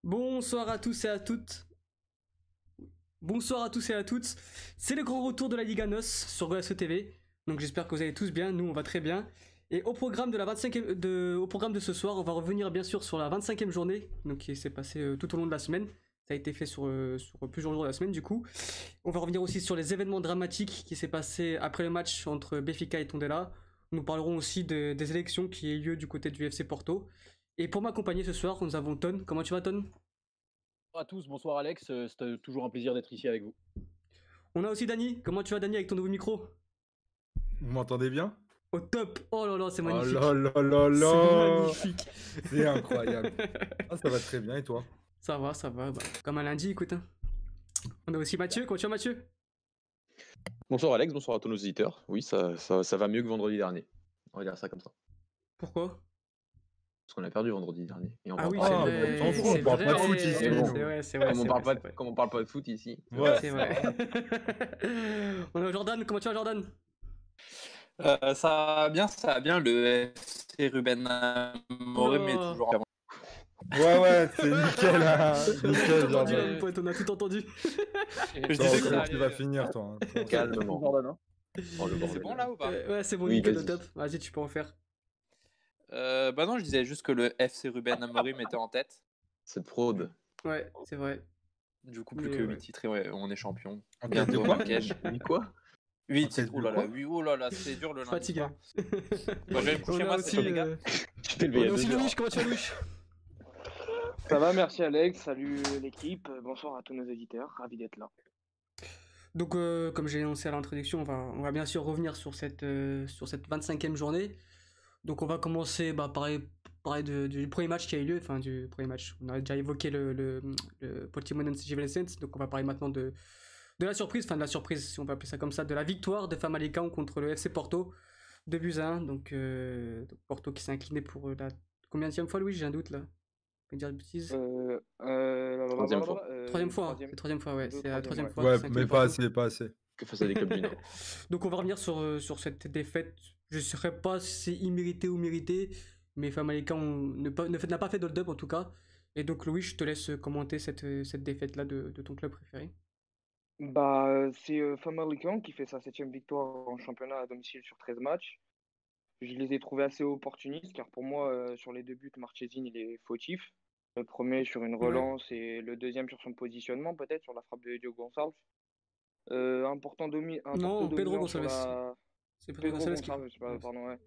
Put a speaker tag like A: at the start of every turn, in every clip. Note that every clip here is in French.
A: Bonsoir à tous et à toutes. Bonsoir à tous et à toutes. C'est le grand retour de la Liga NOS sur GOLASSO TV. Donc j'espère que vous allez tous bien. Nous, on va très bien. Et au programme de la 25e, au programme de ce soir, on va revenir bien sûr sur la 25e journée, donc qui s'est passée tout au long de la semaine. Ça a été fait sur plusieurs jours de la semaine du coup. On va revenir aussi sur les événements dramatiques qui s'est passé après le match entre Benfica et Tondela. Nous parlerons aussi des élections qui aient lieu du côté du FC Porto. Et pour m'accompagner ce soir, nous avons Ton. Comment tu vas, Ton?
B: Bonsoir à tous, bonsoir Alex, c'est toujours un plaisir d'être ici avec vous.
A: On a aussi Dany. Comment tu vas, Dany, avec ton nouveau micro?
C: Vous m'entendez bien?
A: Au top. Oh là là, c'est magnifique.
C: Oh là là là là.
A: C'est magnifique.
C: C'est incroyable. Ah, ça va très bien et toi?
A: Ça va. Bah, comme un lundi, écoute. Hein. On a aussi Mathieu. Comment tu vas, Mathieu?
D: Bonsoir Alex, bonsoir à tous nos auditeurs. Oui, ça va mieux que vendredi dernier. On va dire ça comme ça.
A: Pourquoi?
D: Parce qu'on a perdu vendredi dernier. Et on
A: Ah
D: parle
A: oui,
D: pas-
A: c'est
C: Ah,
A: vrai.
C: on s'en fout, on
A: c'est
C: parle pas de
A: vrai,
C: foot ici,
A: C'est
C: nous.
A: vrai, c'est vrai.
D: Comme on
A: c'est
D: parle
A: vrai,
D: pas,
A: c'est vrai.
D: comme on parle pas de foot ici.
C: Ouais,
A: C'est vrai. On a Jordan. Comment tu vas, Jordan?
E: Ça va bien. Le FC Ruben Amorim est
A: Oh.
E: toujours en
C: ouais, c'est nickel, hein.
A: On a
C: Nickel,
A: tout entendu,
C: Jordan.
A: là, mon pote, on a tout entendu.
E: Je
C: Attends,
E: disais que
C: comment
E: ça
C: tu vas finir, toi? Hein.
D: Calmement.
B: Jordan, hein.
D: Oh, le
E: C'est
D: bordel.
E: bon là ou pas?
A: Ouais, c'est bon,
D: Oui,
A: nickel,
D: vas-y.
A: au top. Vas-y, tu peux en faire.
E: Bah non, je disais juste que le FC Ruben Amorim était en tête.
D: Cette fraude.
A: Ouais, c'est vrai.
E: Du coup, plus
A: Mais
E: que
A: ouais.
E: 8 titres et ouais, on est champion.
C: En tête
E: Bientôt
C: de
E: au
C: quoi?
E: Marrakech.
D: Oui, quoi?
E: 8
C: En tête
E: titres,
C: de quoi?
E: oh là là, c'est dur le lundi
A: Fatigue.
E: soir.
A: Hein.
E: Moi, je vais me coucher,
A: On a
E: moi,
A: aussi,
E: c'est les gars.
D: Je t'ai levé
A: on
D: il y
A: a
D: a
A: aussi
D: 2 heures.
A: Louis. Comment tu vas, Louis?
F: Ça va, merci Alex, salut l'équipe, bonsoir à tous nos auditeurs, ravi d'être là.
A: Donc, comme j'ai annoncé à l'introduction, on va bien sûr revenir sur cette 25e journée. Donc, on va commencer parler du premier match qui a eu lieu, enfin du premier match. On a déjà évoqué le Portimonense Givenchense, donc on va parler maintenant de la surprise, enfin de la surprise, si on peut appeler ça comme ça, de la victoire de Famalicão contre le FC Porto, 2-1. Donc, Porto qui s'est incliné pour la combienième fois, Louis? J'ai un doute là. Je vais dire de bêtises.
D: Troisième fois.
A: Troisième fois, hein. C'est troisième fois, ouais. C'est la troisième fois.
C: Ouais,
A: qu'il s'incline
C: mais pas
A: Porto.
C: assez, pas assez.
D: Que face à des clubs du Nord.
A: Donc on va revenir sur cette défaite. Je ne saurais pas si c'est immérité ou mérité, mais Famalicão n'a pas fait d'hold-up en tout cas. Et donc Louis, je te laisse commenter cette défaite-là de ton club préféré.
F: C'est Famalicão qui fait sa 7e victoire en championnat à domicile sur 13 matchs. Je les ai trouvés assez opportunistes car pour moi, sur les deux buts, Marchesin il est fautif. Le premier sur une relance et le deuxième sur son positionnement peut-être, sur la frappe de Diogo Gonçalves. Un Porto
A: Non, Pedro
F: dominant sur
A: Gonçalves.
F: la...
A: C'est Pedro
F: Pedro
A: Gonçalves qui...
F: Gonçalves, pardon, ouais.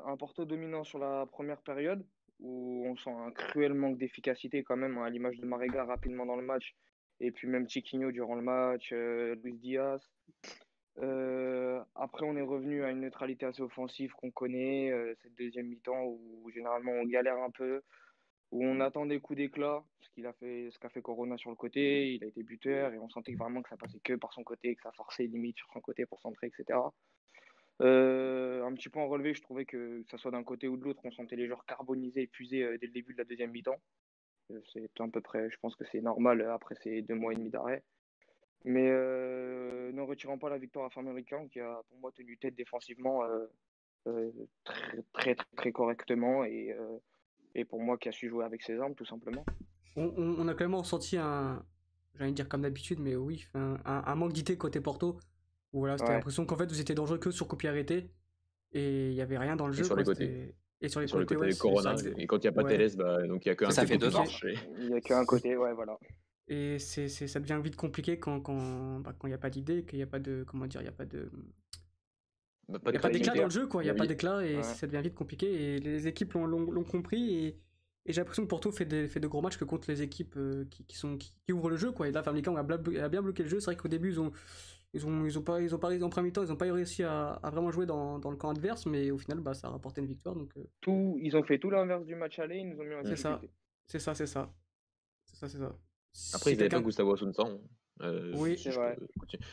F: Un Porto dominant sur la première période, où on sent un cruel manque d'efficacité quand même, hein, à l'image de Marega rapidement dans le match, et puis même Chiquinho durant le match, Luis Diaz. Après, on est revenu à une neutralité assez offensive qu'on connaît, cette deuxième mi-temps où généralement on galère un peu, où on attend des coups d'éclat, ce qu'a fait Corona sur le côté, il a été buteur et on sentait vraiment que ça passait que par son côté, que ça forçait limite sur son côté pour centrer, etc. Un petit point en relevé, je trouvais que ça soit d'un côté ou de l'autre, on sentait les joueurs carbonisés, épuisés dès le début de la deuxième mi-temps. C'est à peu près, je pense que c'est normal après ces 2 mois et demi d'arrêt. Mais ne retirant pas la victoire à Famalicão, qui a pour moi tenu tête défensivement très correctement et pour moi qui a su jouer avec ses armes tout simplement.
A: On a quand même ressenti j'allais dire comme d'habitude, mais oui, un manque d'idées côté Porto. Où voilà, c'était
F: Ouais.
A: l'impression qu'en fait vous étiez dangereux que sur coup pied arrêté. Et il n'y avait rien dans le jeu.
D: sur
A: quoi,
D: les côtés.
A: c'était- Et sur les
D: Sur le
A: côtés,
D: côté
A: ouais,
D: de Corona.
A: c'est ça.
D: Et quand il n'y a pas
A: Ouais.
D: Telles, donc il n'y a qu'un
E: Ça fait 2 ans.
F: Il n'y a qu'un côté, ouais, voilà.
A: Et ça devient vite compliqué quand il n'y a pas d'idée, qu'il n'y a pas de. Comment dire, il n'y a pas de.
D: Pas
A: Il n'y a pas d'éclat
D: crédibilité.
A: dans le jeu, quoi. Il n'y a
D: Oui.
A: pas d'éclat et
F: Ouais.
A: ça devient vite compliqué. Et les équipes l'ont compris. Et j'ai l'impression que Porto fait de gros matchs que contre les équipes qui ouvrent le jeu, quoi. Et là, Famalicão a bien bloqué le jeu. C'est vrai qu'au début, en première mi-temps, ils n'ont pas réussi à vraiment jouer dans le camp adverse. Mais au final, ça a rapporté une victoire. Donc,
F: Ils ont fait tout l'inverse du match aller, ils nous ont mis en
A: c'est ça.
F: difficulté.
A: C'est ça.
D: Après,
A: Si
D: ils n'avaient pas
A: quelqu'un-
D: Gustavo Assunção.
A: Oui,
D: si
F: c'est
D: je
F: vrai.
D: peux continuer.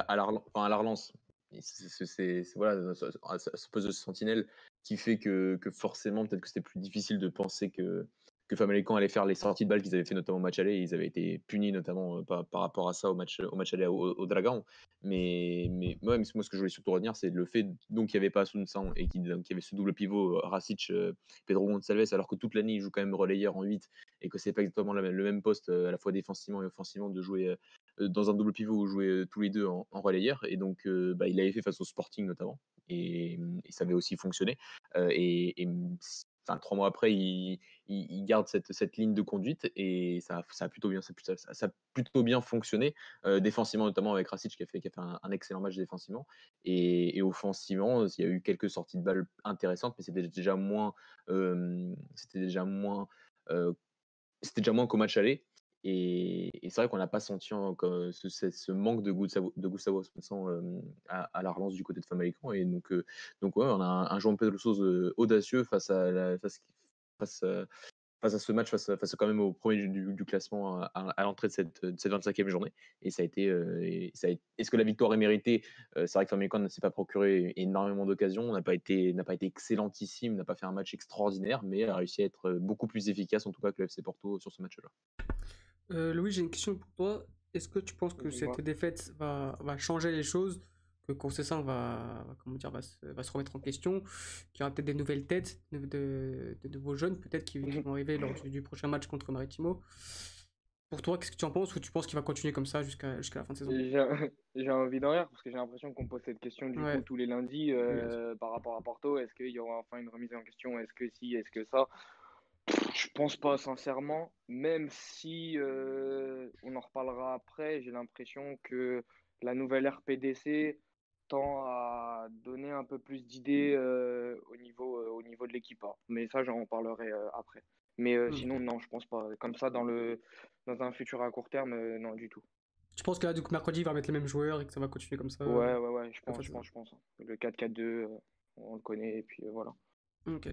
D: À la relance. Et voilà, ce poste de sentinelle qui fait que forcément, peut-être que c'était plus difficile de penser que que Famalicão allait faire les sorties de balles qu'ils avaient fait notamment au match aller. Ils avaient été punis notamment par rapport à ça au match aller au Dragon. Mais moi, ce que je voulais surtout retenir, c'est le fait donc qu'il n'y avait pas Assunção et qu'il y avait ce double pivot Rasic, Pedro Gonçalves, alors que toute l'année, il joue quand même relayeur en 8 et que c'est pas exactement le même poste à la fois défensivement et offensivement de jouer dans un double pivot où jouer tous les deux en relayeur. Et donc, il avait fait face au Sporting notamment et ça avait aussi fonctionné. Enfin, 3 mois après, il garde cette ligne de conduite et ça a plutôt bien fonctionné, défensivement notamment avec Rasic qui a fait un excellent match défensivement et offensivement, il y a eu quelques sorties de balles intéressantes, mais c'était déjà moins qu'au match aller. Et c'est vrai qu'on n'a pas senti ce manque de Gustavo Assunção à la relance du côté de Famalicão. Et donc ouais, on a un João Pedro Sousa audacieux face à ce match, face quand même au premier du classement à l'entrée de cette 25e journée. Et ça a été. Est-ce que la victoire est méritée? C'est vrai que Famalicão ne s'est pas procuré énormément d'occasions, n'a pas été excellentissime, n'a pas fait un match extraordinaire, mais a réussi à être beaucoup plus efficace en tout cas que le FC Porto sur ce match-là.
A: Louis, j'ai une question pour toi. Est-ce que tu penses que cette défaite va changer les choses, que Conceição va se remettre en question, qu'il y aura peut-être des nouvelles têtes, de nouveaux jeunes peut-être qui vont arriver lors du prochain match contre Maritimo? Pour toi, qu'est-ce que tu en penses, ou tu penses qu'il va continuer comme ça jusqu'à la fin de saison?
F: J'ai envie d'en rire parce que j'ai l'impression qu'on pose cette question du coup tous les lundis par rapport à Porto. Est-ce qu'il y aura enfin une remise en question? Est-ce que si? Est-ce que ça? Je pense pas sincèrement, même si on en reparlera après. J'ai l'impression que la nouvelle RPDC tend à donner un peu plus d'idées au niveau de l'équipe. Mais ça, j'en parlerai après. Mais sinon, non, je pense pas. Comme ça, dans un futur à court terme, non, du tout.
A: Tu penses que là, du coup, mercredi, il va mettre les mêmes joueurs et que ça va continuer comme ça?
F: Ouais, je pense. Le 4-4-2, on le connaît, et puis voilà.
A: Ok.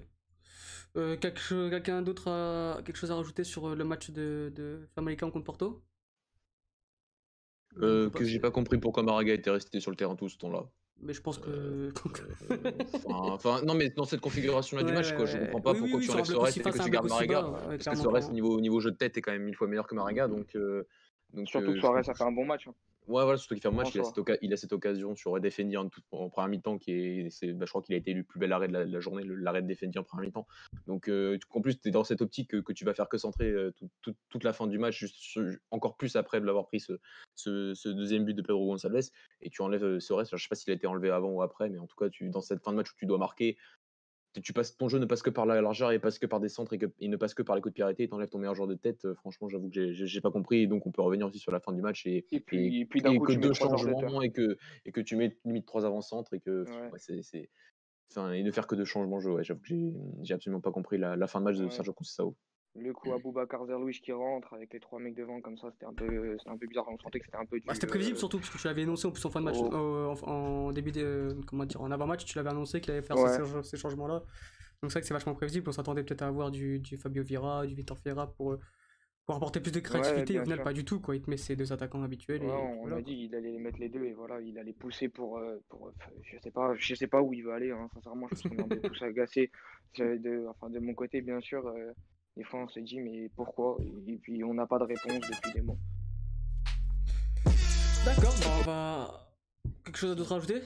A: Quelqu'un d'autre a quelque chose à rajouter sur le match de Famalicão contre Porto?
D: Que j'ai pas compris pourquoi Maraga était resté sur le terrain tout ce temps-là.
A: Mais je pense que.
D: Non, mais dans cette configuration-là du match, quoi, je comprends pas pourquoi tu enlèves Soares et que tu gardes Maraga. Parce que Soares, niveau jeu de tête, est quand même 1000 fois meilleur que Maraga. Donc,
F: surtout que Soares a fait un bon match.
D: Ouais, voilà, surtout qu'il fait un bon match. Il a cette occasion sur Defendi en première mi-temps je crois qu'il a été élu le plus bel arrêt de la journée, l'arrêt de Defendi en première mi-temps. Donc, en plus, tu es dans cette optique que tu vas faire que centrer toute la fin du match, encore plus après de l'avoir pris ce deuxième but de Pedro Gonçalves, et tu enlèves Soares. Je sais pas s'il a été enlevé avant ou après, mais en tout cas, dans cette fin de match où tu dois marquer, ton jeu ne passe que par la largeur et passe que par des centres et ne passe que par les coups de pied arrêtés, et t'enlèves ton meilleur joueur de tête. Franchement, j'avoue que j'ai pas compris, et donc on peut revenir aussi sur la fin du match et
F: puis d'un coup,
D: que
F: tu mets
D: 2
F: 3
D: changements et que tu mets limite 3 avant-centres et que et ne faire que 2 changements de jeu. Ouais, j'avoue que j'ai absolument pas compris la fin de match de Sergio Conceição.
F: Le coup à Boubacar Zerlouis qui rentre avec les 3 mecs devant comme ça, c'était un peu bizarre. On sentait que c'était un peu
A: c'était prévisible surtout parce que tu l'avais énoncé en plus en fin de match, en début en avant-match, tu l'avais annoncé qu'il allait faire ces changements-là. Donc c'est vrai que c'est vachement prévisible. On s'attendait peut-être à avoir du Fabio Vieira, du Vitor Ferreira pour apporter plus de créativité. Au final, pas du tout, quoi. Il te met ses 2 attaquants habituels.
F: On a dit il allait les mettre les deux et voilà, il allait pousser pour je sais pas où il veut aller. Sincèrement, je pense qu'on est tous agacés de mon côté, bien sûr. Des fois, on se dit mais pourquoi? Et puis on n'a pas de réponse depuis des mois.
A: D'accord, on va. Quelque chose d'autre à rajouter?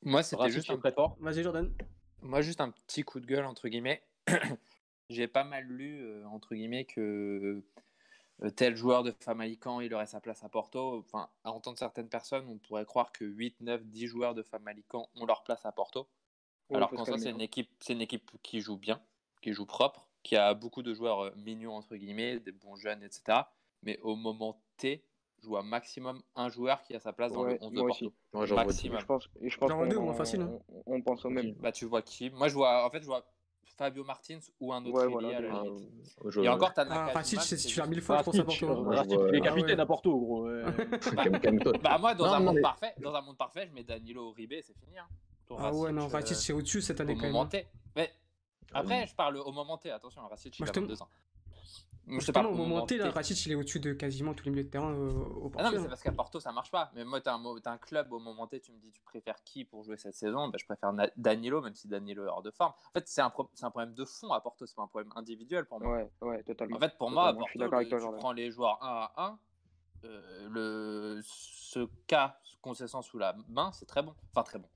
E: Moi, c'était juste un
B: très fort.
A: Vas-y, Jordan.
E: Moi, juste un petit coup de gueule, entre guillemets. J'ai pas mal lu, entre guillemets, que tel joueur de Famalicão, il aurait sa place à Porto. Enfin, à entendre certaines personnes, on pourrait croire que 8, 9, 10 joueurs de Famalicão ont leur place à Porto. Alors qu'en soi, c'est une équipe qui joue bien, qui joue propre, qui a beaucoup de joueurs mignons, entre guillemets, des bons jeunes, etc. Mais au moment T, je vois maximum un joueur qui a sa place dans le 11 de Porto. Maximum.
F: Je pense on pense au même.
E: Bah, tu vois qui? Moi, je vois Fabio Martins ou un autre à la limite. Et encore, t'as
A: Rasic, tu l'as 1000 fois, je pense à Porto.
B: Rasic, il est capitaine à Porto, gros.
E: Bah, moi, dans un monde parfait, je mets Danilo Uribe, c'est fini.
A: Ah ouais, non, Rasic, c'est au-dessus cette année quand même.
E: Mais après, je parle au moment T, attention, Rasic, il a 22 ans. Je sais pas,
A: Justement, au moment T, là,
E: T.
A: Racic, il est au-dessus de quasiment tous les milieux de terrain au
E: Ah non, mais
A: Portugal.
E: c'est parce qu'à Porto, ça marche pas. Mais moi, t'as un club au moment T, tu me dis, tu préfères qui pour jouer cette saison? Bah, je préfère Danilo, même si Danilo est hors de forme. En fait, c'est un problème de fond à Porto, c'est pas un problème individuel pour moi.
F: Ouais, totalement.
E: En fait, pour moi, à
F: Totalement. Je suis
E: Porto,
F: d'accord avec toi,
E: tu
F: Jordan.
E: prends les joueurs 1 à 1. Ce cas concession sous la main, c'est très bon. Enfin, très bon.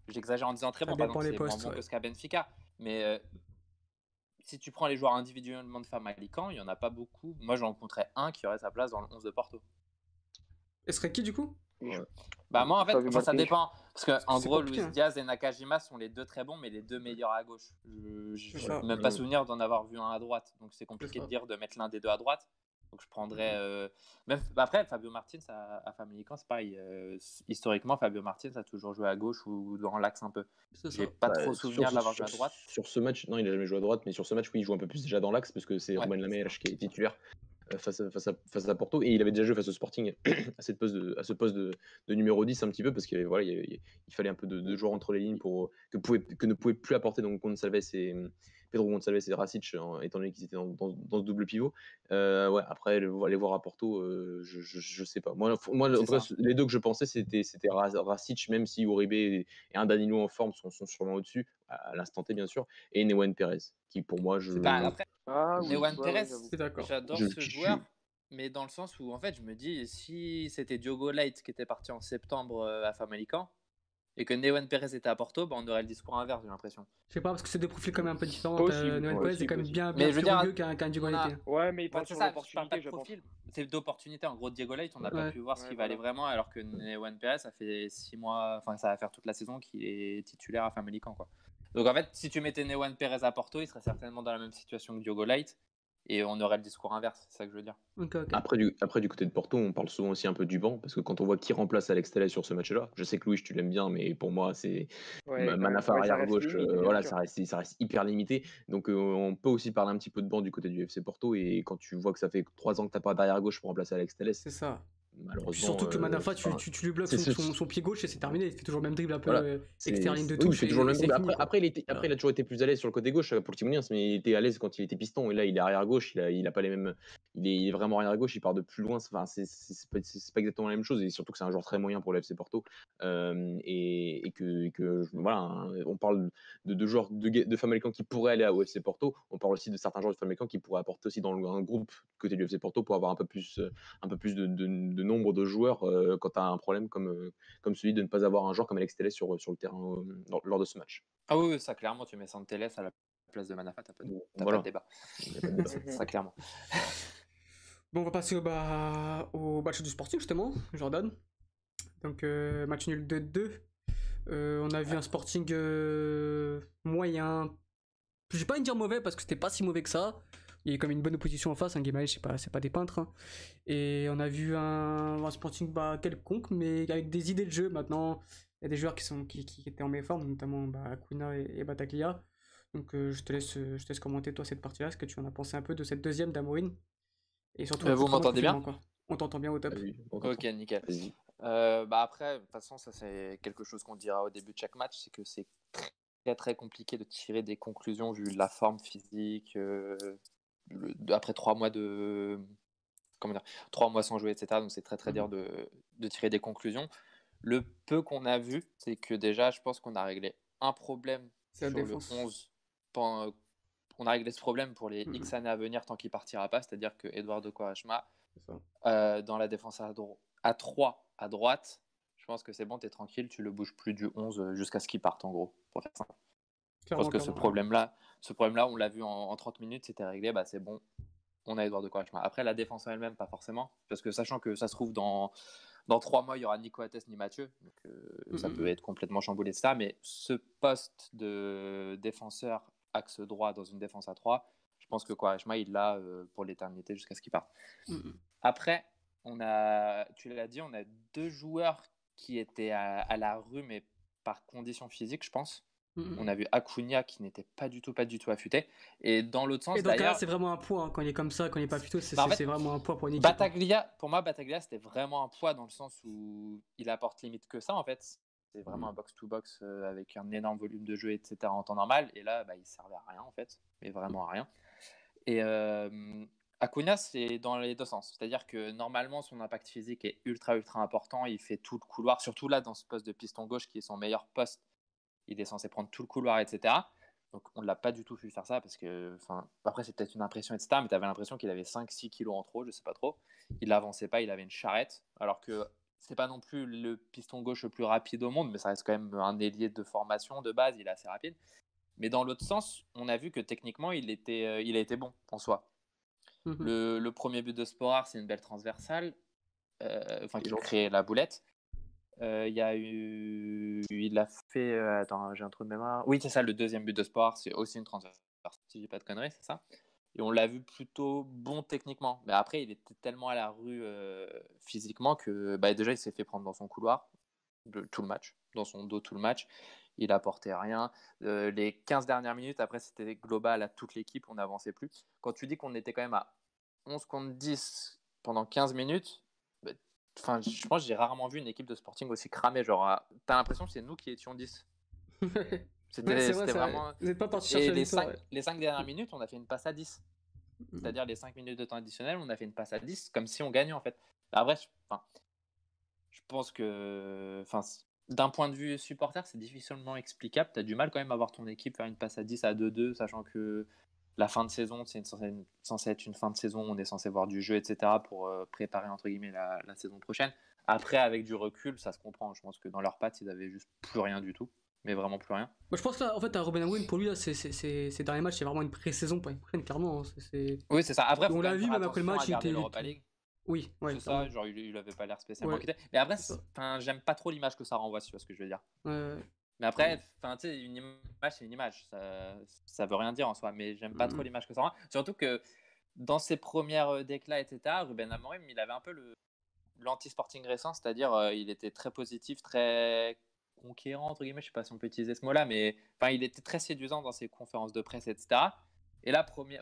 E: J'exagère en disant très
A: Ça
E: bon, par
A: dépend
E: exemple,
A: les
E: c'est moins
A: postes,
E: bon
A: ouais.
E: que ce qu'a Benfica. Mais si tu prends les joueurs individuellement de Famalicão, il n'y en a pas beaucoup. Moi, j'en rencontrais un qui aurait sa place dans le 11 de Porto.
A: Et ce serait qui, du coup?
E: Bah moi, en fait,
F: Fabio
E: enfin, ça
F: Martins.
E: dépend. Parce que, en
A: c'est
E: gros,
A: compliqué,
E: Luis
A: hein.
E: Diaz et Nakajima sont les deux très bons, mais les deux meilleurs à gauche. Je
A: C'est ça.
E: n'ai même pas souvenir d'en avoir vu un à droite. Donc, c'est compliqué
A: C'est ça.
E: de dire de mettre l'un des deux à droite. Donc, je prendrais. Même, après, Fabio Martins à Famalicão, c'est pareil. Historiquement, Fabio Martins a toujours joué à gauche ou dans l'axe un peu.
A: C'est
E: J'ai
A: ça.
E: pas trop souvenir de l'avoir joué à droite.
D: Sur ce match, non, il a jamais joué à droite, mais sur ce match, oui, il joue un peu plus déjà dans l'axe parce que c'est
E: Ouais,
D: Ruben
E: c'est
D: Lamers qui est titulaire face à Porto, et il avait déjà joué face au Sporting à ce poste de numéro 10 un petit peu parce qu'il voilà, il fallait un peu de joueurs entre les lignes pour que ne pouvait plus apporter donc Gonçalves et Pedro Gonçalves et Racic, étant donné qu'ils étaient dans ce double pivot. Ouais, après aller voir à Porto, je sais pas. Moi en
E: C'est
D: tout cas,
E: ça.
D: les deux que je pensais c'était Racic, même si Uribe et un Danilo en forme sont sûrement au-dessus à l'instant T bien sûr, et Newen Perez qui pour moi
E: Après,
F: Ah oui,
E: Newan
F: ouais,
E: Perez,
F: j'avoue.
A: C'est d'accord.
E: j'adore
D: je le
E: ce
D: kiffe.
E: joueur, mais dans le sens où, en fait, je me dis, si c'était Diogo Leite qui était parti en septembre à Famalicão, et que Newan Perez était à Porto, bah, on aurait le discours inverse, j'ai l'impression.
A: Je sais pas, parce que c'est deux profils quand même un peu différents.
F: Possible,
A: Noël
F: ouais,
A: Perez est
F: possible,
A: quand même
F: possible.
A: bien
E: Mais je veux
A: plus
E: dire,
A: rugueux qu'un Diogo
E: on a-
A: Leite.
F: Ouais, mais il
E: Bah,
F: parle
E: c'est
F: sur
E: ça, je parle pas
F: l'opportunité,
E: de
F: je pense.
E: profil, c'est d'opportunité. En gros, Diego Leite, on n'a
A: Ouais.
E: pas pu voir ce
F: Ouais,
E: qu'il
F: voilà.
E: valait vraiment, alors que Newan Perez, ça fait 6 mois, enfin, ça va faire toute la saison qu'il est titulaire à Famalicão, quoi. Donc, en fait, si tu mettais Newan Perez à Porto, il serait certainement dans la même situation que Diogo Leite, et on aurait le discours inverse, c'est ça que je veux dire.
A: Ok.
D: Après, du côté de Porto, on parle souvent aussi un peu du banc, parce que quand on voit qui remplace Alex Telles sur ce match-là, je sais que Louis, tu l'aimes bien, mais pour moi, c'est
F: Ouais, quand même.
D: Manafa
F: Ouais, ça
D: arrière
F: reste
D: gauche,
F: limite, bien
D: voilà,
F: sûr.
D: ça reste hyper limité. Donc, on peut aussi parler un petit peu de banc du côté du FC Porto, et quand tu vois que ça fait 3 ans que t'as pas d'arrière gauche pour remplacer Alex Telles,
A: C'est ça. Puis
D: malheureusement.
A: surtout que Manafa,
D: enfin,
A: tu lui bloques
D: c'est-
A: son pied gauche et c'est terminé. Il fait toujours le même dribble un peu
D: Voilà.
A: externe ligne de
D: Oui, il
A: touche
D: fait toujours le
A: et
D: même
A: c'est
D: dribble.
A: fini, quoi.
D: Après, il a toujours été plus à l'aise sur le côté gauche pour Timounias, mais il était à l'aise quand il était piston. Et là, il est arrière gauche. Il a pas les mêmes. Il est vraiment arrière gauche. Il part de plus loin. Enfin, c'est pas exactement la même chose. Et surtout que c'est un joueur très moyen pour le FC Porto. Et que voilà, hein, on parle de joueurs de Famalicão qui pourraient aller au FC Porto. On parle aussi de certains joueurs de Famalicão qui pourraient apporter aussi dans un groupe côté du FC Porto pour avoir un peu plus de nombre de joueurs quand tu as un problème comme celui de ne pas avoir un joueur comme Alex Telles sur le terrain lors de ce match.
E: Ah oui, ça clairement, tu mets Santeles à la place de Manafa, t'as pas de
D: Voilà.
E: débat.
D: Il y a pas de débat.
E: Ça clairement.
A: Bon, on va passer au match du Sporting, justement, Jordan. Donc, match nul 2-2. On a vu un Sporting moyen. Je vais pas dire mauvais parce que c'était pas si mauvais que ça. Il y a eu comme une bonne opposition en face, Guémarães, c'est pas des peintres. Hein. Et on a vu un Sporting quelconque, mais avec des idées de jeu. Maintenant, il y a des joueurs qui étaient en méforme, notamment Acuna et Bataglia. Donc je te laisse commenter toi cette partie-là, ce que tu en as pensé un peu de cette deuxième d'Amorin. Et surtout,
E: Vous m'entendez bien ?
A: On t'entend bien au top.
D: Ah oui, on t'entend.
E: Ok, nickel.
D: Vas-y.
E: Après, de toute façon, ça c'est quelque chose qu'on dira au début de chaque match, c'est que c'est très très compliqué de tirer des conclusions vu la forme physique, après 3 mois de... Comment dire, 3 mois sans jouer, etc. Donc c'est très très dur de tirer des conclusions. Le peu qu'on a vu, c'est que déjà, je pense qu'on a réglé un problème
A: C'est la
E: sur le
A: défense.
E: 11. On a réglé ce problème pour les X années à venir tant qu'il partira pas, c'est-à-dire que Eduardo Quaresma, dans la défense à 3 à droite, je pense que c'est bon, t'es tranquille, tu le bouges plus du 11 jusqu'à ce qu'il parte en gros, pour faire simple. Je pense que ce problème-là, on l'a vu en 30 minutes, c'était réglé, c'est bon, on a Eduardo Quaresma. Après, la défense en elle-même, pas forcément, parce que sachant que ça se trouve dans 3 mois, il y aura ni Coates ni Mathieu, donc ça peut être complètement chamboulé de ça, mais ce poste de défenseur axe droit dans une défense à 3, je pense que Quaresma, il l'a pour l'éternité jusqu'à ce qu'il parte. Après, tu l'as dit, on a 2 joueurs qui étaient à la rue, mais par condition physique, je pense. On a vu Acuna qui n'était pas du tout affûté. Et dans l'autre sens,
A: et donc
E: d'ailleurs,
A: là, c'est vraiment un poids. Hein. Quand il est comme ça, quand il n'est pas affûté, c'est vraiment un poids pour une équipe.
E: Pour moi, Bataglia, c'était vraiment un poids dans le sens où il apporte limite que ça, en fait. C'est vraiment un box-to-box avec un énorme volume de jeu, etc. en temps normal. Et là, il servait à rien, en fait. Mais vraiment à rien. Et Acuna, c'est dans les deux sens. C'est-à-dire que normalement, son impact physique est ultra important. Il fait tout le couloir, surtout là dans ce poste de piston gauche qui est son meilleur poste. Il est censé prendre tout le couloir, etc. Donc on ne l'a pas du tout vu faire ça parce que, après c'est peut-être une impression, etc. Mais tu avais l'impression qu'il avait 5-6 kilos en trop, je sais pas trop. Il n'avançait pas, il avait une charrette. Alors que c'est pas non plus le piston gauche le plus rapide au monde, mais ça reste quand même un ailier de formation de base, il est assez rapide. Mais dans l'autre sens, on a vu que techniquement, il a été bon en soi. Le premier but de Sporar, c'est une belle transversale, qui crée la boulette. Il a fait. Attends, j'ai un trou de mémoire. Oui, c'est ça, le deuxième but de Sporar, c'est aussi une transversale, si je dis pas de conneries, c'est ça. Et on l'a vu plutôt bon techniquement. Mais après, il était tellement à la rue physiquement que déjà, il s'est fait prendre dans son couloir tout le match, dans son dos tout le match. Il apportait rien. Les 15 dernières minutes, après, c'était global à toute l'équipe, on n'avançait plus. Quand tu dis qu'on était quand même à 11 contre 10 pendant 15 minutes, je pense que j'ai rarement vu une équipe de Sporting aussi cramée. Genre, t'as l'impression que c'est nous qui étions 10. C'était vraiment.
A: Vous n'êtes pas parti chercher
E: les 5 dernières minutes, on a fait une passe à 10. C'est-à-dire les 5 minutes de temps additionnel, on a fait une passe à 10, comme si on gagnait en fait. Après, je pense que. D'un point de vue supporter, c'est difficilement explicable. Tu as du mal quand même à voir ton équipe faire une passe à 10 à 2-2, sachant que la fin de saison, c'est censé être une fin de saison, on est censé voir du jeu, etc. pour préparer entre guillemets la saison prochaine. Après, avec du recul, ça se comprend. Je pense que dans leurs pattes, ils avaient juste plus rien du tout, mais vraiment plus rien.
A: Moi, je pense que là, en fait, à Ruben Amorim, pour lui, là, ces derniers matchs, c'est vraiment une pré-saison pour l'année prochaine, clairement.
E: Oui, c'est ça. Après,
A: on l'a vu même après le match, il était.
E: L'Europa League.
A: Oui, ouais.
E: C'est ça, genre il avait pas l'air spécialement inquiété. Mais après, j'aime pas trop l'image que ça renvoie, si tu vois ce que je veux dire. Mais après, tu sais, une image, c'est une image. Ça veut rien dire en soi, mais j'aime pas trop l'image que ça renvoie. Surtout que dans ses premières déclats, etc., Ruben Amorim, il avait un peu l'anti-sporting récent, c'est-à-dire il était très positif, très conquérant, entre guillemets, je sais pas si on peut utiliser ce mot-là, mais il était très séduisant dans ses conférences de presse, etc. Et là, premier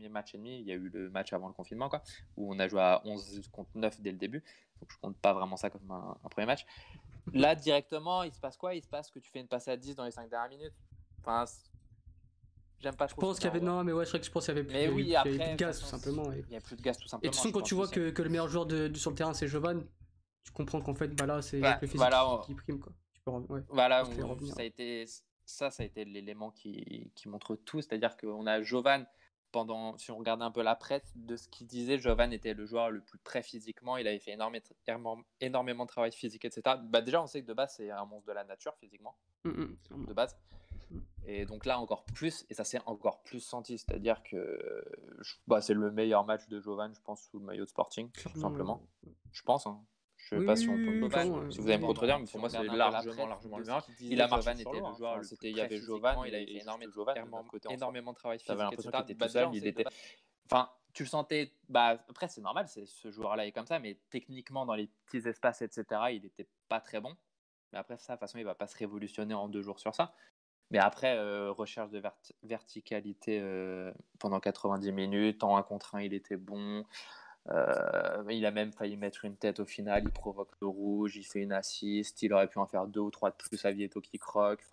E: match et demi, il y a eu le match avant le confinement, quoi, où on a joué à 11 contre 9 dès le début. Donc je compte pas vraiment ça comme un premier match. Là, directement, il se passe quoi ? Il se passe que tu fais une passe à 10 dans les 5 dernières minutes. J'aime pas trop.
A: Je pense qu'il y avait. Non, mais ouais, je pense qu'il y avait plus,
E: plus
A: de gaz, tout simplement.
E: Il y a plus de gaz, tout simplement.
A: Et de toute façon, quand tu vois que le meilleur joueur sur le terrain, c'est Jovan, tu comprends qu'en fait, là, c'est le physique qui prime, quoi. Ça a été l'élément qui montre tout. C'est-à-dire qu'on a Jovan, si on regarde un peu la presse, de ce qu'il disait, Jovan était le joueur le plus prêt physiquement. Il avait fait énormément de travail physique, etc. Déjà, on sait que de base, c'est un monstre de la nature, physiquement. De base. Et donc là, encore plus, et ça s'est encore plus senti. C'est-à-dire que c'est le meilleur match de Jovan, je pense, sous le maillot de Sporting, tout simplement. Je pense, hein. Je sais pas si on peut si vous allez me contredire, mais pour moi c'est largement le meilleur. Il a marché était le joueur, il y avait Jovan, il avait fait énormément de travail physique, etc. Il était tout seul, il était. Tu le sentais. Après c'est normal, ce joueur-là est comme ça, mais techniquement dans les petits espaces, etc. il était pas très bon. Mais après ça, de toute façon, il va pas se révolutionner en 2 jours sur ça. Mais après, recherche de verticalité pendant 90 minutes, en 1 contre 1, il était bon. Il a même failli mettre une tête au final, il provoque le rouge, il fait une assist, il aurait pu en faire 2 ou 3 de plus à Vieto qui croque.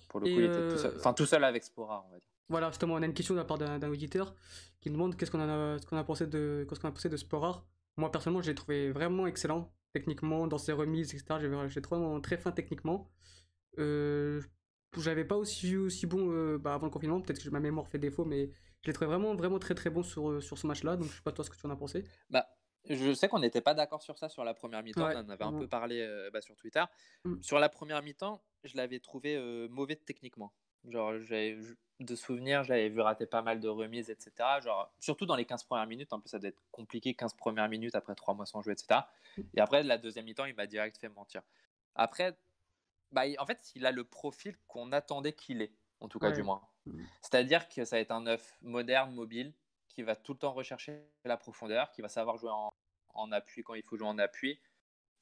A: Pour le coup, il était tout seul avec Sporar, on va dire. Voilà, justement, on a une question de la part d'un auditeur qui demande qu'est-ce qu'on a pensé de Sporar. Moi, personnellement, je l'ai trouvé vraiment excellent techniquement dans ses remises, etc. J'ai trouvé très fin techniquement. J'avais pas aussi bon avant le confinement, peut-être que ma mémoire fait défaut, mais je l'ai trouvé vraiment très très bon sur ce match-là. Donc je sais pas toi ce que tu en as pensé.
E: Je sais qu'on n'était pas d'accord sur ça sur la première mi-temps, on en avait un peu parlé sur Twitter. Sur la première mi-temps, je l'avais trouvé mauvais techniquement. Genre, de souvenirs, je l'avais vu rater pas mal de remises, etc. Genre, surtout dans les 15 premières minutes, en plus ça doit être compliqué, 15 premières minutes après 3 mois sans jouer, etc. Et après, la deuxième mi-temps, il m'a direct fait mentir. Après, en fait, il a le profil qu'on attendait qu'il ait, en tout cas du moins. C'est-à-dire que ça va être un 9 moderne, mobile, qui va tout le temps rechercher la profondeur, qui va savoir jouer en appui quand il faut jouer en appui.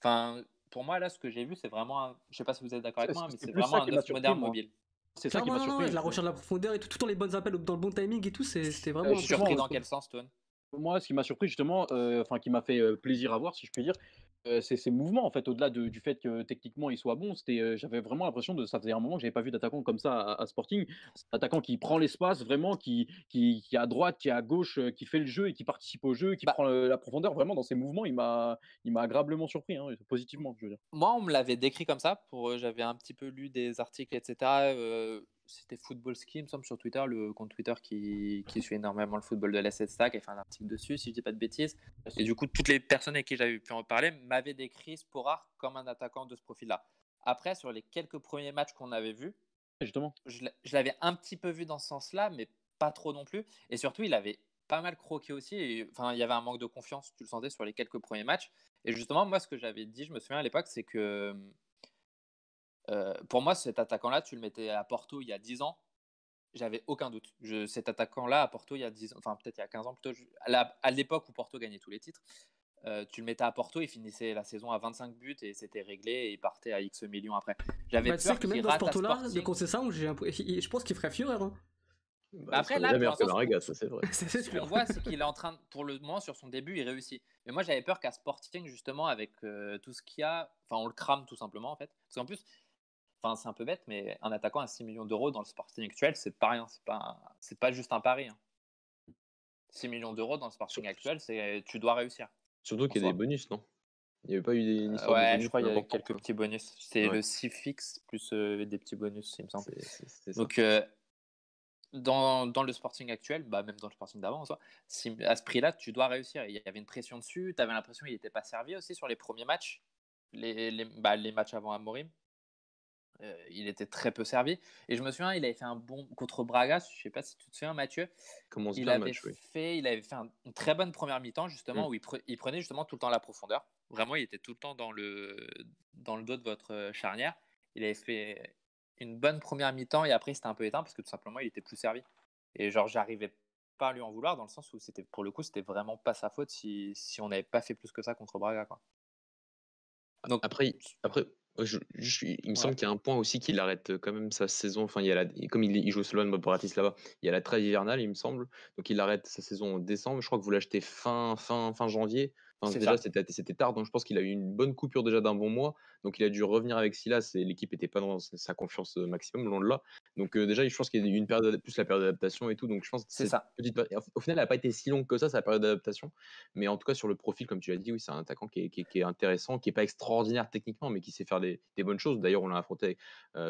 E: Pour moi, là, ce que j'ai vu, c'est vraiment je sais pas si vous êtes d'accord avec moi, mais c'est vraiment un 9 moderne, mobile.
B: C'est ça qui m'a surpris.
A: La recherche de la profondeur et tout en les bonnes appels dans le bon timing et tout, c'était vraiment.
E: Je suis surpris dans quel sens, Tone ?
B: Moi, ce qui m'a surpris justement, enfin qui m'a fait, plaisir à voir si je puis dire, c'est ses mouvements en fait. Au-delà du fait que techniquement il soit bon, j'avais vraiment l'impression ça faisait un moment que j'avais pas vu d'attaquant comme ça à Sporting. C'est un attaquant qui prend l'espace vraiment, qui est à droite, qui est à gauche, qui fait le jeu et qui participe au jeu, qui
E: Bah,
B: prend, la profondeur. Vraiment dans ses mouvements, il m'a agréablement surpris, hein, positivement, je veux dire.
E: moi, on me l'avait décrit comme ça. J'avais un petit peu lu des articles, etc. C'était Football Ski, il me semble, sur Twitter, le compte Twitter qui suit énormément le football de l'Asset Stack, qui a fait un article dessus, si je dis pas de bêtises. Et du coup, toutes les personnes avec qui j'avais pu en parler m'avaient décrit Sporar comme un attaquant de ce profil-là. Après, sur les quelques premiers matchs qu'on avait vus,
B: Justement.
E: je l'avais un petit peu vu dans ce sens-là, mais pas trop non plus. Et surtout, il avait pas mal croqué aussi. Enfin, il y avait un manque de confiance, tu le sentais sur les quelques premiers matchs. Et justement, moi, ce que j'avais dit, je me souviens à l'époque, c'est que pour moi, cet attaquant-là, tu le mettais à Porto il y a 10 ans, j'avais aucun doute. Cet attaquant-là à Porto il y a 10 ans, enfin peut-être il y a 15 ans plutôt, à l'époque où Porto gagnait tous les titres, tu le mettais à Porto, il finissait la saison à 25 buts et c'était réglé et il partait à X millions après. J'avais
A: Bah, tu sais
E: peur
A: que même
E: qu'il
A: dans ce
E: rate à
A: Porto-là, de
E: Sporting.
A: Conceição, je pense qu'il ferait fureur. Hein.
D: Bah,
E: Après,
D: il
E: là,
D: serait
E: pour
D: meilleur que
E: l'instant,
D: Marega, ça c'est vrai.
A: C'est
E: ce qu'on
A: sûr.
E: voit, c'est qu'il est en train, pour le moment, sur son début, il réussit. Mais moi, j'avais peur qu'à Sporting, justement, avec tout ce qu'il y a, enfin, on le crame tout simplement, en fait. Parce qu'en plus, enfin, c'est un peu bête, mais un attaquant à 6 millions d'euros dans le Sporting actuel, c'est pas rien. C'est pas juste un pari. Hein. 6 millions d'euros dans le Sporting actuel, tu dois réussir.
D: Surtout qu'il y a des
E: soi.
D: bonus, non? Il n'y avait pas eu une histoire de
E: Ouais,
D: bonus
E: je crois qu'il y a
D: importante,
E: quelques
D: quoi.
E: petits bonus. C'est
D: Ouais.
E: le 6 fixe plus des petits bonus, il me semble.
D: C'est ça.
E: Donc, dans le Sporting actuel, bah, même dans le Sporting d'avant en soi, à ce prix-là, tu dois réussir. Il y avait une pression dessus, tu avais l'impression qu'il n'était pas servi aussi sur les premiers matchs, les matchs avant Amorim. Il était très peu servi. Et je me souviens, il avait fait un bon contre Braga, je ne sais pas si tu te souviens, Mathieu.
D: Commence
E: Il
D: bien le
E: avait
D: match, oui.
E: fait une très bonne première mi-temps, justement, où il prenait justement tout le temps la profondeur. Vraiment, il était tout le temps dans le dos de votre charnière. Il avait fait une bonne première mi-temps et après, c'était un peu éteint parce que tout simplement, il était plus servi. Et genre, j'arrivais pas à lui en vouloir dans le sens où pour le coup, c'était vraiment pas sa faute si on n'avait pas fait plus que ça contre Braga, quoi. Donc,
D: Après, il me semble
E: ouais.
D: qu'il y a un point aussi qu'il arrête quand même sa saison. Enfin, comme il joue au Slovan Bratislava, il y a la trêve hivernale, il me semble. Donc, il arrête sa saison en décembre. Je crois que vous l'achetez fin janvier. Enfin,
E: C'est
D: déjà,
E: ça.
D: c'était tard. Donc, je pense qu'il a eu une bonne coupure déjà d'un bon mois. Donc, il a dû revenir avec Silas et l'équipe n'était pas dans sa confiance maximum, loin de là. Donc, déjà, je pense qu'il y a eu une période, plus la période d'adaptation et tout. Donc, je pense que
E: C'est ça.
D: au final, elle n'a pas été si longue que ça, sa période d'adaptation. Mais en tout cas, sur le profil, comme tu l'as dit, oui, c'est un attaquant qui est intéressant, qui n'est pas extraordinaire techniquement, mais qui sait faire des bonnes choses. D'ailleurs, on l'a affronté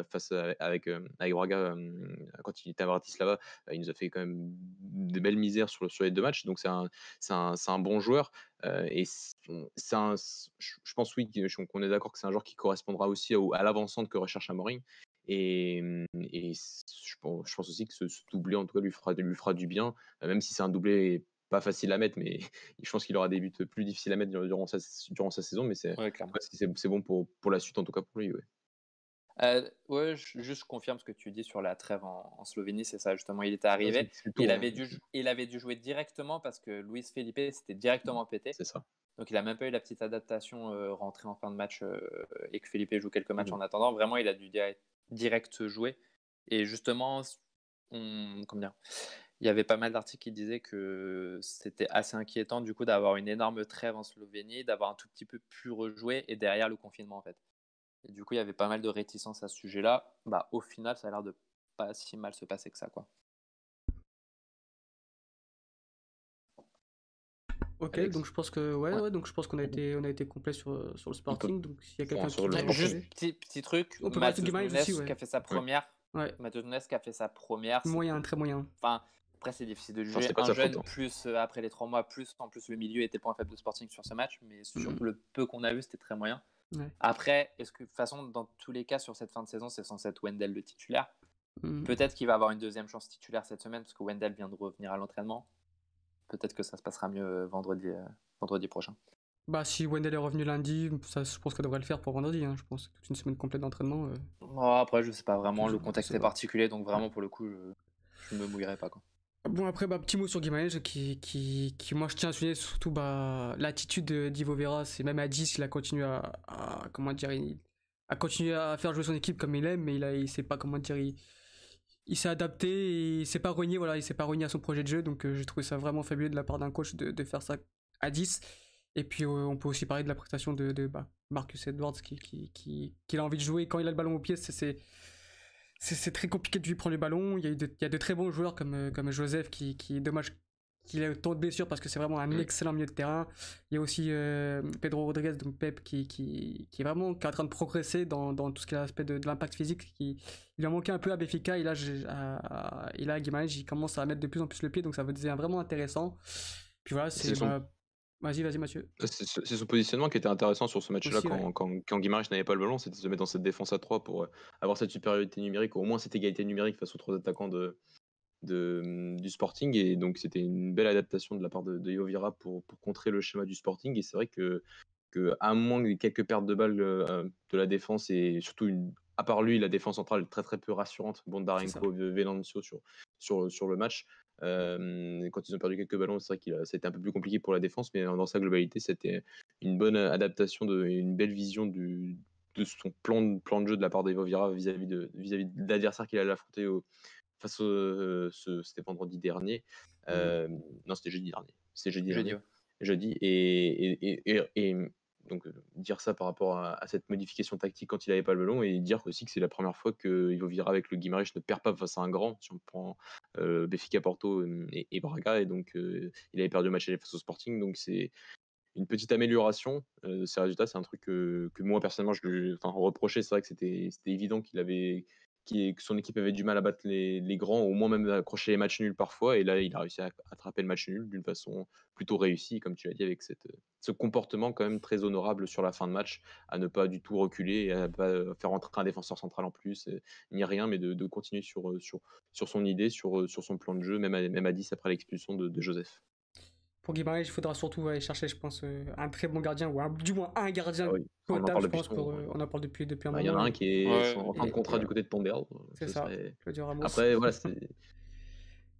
D: face avec Braga quand il était à Bratislava. Il nous a fait quand même des belles misères sur les deux matchs. Donc, c'est un bon joueur. Et je pense, oui, qu'on est d'accord que c'est un joueur qui correspondra aussi à l'avant-centre que recherche Amorim. Et je pense aussi que ce doublé, en tout cas, lui fera du bien, même si c'est un doublé pas facile à mettre, mais je pense qu'il aura des buts plus difficiles à mettre durant sa saison, mais
E: Ouais, clairement.
D: c'est bon pour la suite, en tout cas pour lui. Ouais.
E: Ouais, je confirme ce que tu dis sur la trêve en Slovénie, c'est ça justement. Il était arrivé,
D: C'est tout,
E: il
D: hein.
E: avait dû jouer directement parce que Luis Felipe s'était directement pété.
D: C'est ça.
E: Donc il a même pas eu la petite adaptation rentrée en fin de match et que Felipe joue quelques matchs en attendant. Vraiment, il a dû direct jouer. Et justement, comment dire, il y avait pas mal d'articles qui disaient que c'était assez inquiétant du coup d'avoir une énorme trêve en Slovénie, d'avoir un tout petit peu plus rejoué et derrière le confinement en fait. Et du coup, il y avait pas mal de réticences à ce sujet-là. Bah, au final, ça a l'air de pas si mal se passer que ça, quoi.
A: Ok,
D: Alex.
A: donc je pense que ouais, donc je pense qu'on a été complet sur le Sporting. Donc s'il y a quelqu'un
D: sur le
A: qui
D: Sporting.
E: Juste petit truc,
A: On peut parler de
E: Matheus
A: Guimarães
E: Nunes
A: aussi, ouais.
E: qui a fait sa première.
A: Ouais,
E: Matheus Nunes qui a fait sa première.
A: moyen, très moyen.
E: Enfin, après, c'est difficile de
D: Enfin,
E: juger.
D: c'était pas
E: Un
D: sa
E: jeune,
D: faute, hein.
E: plus après les 3 mois, en plus le milieu était point faible de Sporting sur ce match, mais sur le peu qu'on a vu, c'était très moyen.
A: Ouais.
E: Après, de toute façon, dans tous les cas, sur cette fin de saison, c'est censé être Wendell le titulaire.
A: Mm.
E: Peut-être qu'il va avoir une deuxième chance titulaire cette semaine, parce que Wendell vient de revenir à l'entraînement. Peut-être que ça se passera mieux vendredi prochain.
A: Bah si Wendell est revenu lundi, ça, je pense que ça devrait le faire pour vendredi. Hein, je pense toute une semaine complète d'entraînement.
E: Après, je sais pas vraiment, le contexte
A: sais
E: est
A: pas.
E: particulier, donc vraiment pour le coup, je me mouillerai pas, quoi.
A: Bon après petit mot sur Guimarães qui moi je tiens à souligner surtout l'attitude d'Ivo Vera, c'est même à 10 il a continué à comment dire, à continuer à faire jouer son équipe comme il aime, mais il sait pas comment dire, il s'est adapté et il s'est pas renié, voilà, il s'est pas renié à son projet de jeu, donc j'ai trouvé ça vraiment fabuleux de la part d'un coach de faire ça à 10. Et puis on peut aussi parler de la prestation de Marcus Edwards qui a envie de jouer quand il a le ballon au pied, c'est très compliqué de lui prendre le ballon. Il y a de très bons joueurs comme Joseph qui est dommage qu'il ait autant de blessures parce que c'est vraiment un excellent milieu de terrain. Il y a aussi Pedro Rodriguez, donc Pep, qui est vraiment qui est en train de progresser dans tout ce qui est l'aspect de l'impact physique. Il a manqué un peu à Benfica et là, Guimarães, il commence à mettre de plus en plus le pied, donc ça devient vraiment intéressant. Puis voilà,
D: C'est son,
A: Vas-y Mathieu.
D: c'est son positionnement qui était intéressant sur ce match-là
A: Aussi, ouais.
D: quand Guimarães n'avait pas le ballon, c'était de se mettre dans cette défense à 3 pour avoir cette supériorité numérique, ou au moins cette égalité numérique face aux 3 attaquants du Sporting. Et donc c'était une belle adaptation de la part de Ivo Vieira pour contrer le schéma du Sporting. Et c'est vrai que à moins de quelques pertes de balles de la défense, et surtout à part lui, la défense centrale est très très peu rassurante. Bondarenko, Venancio sur le match. Quand ils ont perdu quelques ballons, c'est vrai que c'était un peu plus compliqué pour la défense, mais dans sa globalité, c'était une bonne adaptation, une belle vision de son plan de jeu de la part d'Ivo Vieira vis-à-vis de l'adversaire qu'il allait affronter c'était vendredi dernier. Non, c'était jeudi dernier. C'était jeudi dernier.
E: Ouais.
D: Jeudi. Et donc dire ça par rapport à cette modification tactique quand il n'avait pas le ballon, et dire aussi que c'est la première fois que Ivo Vieira avec le Guimarães ne perd pas face à un grand. Si on prend Benfica, Porto et Braga, et donc il avait perdu le match aller face au Sporting, donc c'est une petite amélioration de ces résultats. C'est un truc que moi personnellement je lui reprochais. C'est vrai que c'était évident que son équipe avait du mal à battre les grands, au moins même à accrocher les matchs nuls parfois, et là il a réussi à attraper le match nul d'une façon plutôt réussie, comme tu l'as dit, avec ce comportement quand même très honorable sur la fin de match, à ne pas du tout reculer et à pas faire entrer un défenseur central en plus, ni rien, mais de continuer sur son idée, sur son plan de jeu, même à 10 après l'expulsion de Joseph.
A: Pour Guimarães, il faudra surtout aller chercher, je pense, un très bon gardien, ou du moins un gardien
D: On en
A: potable,
D: parle
A: je
D: depuis
A: pense. On en parle depuis un moment.
D: Il y en a un qui est en fin de contrat du côté de Tondel.
A: C'est ça, Claudio Ramos.
D: Après, voilà,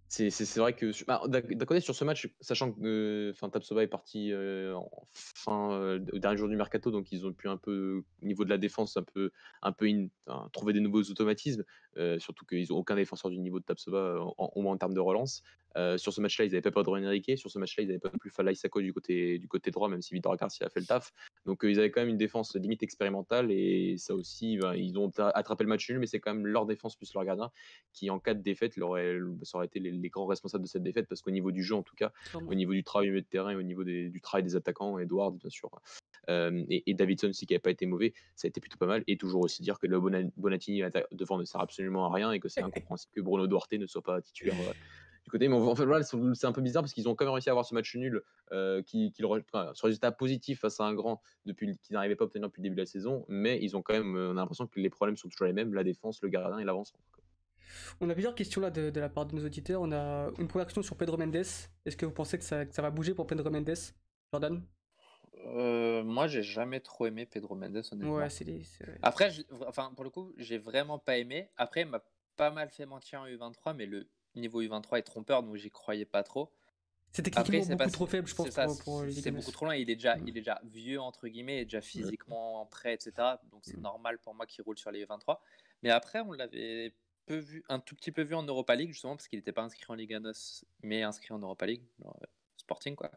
D: c'est vrai que d'un côté sur ce match, sachant que Tapsoba est parti au dernier jour du mercato, donc ils ont pu un peu au niveau de la défense trouver des nouveaux automatismes, surtout qu'ils n'ont aucun défenseur du niveau de Tapsoba, au moins en termes de relance. Sur ce match-là, ils n'avaient pas Pedro Henrique. Sur ce match-là, ils n'avaient pas non plus Falaï Sako du côté droit, même si Vitor Garcia a fait le taf. Donc ils avaient quand même une défense limite expérimentale, et ça aussi, ils ont attrapé le match nul, mais c'est quand même leur défense plus leur gardien qui, en cas de défaite, ça aurait été les grands responsables de cette défaite, parce qu'au niveau du jeu, en tout cas, au niveau du travail au milieu de terrain, et au niveau du travail des attaquants, Edwards bien sûr, et Davidson aussi qui n'avait pas été mauvais, ça a été plutôt pas mal. Et toujours aussi dire que le Bonatini devant ne sert absolument à rien, et que c'est incompréhensible que Bruno Duarte ne soit pas titulaire du côté. Mais en fait, voilà, c'est un peu bizarre parce qu'ils ont quand même réussi à avoir ce match nul ce résultat positif face à un grand qu'ils n'arrivaient pas à obtenir depuis le début de la saison, mais ils ont quand même, on a l'impression que les problèmes sont toujours les mêmes, la défense, le gardien et l'avant-centre.
A: On a plusieurs questions là de la part de nos auditeurs. On a une première question sur Pedro Mendes. Est-ce que vous pensez que ça va bouger pour Pedro Mendes, Jordan?
E: Moi, j'ai jamais trop aimé Pedro Mendes, honnêtement.
A: Ouais,
E: Après, pour le coup, j'ai vraiment pas aimé. Après, il m'a pas mal fait mentir en U23, mais le niveau U23 est trompeur, donc j'y croyais pas trop.
A: C'est techniquement beaucoup trop faible, je pense, pour
E: c'est beaucoup trop loin. Il est déjà vieux, entre guillemets, et déjà physiquement prêt, etc. Donc c'est normal pour moi qu'il roule sur les U23. Mais après, on l'avait un tout petit peu vu en Europa League, justement, parce qu'il n'était pas inscrit en Liga NOS, mais inscrit en Europa League. Sporting, quoi.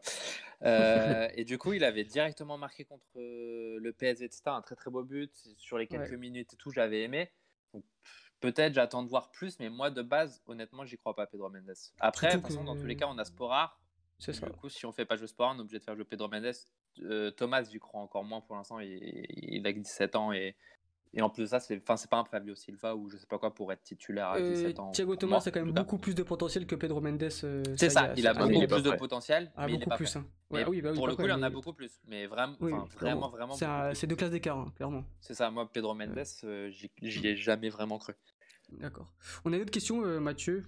E: Et du coup, il avait directement marqué contre le PSG, etc. Un très très beau but. Sur les quelques minutes et tout, j'avais aimé. Donc, peut-être j'attends de voir plus, mais moi de base, honnêtement, j'y crois pas, Pedro Mendes. Après, de toute façon, dans tous les cas, on a Sporar.
A: C'est ça.
E: Du coup, si on fait pas jouer Sporar, on est obligé de faire jouer Pedro Mendes. Thomas, j'y crois encore moins pour l'instant. Il a 17 ans et en plus de ça, c'est pas un Fabio Silva ou je sais pas quoi pour être titulaire à 17 ans.
A: Thiago Thomas a quand même beaucoup plus de potentiel que Pedro Mendes.
E: C'est ça, il a beaucoup plus de potentiel.
A: Ah,
E: mais
A: beaucoup
E: il est pas
A: plus.
E: pour le coup, il en a beaucoup plus. Mais vraiment, vraiment.
A: C'est deux classes d'écart, clairement.
E: C'est ça, moi, Pedro Mendes, j'y ai jamais vraiment cru.
A: D'accord. On a une autre question, Mathieu.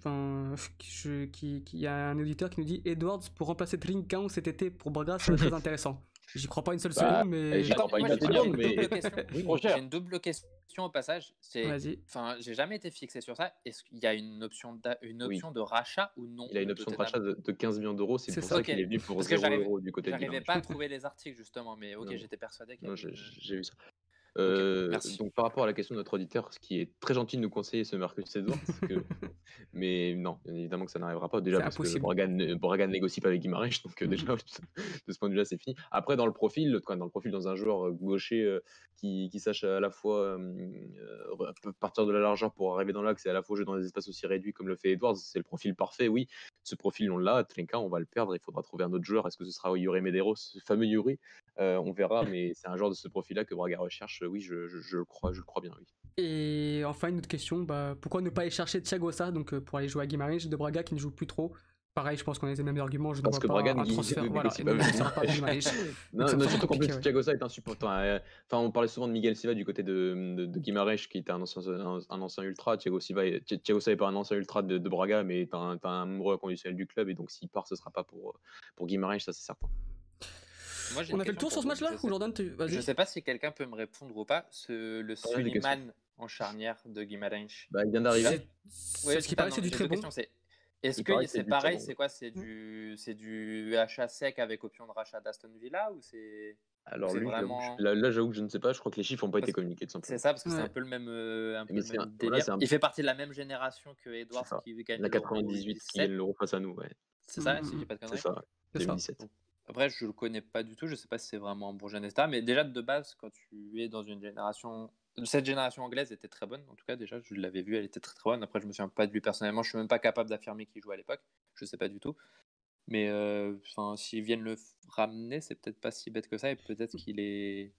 A: Il y a un auditeur qui nous dit Edwards pour remplacer Trincão cet été pour Braga, c'est très intéressant. J'y crois pas une seule seconde, mais.
E: J'ai une double question au passage. J'ai jamais été fixé sur ça. Est-ce qu'il y a une option de rachat ou non?
D: Il a une option de rachat de 15 millions d'euros. C'est pour ça qu'il est venu pour 0 € du côté de
E: J'arrivais pas à trouver les articles, justement, mais ok, j'étais persuadé qu'il y avait...
D: J'ai vu ça.
E: merci.
D: Donc par rapport à la question de notre auditeur, ce qui est très gentil de nous conseiller ce Marcus Edwards, mais non, bien évidemment que ça n'arrivera pas. Déjà
A: C'est
D: parce que
A: impossible.
D: Braga ne négocie pas avec Guimarães, donc déjà de ce point de vue-là, c'est fini. Après, dans le profil, dans un joueur gaucher qui sache à la fois partir de la largeur pour arriver dans l'axe et à la fois jouer dans des espaces aussi réduits comme le fait Edwards, c'est le profil parfait. Oui, ce profil, on l'a. Trinka, on va le perdre. Il faudra trouver un autre joueur. Est-ce que ce sera Yuri Medeiros, ce fameux Yuri? On verra, mais c'est un joueur de ce profil-là que Braga recherche. Oui, je le crois bien. Oui.
A: Et enfin, une autre question, pourquoi ne pas aller chercher Thiago Sa donc, pour aller jouer à Guimarães de Braga qui ne joue plus trop? Pareil, je pense qu'on a les mêmes arguments. Je ne
D: Parce
A: vois
D: que
A: pas
D: Braga
A: un
D: ne
A: transfert.
D: ne
A: Voilà,
D: négocie
A: et
D: pas
A: ne
D: avec
A: négociera pas avec Guimarães.
D: Non,
A: ça me
D: non,
A: semble
D: surtout qu'en plus,
A: compliqué, ouais.
D: Thiago Sa est insupportant. On parlait souvent de Miguel Silva du côté de Guimarães, qui était un ancien ultra. Thiago Sa n'est pas un ancien ultra de Braga, mais t'as un amoureux inconditionnel du club. Et donc, s'il part, ce sera pas pour Guimarães, ça c'est certain.
E: Moi, j'ai
A: On
E: une
A: a fait le
E: question
A: tour sur
E: pour
A: ce
E: vous.
A: match-là
E: Je
A: ou
E: sais,
A: Jordan
E: je
A: Vas-y.
E: sais pas si quelqu'un peut me répondre ou pas. Le
D: des
E: Suleiman en charnière de Guimarães.
D: Bah, il vient d'arriver.
E: Oui,
A: Ce qui paraît, c'est du
E: j'ai
A: très
E: deux
A: bon.
E: questions. Est-ce
D: Il paraît
E: que
D: que c'est
E: c'est
D: du
E: pareil?
D: très bon.
E: C'est quoi? C'est du achat sec avec option de rachat d'Aston Villa ou c'est
D: Alors lui,
E: vraiment.
D: j'avoue que je ne sais pas. Je crois que les chiffres n'ont pas été communiqués tout
E: C'est
D: simplement.
E: ça, parce que c'est
A: Ouais.
E: un peu le même,
D: Mais c'est
E: délire.
D: voilà,
E: Il fait partie de la même génération que
D: c'est
E: Edwards
D: ça.
E: qui gagne
D: La
E: l'Euro
D: 98 qui gagne
E: 17.
D: l'Euro face à nous. Ouais.
E: C'est ça, si je dis pas de
D: C'est
E: conneries.
D: ça.
A: C'est ça.
D: 2017.
E: Après, je le connais pas du tout. Je sais pas si c'est vraiment un bon jeune etc. Mais déjà de base, quand tu es dans une génération, cette génération anglaise était très bonne. En tout cas, déjà, je l'avais vu, elle était très très bonne. Après, je me souviens pas de lui personnellement. Je suis même pas capable d'affirmer qu'il jouait à l'époque. Je sais pas du tout. Mais s'ils viennent le ramener, c'est peut-être pas si bête que ça. Et peut-être qu'il est.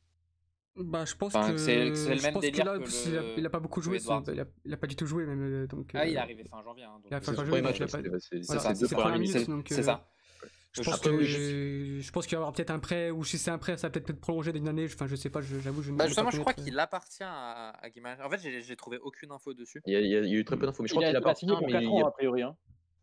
A: Je pense
E: Enfin,
A: que
E: c'est le même délire
A: là,
E: que
A: il a pas beaucoup joué.
E: Edwards.
A: Il a pas du tout joué même. Donc,
E: Ah, il est arrivé fin janvier. Hein, donc
A: il a
D: C'est
A: fait
D: son
A: un
D: premier
A: jeu,
D: match.
A: il a pas-
D: C'est
A: voilà,
D: ses deux
A: c'est
D: premières
A: premières
D: minutes.
A: minutes, donc,
E: c'est ça.
A: Je pense
D: Après,
A: qu'il y aura peut-être un prêt, ou si c'est un prêt, ça va peut-être être prolongé d'une année. Enfin, je sais pas, j'avoue, je ne
E: Justement,
A: peux
E: je
A: pas
E: crois
A: connaître.
E: qu'il appartient à Guimarães. En fait, j'ai trouvé aucune info dessus.
D: Il y a eu très peu d'infos, mais je crois qu'il
B: Il va
D: appartient,
B: signer pour
D: mais
B: 4
D: il y
B: ans,
D: a-
B: a priori. Hein.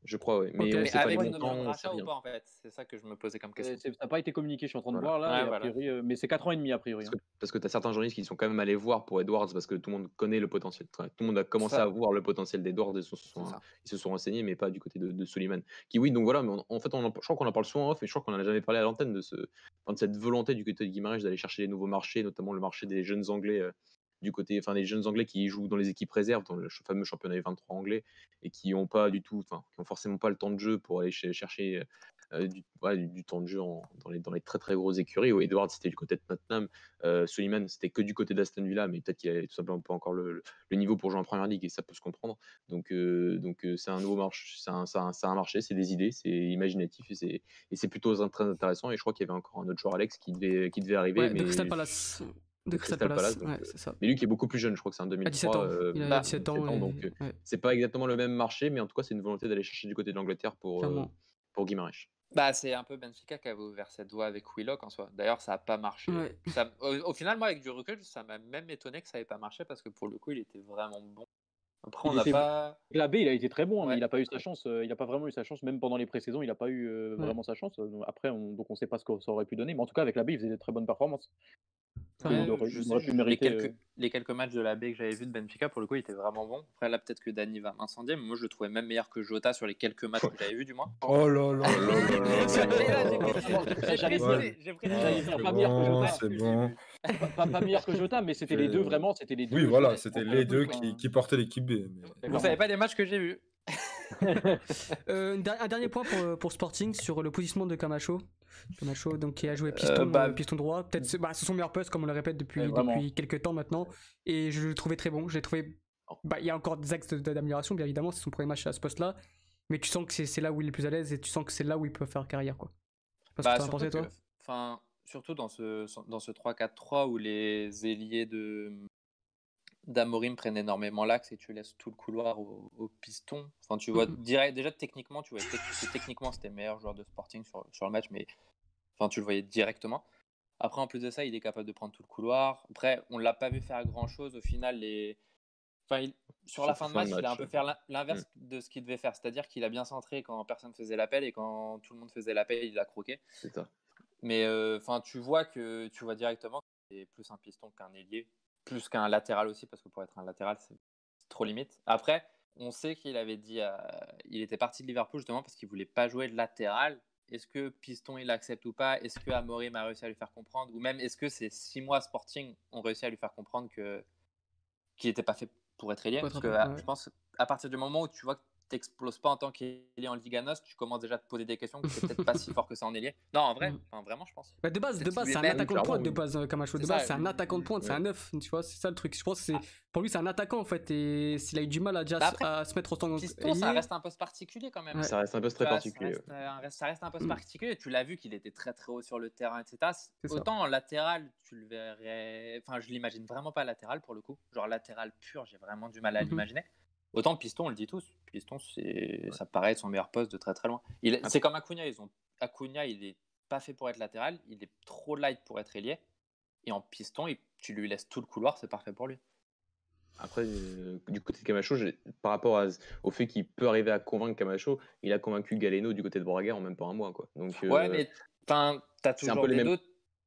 D: je crois, oui. Mais
A: Ok.
D: on
E: Mais
D: sait pas
E: avec
D: le
E: une option de
D: montant, on sait
E: rachat ou
D: rien.
E: pas en fait? C'est ça que je me posais comme question.
B: Ça n'a pas été communiqué, je suis en train de
D: Voilà.
B: voir là,
E: Ouais,
B: et a
E: voilà.
B: priori, mais c'est 4 ans et demi a priori. Hein.
D: Parce que tu as certains journalistes qui sont quand même allés voir pour Edwards parce que tout le monde connaît le potentiel. Tout le monde a commencé
E: Ça.
D: à voir le potentiel d'Edwards et
E: C'est ça.
D: ils se sont renseignés, mais pas du côté de Suleiman. Qui, oui, donc voilà, mais en fait, je crois qu'on en parle souvent en off, mais je crois qu'on en a jamais parlé à l'antenne de cette volonté du côté de Guimarães d'aller chercher les nouveaux marchés, notamment le marché des jeunes Anglais. Des jeunes Anglais qui jouent dans les équipes réserves, dans le fameux championnat des 23 anglais, et qui ont forcément pas le temps de jeu pour aller chercher du temps de jeu dans les très très grosses écuries. Où Edwards c'était du côté de Tottenham, Suleiman c'était que du côté d'Aston Villa, mais peut-être qu'il avait tout simplement pas encore le niveau pour jouer en première ligue, et ça peut se comprendre. Donc c'est un nouveau marché, c'est un marché, c'est des idées, c'est imaginatif, et c'est plutôt très intéressant. Et je crois qu'il y avait encore un autre joueur, Alex, qui devait arriver,
A: Ouais,
D: mais
A: de Crystal Palace. De Crystal Palace,
D: donc,
A: ouais, c'est ça.
D: mais lui qui est beaucoup plus jeune, je crois que c'est un
A: 17 ans.
D: 2003.
A: Il a 17 ans.
D: donc
A: ouais,
D: c'est pas exactement le même marché, mais en tout cas c'est une volonté d'aller chercher du côté de l'Angleterre pour
A: clairement.
D: Guimarães.
E: Bah, c'est un peu Benfica qui avait ouvert cette voie avec Willock en soi. D'ailleurs, ça n'a pas marché.
A: Ouais.
E: Au final, moi, avec du recul, ça m'a même étonné que ça n'ait pas marché parce que pour le coup, il était vraiment bon. Après, on
B: Il
E: n'a
B: était-
E: pas.
B: Glabé, il a été très bon, hein, mais
E: Ouais.
B: il n'a pas eu sa chance. Il n'a pas vraiment eu sa chance, même pendant les pré-saisons, il n'a pas eu vraiment sa chance. Après, donc on ne sait pas ce que ça aurait pu donner, mais en tout cas, avec Glabé, il faisait de très bonnes performances.
E: Ouais,
B: il aurait
E: je
B: pu
E: sais,
B: mériter.
E: les quelques matchs de la baie que j'avais vu de Benfica, pour le coup, il était vraiment bon. Après, là, peut-être que Dani va m'incendier, mais moi, je le trouvais même meilleur que Jota sur les quelques matchs que j'avais vus, du moins.
C: Oh là là
B: J'allais
E: J'ai
B: J'allais dire pas meilleur que Jota.
C: c'est bon.
B: Pas meilleur que Jota, mais c'était les deux vraiment, c'était les deux.
C: Oui, voilà,
B: jeunes,
C: c'était
B: pour
C: les
B: le
C: deux
B: coup,
C: qui portaient l'équipe B. mais-
E: Vous savez pas les matchs que j'ai vus.
A: Un dernier point pour Sporting sur le positionnement de Camacho. Camacho, donc, qui a joué piston droit. Peut-être c'est son meilleur poste, comme on le répète depuis quelques temps maintenant. Et je le trouvais très bon. J'ai trouvé. Il y a encore des axes d'amélioration, bien évidemment. C'est son premier match à ce poste-là. Mais tu sens que c'est là où il est le plus à l'aise et tu sens que c'est là où il peut faire carrière, quoi. Je sais pas ce que t'en as pensé, toi.
E: Surtout dans ce 3-4-3 où les ailiers d'Amorim prennent énormément l'axe et tu laisses tout le couloir au piston. Enfin, tu vois déjà techniquement, tu vois que techniquement c'était le meilleur joueur de Sporting sur le match, mais enfin tu le voyais directement. Après, en plus de ça, il est capable de prendre tout le couloir. Après, on l'a pas vu faire grand chose. Au final, sur la fin de match, il a un peu fait l'inverse de ce qu'il devait faire, c'est-à-dire qu'il a bien centré quand personne faisait l'appel et quand tout le monde faisait l'appel, il a croqué.
D: C'est ça.
E: Mais tu vois directement que c'est plus un piston qu'un ailier, plus qu'un latéral aussi, parce que pour être un latéral, c'est trop limite. Après, on sait qu'il avait dit, il était parti de Liverpool justement parce qu'il voulait pas jouer de latéral est-ce que Piston il accepte ou pas? Est-ce que Amorim a réussi à lui faire comprendre? Ou même est-ce que ces 6 mois Sporting ont réussi à lui faire comprendre qu'il n'était pas fait pour être ailier?
A: Pour être
E: Parce que
A: rappelé, ouais.
E: je pense à partir du moment où tu vois que tu n'exploses pas en tant qu'ailier en Liga NOS, tu commences déjà à te poser des questions que tu peut-être pas si fort que ça en ailier. Non, en vrai, vraiment, je pense.
A: Bah, de base,
E: Peut-être qu'il lui
A: c'est un
E: même-
A: attaquant de
D: clairement,
A: pointe, de
D: oui.
A: base, Camacho.
E: C'est
A: De base,
E: ça,
A: c'est un attaquant de pointe, c'est
D: Ouais.
A: un 9, tu vois, c'est ça le truc. Je pense que pour lui, c'est un attaquant, en fait, et s'il a eu du mal à, déjà
E: Bah après,
A: à se mettre en tant
E: Piston, ça
A: qu'ailier,
E: reste un poste particulier quand même.
A: Ouais.
D: Ça reste un poste
E: Tu
D: très
E: vois,
D: particulier.
E: ça reste un poste
A: Mm.
E: particulier. Tu l'as vu qu'il était très très haut sur le terrain, etc.
A: C'est ça.
E: Autant en latéral, tu le verrais. Enfin, je l'imagine vraiment pas latéral pour le coup. Genre latéral pur, j'ai vraiment du mal à
A: Mhm.
E: l'imaginer. Autant piston, on le dit tous. Piston, ça paraît être son meilleur poste de très très loin.
D: Ah.
E: C'est comme Acuna. Acuna, il est pas fait pour être latéral. Il est trop light pour être ailier. Et en piston, tu lui laisses tout le couloir, c'est parfait pour lui.
D: Après, du côté de Camacho, par rapport au fait qu'il peut arriver à convaincre Camacho, il a convaincu Galeno du côté de Braga en même pas un mois, quoi. Donc,
E: Ouais, mais t'as
D: c'est un
E: toujours
D: peu les
E: des
D: mêmes.
E: doutes.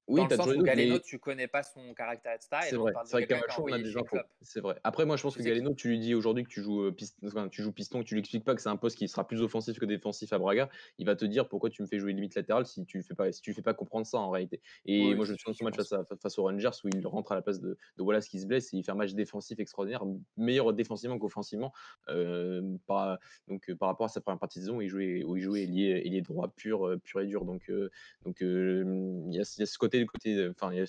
D: Oui,
E: Dans le
D: t'as
E: sens
D: toujours les
E: où
D: doutes,
E: Galeno,
D: mais
E: tu connais pas son caractère, etc. Et
D: c'est
E: là, on
D: vrai.
E: parle de
D: C'est vrai que
E: quelqu'un qui a
D: Camacho, on a
E: envoyé
D: des
E: chez
D: infos.
E: Klopp.
D: C'est vrai. Après, moi, je pense
E: Tu
D: que
E: sais que-
D: Galeno, tu lui dis aujourd'hui que tu joues piston, que tu lui expliques pas que c'est un poste qui sera plus offensif que défensif à Braga, il va te dire pourquoi tu me fais jouer limite latérale si tu fais pas comprendre ça en réalité. Et
E: Oui,
D: moi, je me souviens de son match
E: pense.
D: face aux Rangers où il rentre à la place de Wallace qui se blesse et il fait un match défensif extraordinaire, meilleur défensivement qu'offensivement. Par rapport à sa première partie de saison où il jouait ailier droit pur et dur. Il y a ce côté, enfin, il y a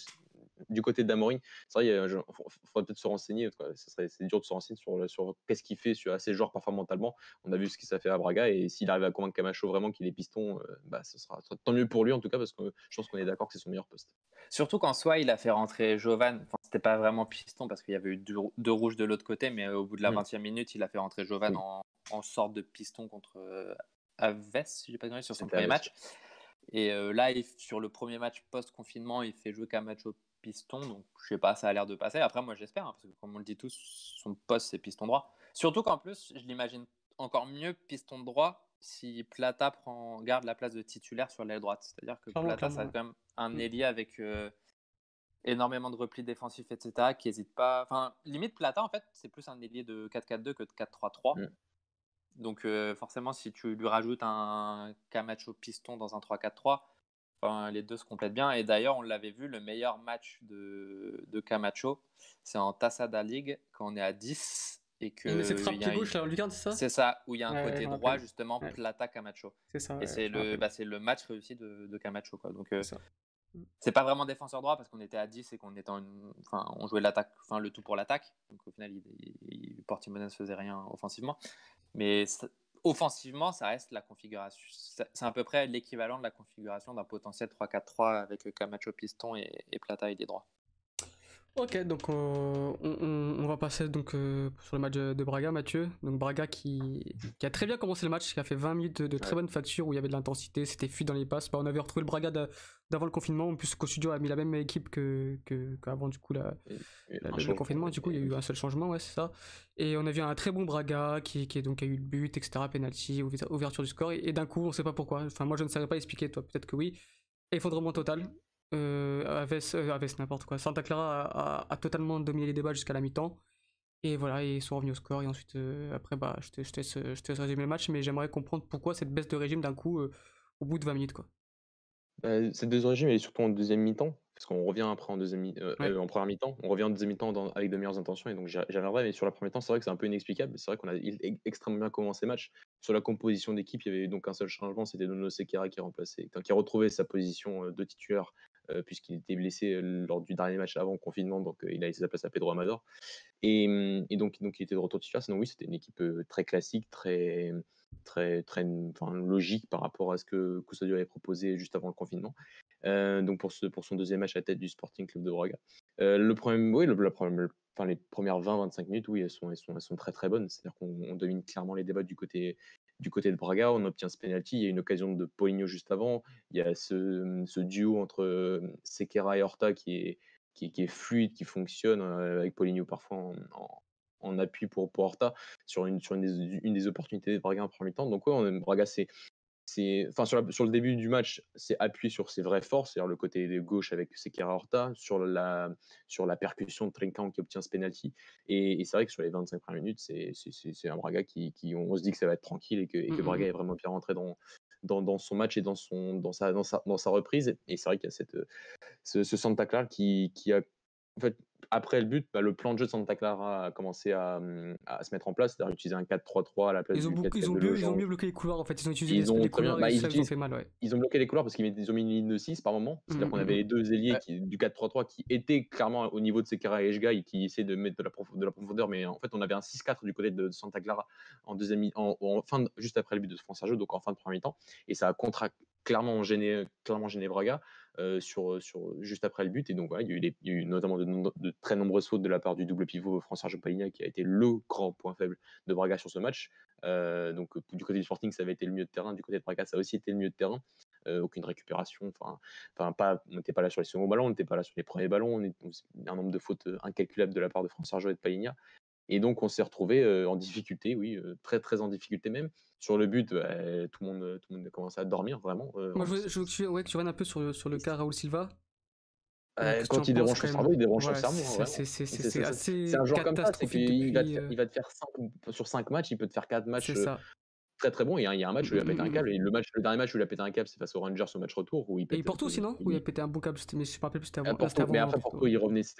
D: du côté d'Amorim, c'est vrai, il faudrait peut-être se renseigner. C'est dur de se renseigner sur qu'est-ce qu'il fait à ces joueurs parfois mentalement. On a vu ce qu'il s'est fait à Braga et s'il arrive à convaincre Camacho vraiment qu'il est piston, ce sera tant mieux pour lui en tout cas parce que je pense qu'on est d'accord que c'est son meilleur poste.
E: Surtout qu'en soi, il a fait rentrer Jovan. Enfin, c'était pas vraiment piston parce qu'il y avait eu deux rouges de l'autre côté, mais au bout de la 20e minute, il a fait rentrer Jovan
D: Oui.
E: en sorte de piston contre Aves, si j'ai pas compris, sur son
D: C'était
E: premier
D: Aves.
E: match. Et là, sur le premier match post-confinement, il fait jouer Camacho piston. Donc, je sais pas, ça a l'air de passer. Après, moi, j'espère, parce que comme on le dit tous, son poste, c'est piston droit. Surtout qu'en plus, je l'imagine encore mieux piston droit si Plata garde la place de titulaire sur l'aile droite. C'est-à-dire que
A: Clairement,
E: Plata, ça
A: clairement,
E: a quand même un ailier avec énormément de replis défensifs, etc., qui n'hésite pas. Enfin, limite, Plata, en fait, c'est plus un ailier de 4-4-2 que de 4-3-3. Donc, forcément, si tu lui rajoutes un Camacho piston dans un 3-4-3, enfin, les deux se complètent bien. Et d'ailleurs, on l'avait vu, le meilleur match de Camacho, c'est en Taça da Ligue, quand on est à 10. Et que
A: Il met cette frappe
E: il y a
A: pied gauche, là, en lucarne, c'est ça?
E: C'est ça, où il y a un
A: Ouais,
E: côté
A: je me
E: droit,
A: rappelle.
E: justement,
A: Ouais.
E: Plata Camacho.
A: C'est ça,
E: Et
A: ouais,
E: c'est
A: je me rappelle.
E: c'est le match réussi de Camacho, quoi. Donc,
A: C'est ça.
E: c'est pas vraiment défenseur droit parce qu'on était à 10 et qu'on était on jouait l'attaque, enfin le tout pour l'attaque. Donc au final, Portimonense ne faisait rien offensivement. Mais offensivement, ça reste la configuration. C'est à peu près l'équivalent de la configuration d'un potentiel 3-4-3 avec Camacho piston et Plata et des droits.
A: Ok, donc on va passer donc sur le match de Braga, Mathieu. Donc Braga qui a très bien commencé le match, qui a fait 20 minutes de très bonne facture où il y avait de l'intensité, c'était fluide dans les passes. Bah, on avait retrouvé le Braga d'avant le confinement. En plus, Studio a mis la même équipe qu'avant du coup le confinement. Du coup, il y a eu un seul changement, ouais, c'est ça. Et on a vu un très bon Braga qui a eu le but, etc., penalty, ouverture du score. Et d'un coup, on sait pas pourquoi. Enfin, moi, je ne savais pas expliquer. Toi, peut-être que oui. Effondrement total. Aves, n'importe quoi. Santa Clara a totalement dominé les débats jusqu'à la mi-temps. Et voilà, ils sont revenus au score. Et ensuite, après, bah, je te laisse résumer le match, mais j'aimerais comprendre pourquoi cette baisse de régime d'un coup au bout de 20 minutes, quoi.
D: Cette deuxième régime, elle est surtout en deuxième mi-temps, parce qu'on revient après
A: Ouais.
D: en première mi-temps. On revient en deuxième mi-temps avec de meilleures intentions, et donc j'y reviendrai. Mais sur la première mi-temps, c'est vrai que c'est un peu inexplicable. C'est vrai qu'on a extrêmement bien commencé le match. Sur la composition d'équipe, il y avait donc un seul changement, c'était Nuno Sequeira qui a retrouvé sa position de titulaire, puisqu'il était blessé lors du dernier match avant le confinement, donc il a laissé sa place à Pedro Amador. Et donc il était de retour titulaire. Sinon, oui, c'était une équipe très classique, très logique par rapport à ce que Custodio avait proposé juste avant le confinement. Donc pour son deuxième match à la tête du Sporting Club de Braga. Le problème, oui, les premières 20-25 minutes, oui, elles sont très très bonnes. C'est-à-dire qu'on domine clairement les débats du côté de Braga. On obtient ce penalty. Il y a une occasion de Paulinho juste avant. Il y a ce duo entre Sequeira et Horta qui est fluide, qui fonctionne, avec Paulinho parfois en appui pour Horta sur une des opportunités de Braga en premier temps. Donc ouais, Braga, sur le début du match, c'est appuyé sur ses vraies forces, c'est-à-dire le côté de gauche avec Sequeira Horta, sur la percussion de Trincão qui obtient ce penalty. Et c'est vrai que sur les 25 premières minutes, c'est un Braga on se dit que ça va être tranquille et que Braga est vraiment bien rentré dans son match et dans sa reprise. Et c'est vrai qu'il y a ce Santa Clara qui a, en fait, après le but, le plan de jeu de Santa Clara a commencé à se mettre en place, c'est-à-dire utiliser un 4-3-3 à la place
A: Ils ont,
D: du 4-4
A: ils ont
D: de
A: mieux, ils ont
D: Legend.
A: mieux bloqué les couloirs en fait. Ils ont utilisé
D: Ils ont
A: les
D: très bien,
A: couloirs et
D: ils
A: ça, ils ont
D: utilisent
A: fait mal, ouais.
D: ils ont bloqué les couloirs parce qu'ils ont mis une ligne de 6 par moment. C'est-à-dire qu'on avait les deux ailiers du 4-3-3 qui étaient clairement au niveau de Sekera et Eshga et qui essayaient de mettre de la profondeur. Mais en fait, on avait un 6-4 du côté de Santa Clara en deuxième juste après le but de France Sergio, donc en fin de première mi-temps. Et ça a clairement gêné Braga juste après le but. Et donc voilà, il y a eu notamment de très nombreuses fautes de la part du double pivot France Sergio Paligna qui a été le grand point faible de Braga sur ce match. Donc du côté du Sporting, ça avait été le milieu de terrain. Du côté de Braga, ça a aussi été le milieu de terrain. Aucune récupération. On n'était pas là sur les seconds ballons, on n'était pas là sur les premiers ballons. Un nombre de fautes incalculable de la part de France Sergio et de Paligna. Et donc on s'est retrouvé en difficulté, oui, très très en difficulté même. Sur le but, tout le monde a commencé à dormir vraiment.
A: Moi, je veux que tu reviennes un peu sur le cas Raúl Silva.
D: Quand il dérange son cerveau, il dérange son cerveau.
A: C'est assez
D: un joueur comme ça, c'est
A: catastrophique
D: qu'il va
A: depuis.
D: te faire sur 5 matchs, il peut te faire 4 matchs
A: C'est ça.
D: très très bons. Il y a un match où il a pété un câble, et le dernier match où il a pété un câble, c'est face aux Rangers au match retour. Où il
A: Et
D: pète,
A: il Porto aussi, non? Où il a pété un bon câble, mais je me rappelle plus, c'était avant.
D: Mais après Porto, il revenait, je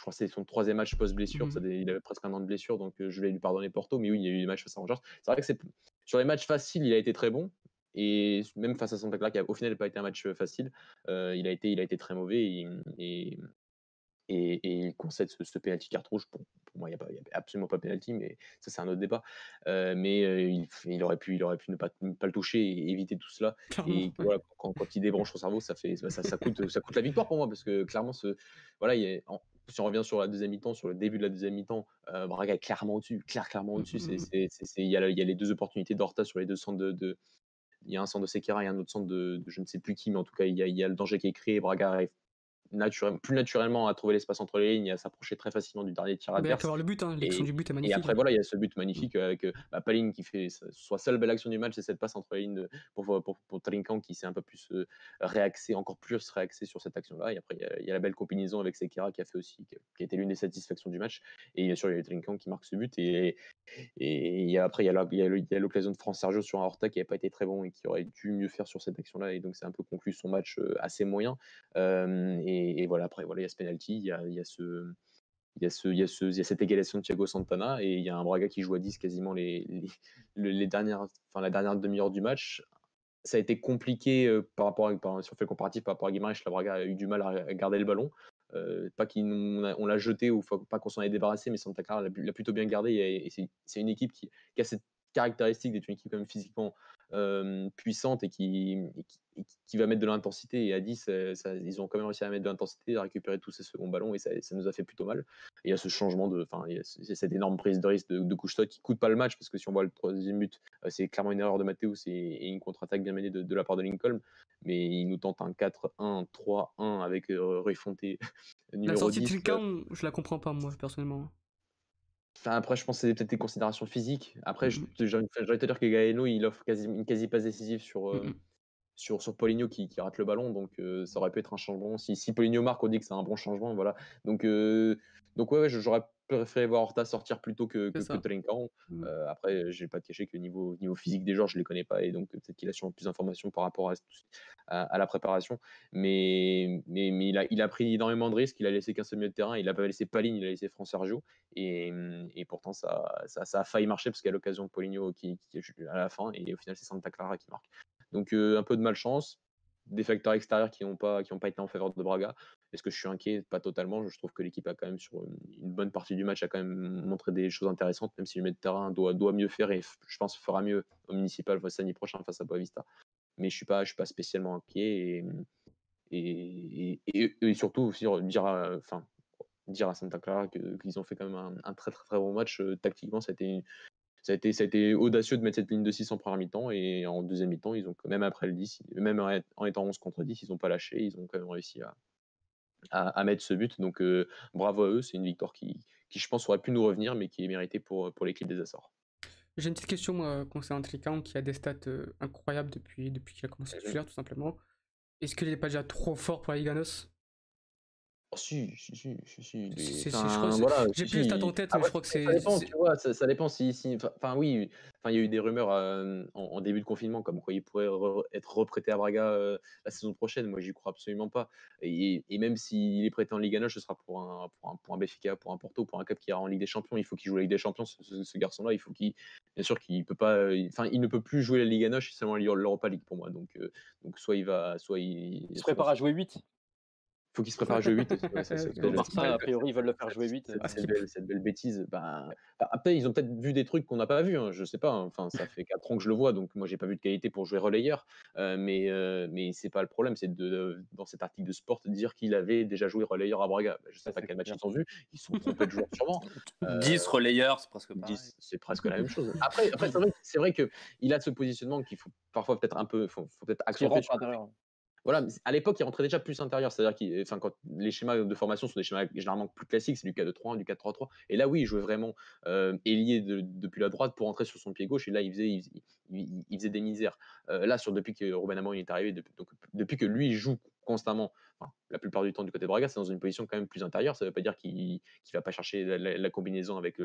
D: crois que c'était son 3e match post-blessure, il avait presque un an de blessure, donc je vais lui pardonner Porto. Mais oui, il y a eu des matchs face à Rangers. C'est vrai que sur les matchs faciles, il a été très bon. Et même face à Santa Clara, qui au final n'a pas été un match facile, il a été très mauvais. Et il concède ce penalty carte rouge. Pour moi, il n'y a absolument pas penalty, mais ça, c'est un autre débat. Mais il aurait pu ne pas le toucher et éviter tout cela.
A: Clairement,
D: Et voilà, quand il débranche son cerveau, ça coûte la victoire pour moi, parce que clairement, si on revient sur la deuxième mi-temps, sur le début de la deuxième mi-temps, Braga est clairement au-dessus. Clairement au-dessus. Il y a les deux opportunités d'Horta sur les deux centres il y a un centre de Sekera et un autre centre de je ne sais plus qui, mais en tout cas, il y a le danger qui est créé. Braga arrive plus naturellement à trouver l'espace entre les lignes et à s'approcher très facilement du dernier tir adverse.
A: le but, l'action du but est magnifique.
D: Et après, voilà, il y a ce but magnifique avec Paline qui fait sa seule belle action du match, c'est cette passe entre les lignes pour Trinkan qui s'est un peu plus encore plus réaxé sur cette action-là. Et après, il y a la belle combinaison avec Sekera qui a été l'une des satisfactions du match. Et bien sûr, il y a Trinkan qui marque ce but. Et après, il y a l'occasion de France Sergio sur un Horta qui n'avait pas été très bon et qui aurait dû mieux faire sur cette action-là. Et donc, c'est un peu conclu son match assez moyen. Et voilà, après, il y a ce penalty, il y a cette égalisation de Thiago Santana, et il y a un Braga qui joue à 10 quasiment la dernière demi-heure du match. Ça a été compliqué sur le fait comparatif par rapport à Guimarães. La Braga a eu du mal à garder le ballon. Pas qu'on l'a jeté ou pas qu'on s'en est débarrassé, mais Santa Clara l'a plutôt bien gardé. Et c'est une équipe qui a cette caractéristique d'être une équipe quand même physiquement puissante et qui va mettre de l'intensité. Et à 10, ils ont quand même réussi à mettre de l'intensité, à récupérer tous ces seconds ballons, et ça nous a fait plutôt mal. Et il y a ce changement c'est cette énorme prise de risque de Couche-Tot qui coûte pas le match, parce que si on voit le troisième but, c'est clairement une erreur de Mathéus et une contre-attaque bien menée de la part de Lincoln. Mais il nous tente un 4-1, 3-1 avec Rui Fonté numéro 10.
A: La sortie de Trinkan, je la comprends pas, moi, personnellement.
D: Après, je pense que c'est peut-être des considérations physiques. Après, j'ai envie de te dire que Gaeno, il offre une quasi passe décisive sur Paulinho qui rate le ballon. Donc, ça aurait pu être un changement. Si Paulinho marque, on dit que c'est un bon changement. Voilà. Donc ouais, j'aurais préféré voir Horta sortir plutôt que Trinkan. Après, je vais pas te cacher que niveau physique des joueurs, je les connais pas. Et donc, peut-être qu'il a sûrement plus d'informations par rapport à la préparation. Mais il a pris énormément de risques. Il a laissé qu'un seul milieu de terrain. Il n'a pas laissé Paline, il a laissé France Sergio. Et pourtant, ça a failli marcher, parce qu'il y a l'occasion de Paulinho qui est à la fin. Et au final, c'est Santa Clara qui marque. Donc, un peu de malchance. Des facteurs extérieurs qui n'ont pas été en faveur de Braga. Est-ce que je suis inquiet? Pas totalement. Je trouve que l'équipe a quand même, sur une bonne partie du match, a quand même montré des choses intéressantes, même si le milieu de terrain doit mieux faire, et je pense fera mieux au municipal samedi prochain face à Boavista. Mais je suis pas spécialement inquiet, et surtout aussi dire à Santa Clara qu'ils ont fait quand même un très très très bon match. Tactiquement, ça a été audacieux de mettre cette ligne de 6 en première mi-temps, et en deuxième mi-temps, ils ont quand même, après le 10, même en étant 11 contre 10, ils n'ont pas lâché, ils ont quand même réussi à mettre ce but. Donc bravo à eux, c'est une victoire qui je pense aurait pu nous revenir, mais qui est méritée pour l'équipe des Açores.
A: J'ai une petite question, moi, concernant Trinkan, qui a des stats incroyables depuis qu'il a commencé à titulaire, tout simplement. Est-ce qu'il n'est pas déjà trop fort pour la Liga NOS?
D: Oh, si,
A: Je crois que
D: voilà,
A: j'ai plus les stats en tête, mais je crois que
D: ça
A: c'est.
D: dépend, tu vois, ça dépend enfin oui, enfin il y a eu des rumeurs en début de confinement comme quoi il pourrait être reprêté à Braga la saison prochaine. Moi, j'y crois absolument pas. Et même s'il est prêté en Liga NOS, ce sera pour un Benfica, pour un Porto, pour un club qui ira en Ligue des Champions. Il faut qu'il joue la Ligue des Champions, ce garçon-là. Bien sûr qu'il peut pas, enfin il ne peut plus jouer la Liga NOS, c'est seulement l'Europa League pour moi. Donc soit
B: Il se
D: il
B: prépare à jouer 8.
D: faut qu'il se prépare à jouer 8. Ouais, ça,
B: Parce qu'au Barça, a priori, ils veulent le faire jouer 8.
D: cette belle bêtise. Après, ils ont peut-être vu des trucs qu'on n'a pas vu. Je sais pas. Enfin, ça fait 4 ans que je le vois, donc moi, j'ai pas vu de qualité pour jouer relayeur. Mais c'est pas le problème. C'est dans cet article de Sport de dire qu'il avait déjà joué relayeur à Braga. Je sais pas quel match ils ont vu. Ils sont trompés de joueurs sûrement.
E: 10 relayeurs, c'est presque pareil.
D: 10, c'est presque la même chose. Après c'est vrai qu'il a ce positionnement qu'il faut parfois peut-être un peu, faut peut-être
B: Qui
D: accentuer.
B: rentre à l'intérieur.
D: Voilà, à l'époque, il rentrait déjà plus intérieur. C'est-à-dire quand les schémas de formation sont des schémas généralement plus classiques, c'est du 4-2-3-1, du 4-3-3. Et là, oui, il jouait vraiment ailier depuis la droite pour entrer sur son pied gauche. Et là, il faisait des misères. Là, depuis que Ruben Amorim est arrivé, depuis que lui, il joue constamment, enfin, la plupart du temps du côté de Braga, c'est dans une position quand même plus intérieure. Ça ne veut pas dire qu'il va pas chercher la combinaison avec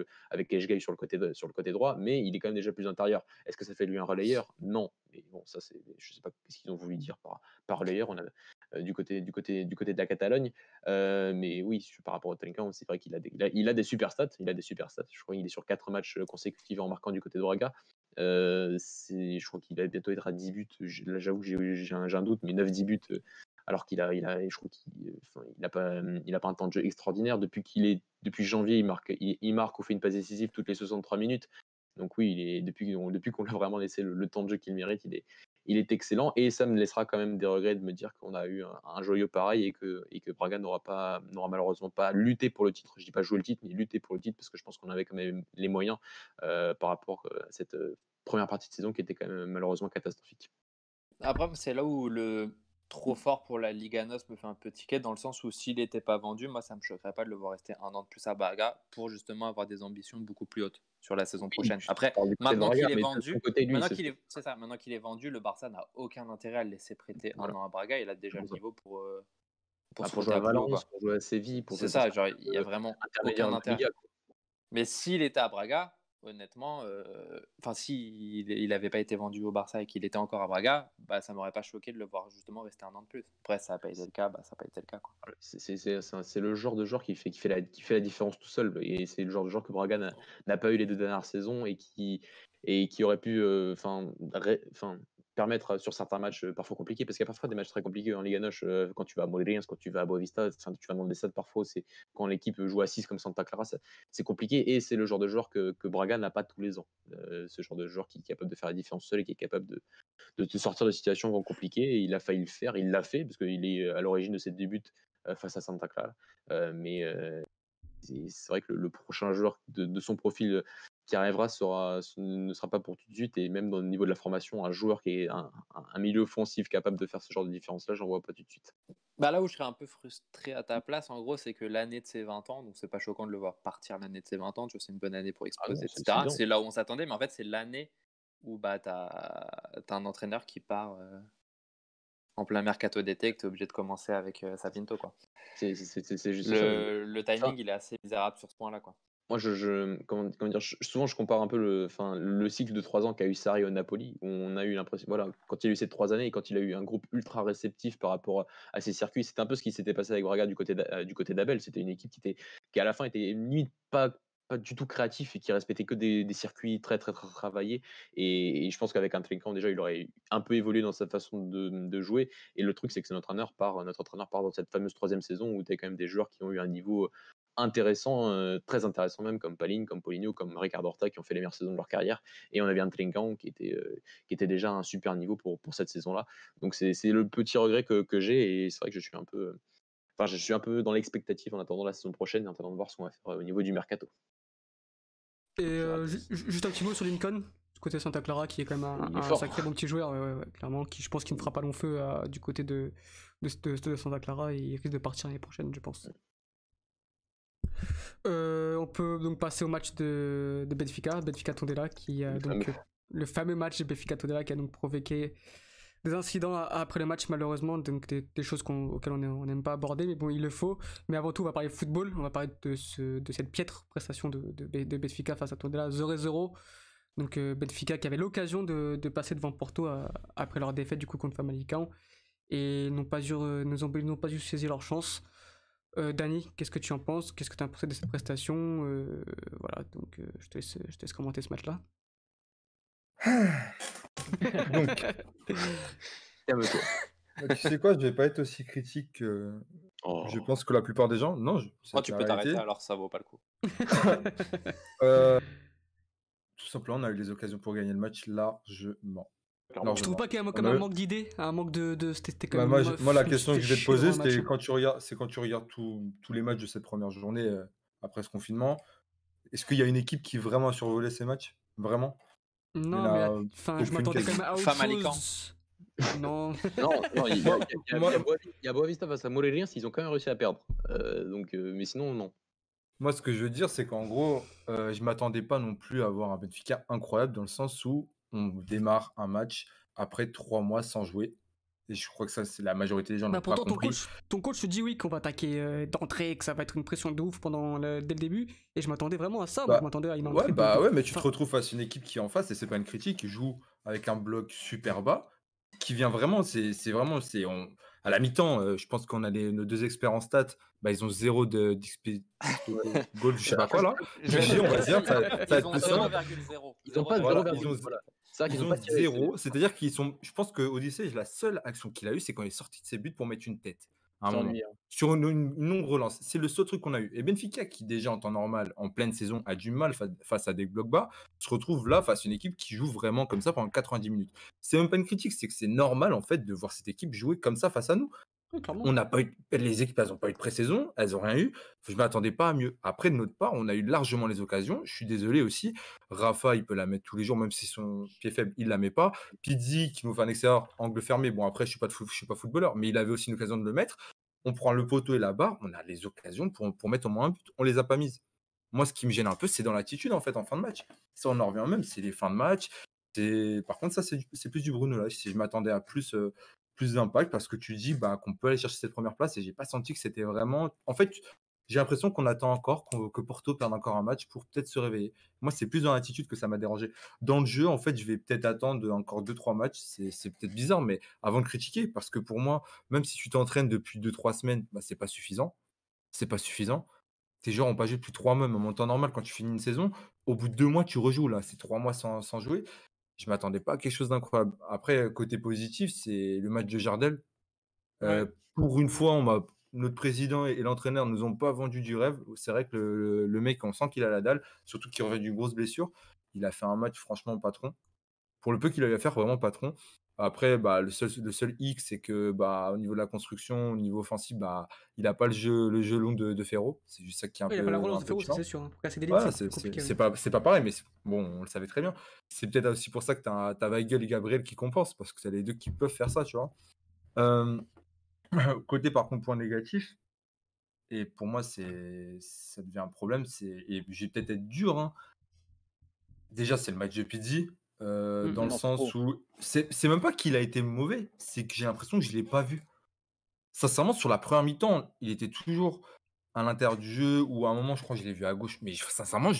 D: Eshgay sur le côté droit, mais il est quand même déjà plus intérieur. Est-ce que ça fait de lui un relayeur? Non. Mais bon, ça, je sais pas ce qu'ils ont voulu dire par relayeur. On a du côté de la Catalogne. Mais oui, par rapport au Trinquant, c'est vrai qu'il a des super stats. Je crois qu'il est sur 4 matchs consécutifs en marquant du côté de Braga. Je crois qu'il va bientôt être à 10 buts. Là, j'avoue que j'ai un doute, mais 9-10 buts. Alors je crois qu'il n'a pas un temps de jeu extraordinaire. Depuis janvier, il marque ou fait une passe décisive toutes les 63 minutes. Donc oui, depuis qu'on lui a vraiment laissé le temps de jeu qu'il mérite, il est excellent. Et ça me laissera quand même des regrets de me dire qu'on a eu un joyau pareil et que Braga n'aura malheureusement pas lutté pour le titre. Je dis pas jouer le titre, mais lutter pour le titre, parce que je pense qu'on avait quand même les moyens par rapport à cette première partie de saison qui était quand même malheureusement catastrophique.
E: Après, c'est là où le trop fort pour la Liga NOS me fait un peu ticket, dans le sens où s'il n'était pas vendu, moi ça me choquerait pas de le voir rester 1 an de plus à Braga pour justement avoir des ambitions beaucoup plus hautes sur la saison prochaine. Après, maintenant qu'il est vendu, maintenant qu'il est vendu, le Barça n'a aucun intérêt à le laisser prêter 1 an à Braga. Il a déjà le niveau pour
D: jouer à Valence, pour jouer à Séville,
E: c'est ça, genre il y a vraiment aucun intérêt. Mais s'il était à Braga, honnêtement, s'il n'avait pas été vendu au Barça et qu'il était encore à Braga, ça m'aurait pas choqué de le voir justement rester 1 an de plus. Après, ça n'a pas été le cas, ça n'a pas été le cas, quoi.
D: C'est le genre de joueur qui fait la différence tout seul. Et c'est le genre de joueur que Braga n'a pas eu les 2 dernières saisons et qui aurait pu permettre sur certains matchs parfois compliqués, parce qu'il y a parfois des matchs très compliqués en Liga NOS quand tu vas à Moreirense, quand tu vas à Boavista, tu vas dans des stades parfois, c'est quand l'équipe joue à 6 comme Santa Clara, c'est compliqué, et c'est le genre de joueur que Braga n'a pas tous les ans. Ce genre de joueur qui est capable de faire la différence seul et qui est capable de te sortir de situations compliquées, et il a failli le faire, il l'a fait, parce qu'il est à l'origine de ses débuts face à Santa Clara. Mais c'est vrai que le prochain joueur de son profil qui arrivera ne sera pas pour tout de suite, et même au niveau de la formation, un joueur qui est un milieu offensif capable de faire ce genre de différence-là, j'en vois pas tout de suite.
E: Là où je serais un peu frustré à ta place, en gros, c'est que l'année de ses 20 ans, donc c'est pas choquant de le voir partir l'année de ses 20 ans, tu vois, c'est une bonne année pour exploser, etc. C'est là où on s'attendait, mais en fait, c'est l'année où t'as un entraîneur qui part en plein mercato d'été, que t'es obligé de commencer avec Sapinto, quoi.
D: C'est juste
E: le timing, il est assez misérable sur ce point-là, quoi.
D: Moi, comment dire, souvent je compare un peu le cycle de 3 ans qu'a eu Sarri au Napoli, où on a eu l'impression, voilà, quand il a eu ces 3 années et quand il a eu un groupe ultra réceptif par rapport à ses circuits, c'était un peu ce qui s'était passé avec Braga du côté d'Abel. C'était une équipe qui à la fin était limite pas du tout créatif et qui respectait que des circuits très très très travaillés, et je pense qu'avec un Trinquant déjà il aurait un peu évolué dans sa façon de jouer. Et le truc, c'est que notre entraîneur part dans cette fameuse 3e saison où tu as quand même des joueurs qui ont eu un niveau intéressant, très intéressant même, comme Palin, comme Paulinho, comme Ricardo Horta, qui ont fait les meilleures saisons de leur carrière, et on avait un Trinquant qui était déjà à un super niveau pour cette saison-là. Donc c'est le petit regret que j'ai, et c'est vrai que je suis un peu dans l'expectative en attendant la saison prochaine, et en attendant de voir ce qu'on va faire au niveau du mercato.
A: Et juste un petit mot sur Lincoln, côté Santa Clara, qui est quand même un sacré bon petit joueur, ouais, clairement, je pense qu'il ne fera pas long feu du côté de Santa Clara, et il risque de partir l'année prochaine, je pense. On peut donc passer au match de Benfica Tondela, qui donc le fameux match de Benfica Tondela qui a donc provoqué des incidents après le match, malheureusement, donc des choses auxquelles on n'aime pas aborder, mais bon, il le faut. Mais avant tout, on va parler football, on va parler de cette piètre prestation de Benfica face à Tondela 0-0. Donc Benfica qui avait l'occasion de passer devant Porto après leur défaite du coup contre Famalicão et n'ont pas dû saisir leur chance. Dani, qu'est-ce que tu en penses? Qu'est-ce que tu as pensé de cette prestation? Voilà, donc je te laisse commenter ce match-là.
C: Donc,
D: Calme-toi.
C: tu sais quoi, je vais pas être aussi critique que
D: Oh.
C: je pense que la plupart des gens. Non, c'est
E: Tu
C: la
E: peux
C: réalité.
E: t'arrêter, alors ça vaut pas le coup.
C: Tout simplement, on a eu des occasions pour gagner le match largement.
B: Clairement.
A: Je trouve pas qu'il y a
C: On
A: comme
C: a
A: un
C: eu-
A: manque d'idées, un manque c'était quand
C: Bah,
A: même.
C: moi, la
A: je me
C: question
A: suis
C: que
A: fait
C: je vais te
A: chier
C: poser,
A: devant le
C: c'était
A: match.
C: quand tu regardes tous les matchs de cette première journée après ce confinement, est-ce qu'il y a une équipe qui vraiment a survolé ces matchs? Vraiment?
A: Non,
C: Il y en
A: mais
C: a
A: enfin, je
C: aucune
A: m'attendais quand
C: quasi.
A: même à autre
E: Famalicão.
A: chose. Non.
D: Non, il y
C: Moi-
D: a Boavista face à Moreirense, ils ont quand même réussi à perdre. Mais sinon, non.
C: Moi, ce que je veux dire, c'est qu'en gros, je m'attendais pas non plus à avoir un Benfica incroyable dans le sens où on démarre un match après 3 mois sans jouer. Et je crois que ça, c'est la majorité des gens n'ont
A: Bah
C: pas
A: pourtant
C: compris.
A: ton coach te dit oui qu'on va attaquer d'entrée, que ça va être une pression de ouf dès le début. Et je m'attendais vraiment à ça. Moi,
C: Bah,
A: je m'attendais à une
C: Ouais,
A: entrée
C: bah ouais, mais tu te
A: enfin,
C: retrouves face à une équipe qui est en face, et c'est pas une critique, qui joue avec un bloc super bas, qui vient vraiment, c'est vraiment, à la mi-temps, je pense qu'on a nos deux experts en stats, bah ils ont 0 d'XP goal, je sais pas quoi là. XG, on va dire, ça va
E: Ils
C: être
E: ont
C: plus simple.
E: 0,0.
D: Ils ont pas
C: Voilà,
D: 0,0.
C: ils ont-
D: Voilà. C'est vrai qu'ils
C: Ils
D: ont
C: ont
D: pas tiré.
C: 0, c'est-à-dire qu'ils sont. Je pense que Odyssey, la seule action qu'il a eue, c'est quand il est sorti de ses buts pour mettre une tête. À un
B: C'est
C: moment.
B: ennuyeux.
C: Sur une longue relance. C'est le seul truc qu'on a eu. Et Benfica, qui déjà en temps normal, en pleine saison, a du mal face à des blocs bas, se retrouve là face à une équipe qui joue vraiment comme ça pendant 90 minutes. C'est même pas une critique, c'est que c'est normal en fait de voir cette équipe jouer comme ça face à nous.
A: ouais, clairement.
C: On n'a pas eu, les équipes, elles n'ont pas eu de pré-saison, elles n'ont rien eu. Je m'attendais pas à mieux. Après, de notre part, on a eu largement les occasions. Je suis désolé aussi. Rafa, il peut la mettre tous les jours, même si son pied faible, il la met pas. Pizzi, qui nous fait un extérieur angle fermé. Bon, après, je suis pas footballeur, mais il avait aussi une occasion de le mettre. On prend le poteau et la barre. On a les occasions pour mettre au moins un but. On les a pas mises. Moi, ce qui me gêne un peu, c'est dans l'attitude, en fait, en fin de match. Ça, on en revient même. C'est les fins de match. Par contre, ça, c'est plus du Bruno là. Si je m'attendais à plus d'impact parce que tu dis qu'on peut aller chercher cette première place et j'ai pas senti que c'était vraiment. En fait, j'ai l'impression qu'on attend encore que Porto perde encore un match pour peut-être se réveiller. Moi, c'est plus dans l'attitude que ça m'a dérangé. Dans le jeu, en fait, je vais peut-être attendre encore 2-3 matchs. C'est peut-être bizarre, mais avant de critiquer, parce que pour moi, même si tu t'entraînes depuis 2-3 semaines, c'est pas suffisant. C'est pas suffisant. Tes joueurs n'ont pas joué depuis 3 mois, même en temps normal, quand tu finis une saison. Au bout de 2 mois, tu rejoues là. C'est 3 mois sans jouer. Je m'attendais pas à quelque chose d'incroyable. Après, côté positif, c'est le match de Jardel.
A: Ouais.
C: Pour une fois, notre président et l'entraîneur nous ont pas vendu du rêve. C'est vrai que le mec, on sent qu'il a la dalle, surtout qu'il revient d'une grosse blessure. Il a fait un match franchement patron. Pour le peu qu'il a eu à faire, vraiment patron. Après, le seul hic, c'est que au niveau de la construction, au niveau offensif, il n'a pas le jeu long de Ferro. C'est juste ça qui est un
A: Ouais, il
C: peu
A: a pas la relance
C: un
A: de
C: peu
A: Ferro, ça
C: chiant.
A: c'est sûr. Pour casser des lignes,
C: Voilà,
A: c'est compliqué.
C: c'est pas pareil, mais bon, on le savait très bien. C'est peut-être aussi pour ça que t'as Weigl et Gabriel qui compensent, parce que c'est les deux qui peuvent faire ça, tu vois. Côté par contre point négatif, et pour moi ça devient un problème, et je vais peut-être être dur, hein. Déjà, c'est le match de Pizzi, dans le
B: non,
C: sens
B: trop.
C: où c'est même pas qu'il a été mauvais, c'est que j'ai l'impression que je l'ai pas vu. Sincèrement, sur la première mi-temps, il était toujours à l'intérieur du jeu, ou à un moment, je crois que je l'ai vu à gauche, mais sincèrement,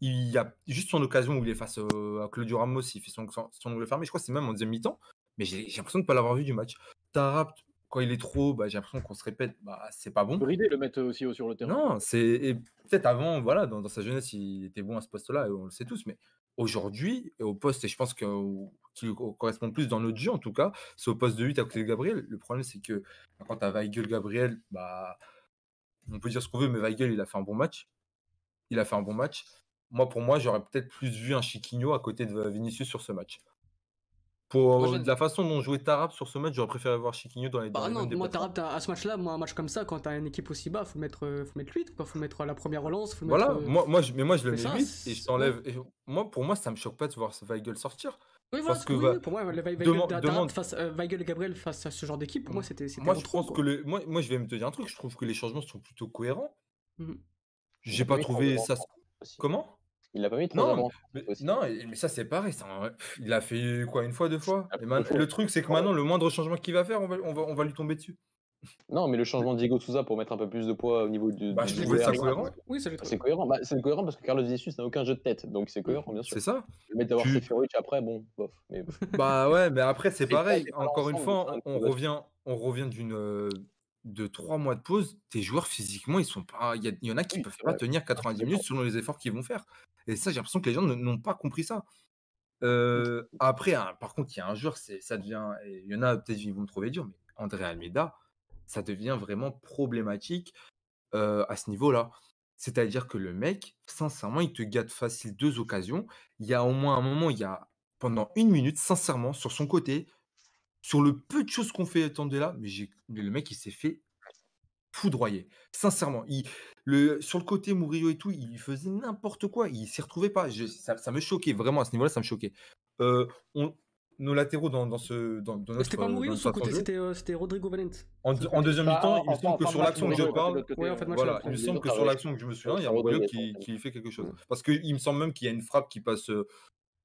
C: il y a juste son occasion où il est face à Claudio Ramos, il fait son angle fermé, je crois que c'est même en deuxième mi-temps, mais j'ai l'impression de ne pas l'avoir vu du match. Tarap, quand il est trop haut, j'ai l'impression qu'on se répète, c'est pas bon.
B: Bridé le mettre aussi haut sur le terrain.
C: Non, et peut-être avant, voilà, dans sa jeunesse, il était bon à ce poste-là, et on le sait tous, mais aujourd'hui, au poste, et je pense qu'il correspond plus dans notre jeu en tout cas, c'est au poste de 8 à côté de Gabriel. Le problème, c'est que quand tu as Weigl, Gabriel, on peut dire ce qu'on veut, mais Weigl, il a fait un bon match. Pour moi, j'aurais peut-être plus vu un Chiquinho à côté de Vinicius sur ce match.
E: Moi,
C: De la façon dont jouait Tarap sur ce match, j'aurais préféré voir Chiquinho dans les
A: Bah
C: mêmes
A: non, moi
C: déplacements.
A: Tarap, à ce match-là, moi un match comme ça, quand t'as une équipe aussi bas, faut mettre 8, quoi. Faut mettre la première relance, faut
C: Voilà,
A: mettre.
C: moi je le
A: mais ça,
C: mets 8 et je t'enlève. Et pour moi, ça me choque pas de voir ce Weigl sortir.
A: Oui, voilà,
C: Parce que
A: oui, pour moi, le Weigl
C: demande.
A: Weigl et Gabriel face à ce genre d'équipe, pour moi, c'était
C: Moi, je
A: trop,
C: pense
A: quoi.
C: que moi, je vais me te dire un truc. Je trouve que les changements sont plutôt cohérents.
A: Mhm.
C: J'ai pas trouvé ça.
D: Aussi.
C: Comment?
D: Il l'a pas mis 3
C: Non,
D: avant.
C: non, mais ça c'est pareil. Il l'a fait quoi, une fois, 2 fois?
D: Ah,
C: Et,
D: deux fois.
C: le truc, c'est que maintenant, le moindre changement qu'il va faire, on va lui tomber dessus.
D: Non, mais le changement de Diego Souza pour mettre un peu plus de poids au niveau du
C: Bah, je trouvais ça cohérent.
A: Oui, ça j'ai
D: C'est
A: trouvé.
D: cohérent. Bah, c'est cohérent parce que Carlos Vinicius n'a aucun jeu de tête, donc c'est cohérent, bien sûr.
C: C'est ça.
D: Le mettre d'avoir
C: Tu-
D: Seferovic après, bon, bof. Mais
C: Bah ouais, mais après, c'est
D: Les pas-
C: pareil.
D: les pas
C: Encore une
D: ensemble,
C: fois,
D: c'est
C: on
D: un peu
C: revient de 3 mois de pause. Tes joueurs, physiquement, ils sont pas. Il y en a qui
D: Oui,
C: peuvent
D: c'est
C: pas
D: vrai.
C: tenir 90 minutes selon les efforts qu'ils vont faire. Et ça, j'ai l'impression que les gens n'ont pas compris ça. Après, par contre, il y a un joueur, ça devient. Et il y en a peut-être ils vont me trouver dur, mais André Almeida, ça devient vraiment problématique à ce niveau-là. C'est-à-dire que le mec, sincèrement, il te gâte facile 2 occasions. Il y a au moins un moment, il y a pendant 1 minute, sincèrement, sur son côté, sur le peu de choses qu'on fait attendre là, mais le mec, il s'est fait foudroyer. Sincèrement, sur le côté Murillo et tout, il faisait n'importe quoi. Il s'y retrouvait pas. Ça me choquait, vraiment, à ce niveau-là, ça me choquait. On Nos latéraux dans
A: C'était pas
C: dans
A: Murillo
C: notre
A: sur le
C: façon de
A: côté,
C: jouer.
A: c'était Rodrigo Valente.
C: En deuxième mi-temps, il me semble que
B: fin de
C: sur
B: match,
C: l'action que je
B: Murillo est passé de
C: parle,
B: l'autre côté,
A: Ouais, en fait, match
C: voilà,
A: après.
C: il me
D: Les
C: semble
D: autres
C: que sur
D: avaient-
C: l'action que je me souviens, il y a
D: sur
C: Murillo
D: Rodriguez,
C: qui fait quelque chose.
D: Mm.
C: Parce qu'il me semble même qu'il y a une frappe qui passe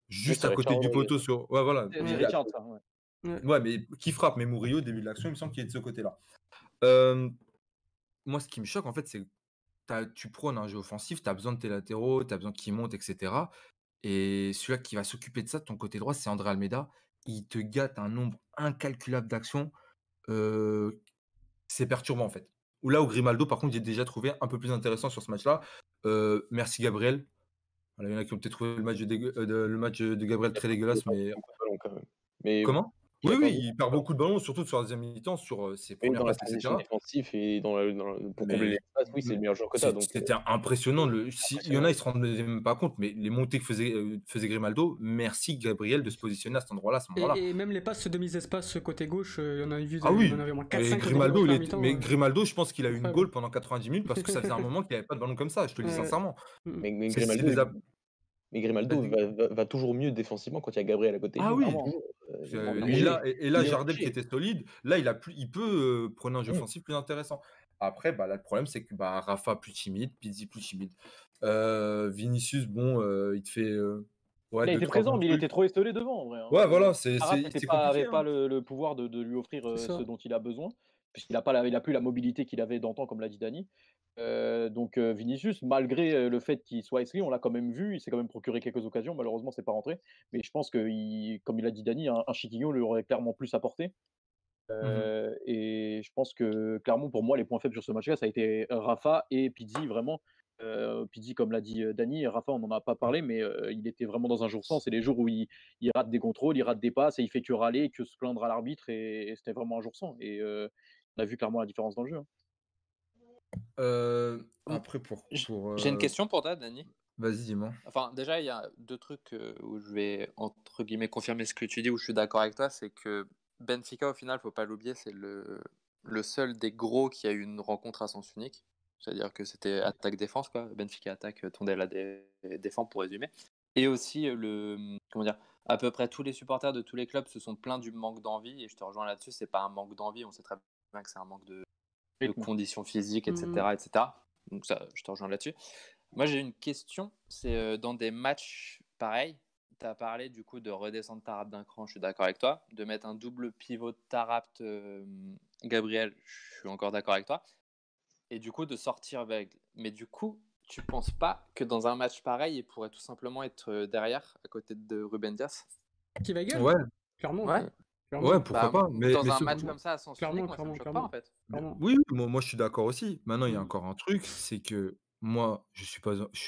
C: juste
D: sur
C: à côté
D: Richard
C: du
D: Rodriguez.
C: poteau sur. Ouais, voilà.
B: C'est
A: Ouais.
B: Richard, ça. Ouais.
C: Ouais, mais qui frappe, mais Murillo, au début de l'action, il me semble qu'il est de ce côté-là. Euh, Moi, ce qui me choque, en fait, c'est que tu prônes un jeu offensif, tu as besoin de tes latéraux, tu as besoin qu'ils montent, etc. Et celui-là qui va s'occuper de ça, de ton côté droit, c'est André Almeida. Il te gâte un nombre incalculable d'actions. euh, c'est perturbant, en fait. Ou là, où Grimaldo, par contre, j'ai déjà trouvé un peu plus intéressant sur ce match-là. Merci, Gabriel. Voilà, il y en a qui ont peut-être trouvé le match de Gabriel très dégueulasse, mais
D: Beaucoup de ballons, quand même. Mais
C: comment?
D: il
C: Oui,
D: a quand
C: oui,
D: même
C: il perd beaucoup de ballons, surtout sur la deuxième mi-temps, sur ses
D: même
C: premières
D: dans la
C: passes,
D: transition
C: etc.
D: défensive et pour combler
C: Mais
D: l'espace, oui, c'est le meilleur joueur que tu as. Donc,
C: c'était impressionnant. Il y en
D: impressionnant.
C: a, ils se rendaient même pas compte, mais les montées que faisait Grimaldo, merci Gabriel de se positionner à cet endroit-là, à ce moment-là.
A: Et même les passes de mise-espace côté gauche, il y en a vu,
C: Ah oui,
A: il y en avait au moins
C: et
A: 4-5
C: Grimaldo,
A: mi-temps.
C: Grimaldo, je pense qu'il a eu une
A: incroyable.
C: goal pendant 90 minutes parce que ça faisait un moment qu'il n'y avait pas de ballon comme ça, je te le dis
A: Ouais.
C: sincèrement.
A: Mm.
D: Mais
C: C'est
D: Grimaldo,
C: des
D: mais Grimaldo va toujours mieux défensivement quand il y a Gabriel à côté de
C: Ah
D: lui.
C: oui,
D: Vraiment.
C: et là,
D: il est
C: Jardel qui
D: obligé.
C: était solide, là, il peut prendre un jeu
D: Mm.
C: offensif plus intéressant. Après, bah, là, le problème, c'est que bah, Rafa plus timide, Pizzi plus timide. Vinicius, bon, il te fait ouais,
B: Il a
C: deux,
B: été
C: trois
B: présent,
C: bons
B: mais il
C: trucs.
B: était trop estelé devant, en vrai.
C: Ouais, voilà, c'est
B: Arraf
C: compliqué.
B: avait pas le pouvoir de lui offrir
A: C'est ça.
B: ce dont il a besoin, puisqu'il a plus la mobilité qu'il avait d'antan, comme l'a dit Dani. Donc Vinicius, malgré le fait qu'il soit esselé, on l'a quand même vu, il s'est quand même procuré quelques occasions, malheureusement c'est pas rentré, mais je pense que, comme il a dit Dani, un Chiquinho lui aurait clairement plus apporté.
C: Mhm.
B: Et je pense que clairement pour moi les points faibles sur ce match-là, ça a été Rafa et Pizzi vraiment. Pizzi, comme l'a dit Dani, Rafa on n'en a pas parlé, mais il était vraiment dans un jour sans. C'est les jours où il rate des contrôles, il rate des passes et il fait que râler, que se plaindre à l'arbitre, et c'était vraiment un jour sans. Et on a vu clairement la différence dans le jeu, hein.
C: Après,
E: J'ai une question pour toi, Dani.
C: vas-y, dis-moi.
E: Enfin, déjà, il y a deux trucs où je vais, entre guillemets, confirmer ce que tu dis, où je suis d'accord avec toi. C'est que Benfica, au final, faut pas l'oublier, c'est le seul des gros qui a eu une rencontre à sens unique. C'est-à-dire que c'était attaque-défense, quoi. Benfica attaque, Tondela défend, pour résumer. Et aussi, comment dire, à peu près tous les supporters de tous les clubs se sont plaints du manque d'envie. Et je te rejoins là-dessus, c'est pas un manque d'envie, on sait très bien que c'est un manque de conditions physiques, etc., etc. Donc ça, je te rejoins là-dessus. Moi, j'ai une question. C'est dans des matchs pareils, tu as parlé du coup de redescendre Taarabt d'un cran, je suis d'accord avec toi. De mettre un double pivot Taarabt Gabriel, je suis encore d'accord avec toi. Et du coup, de sortir avec. Mais du coup, tu penses pas que dans un match pareil, il pourrait tout simplement être derrière, à côté de Ruben Dias?
A: Qui va gueule
C: Ouais,
A: Clairement.
E: Ouais.
A: Clairement.
C: ouais, pourquoi pas.
E: Dans un
C: ce-
E: match comme ça, à sens
A: Clairement,
E: unique, moi, ça me choque
A: clairement.
E: pas en fait.
A: Clairement.
C: Oui, oui, moi je suis d'accord aussi. Maintenant, il y a
A: Mm.
C: encore un truc, c'est que moi, je suis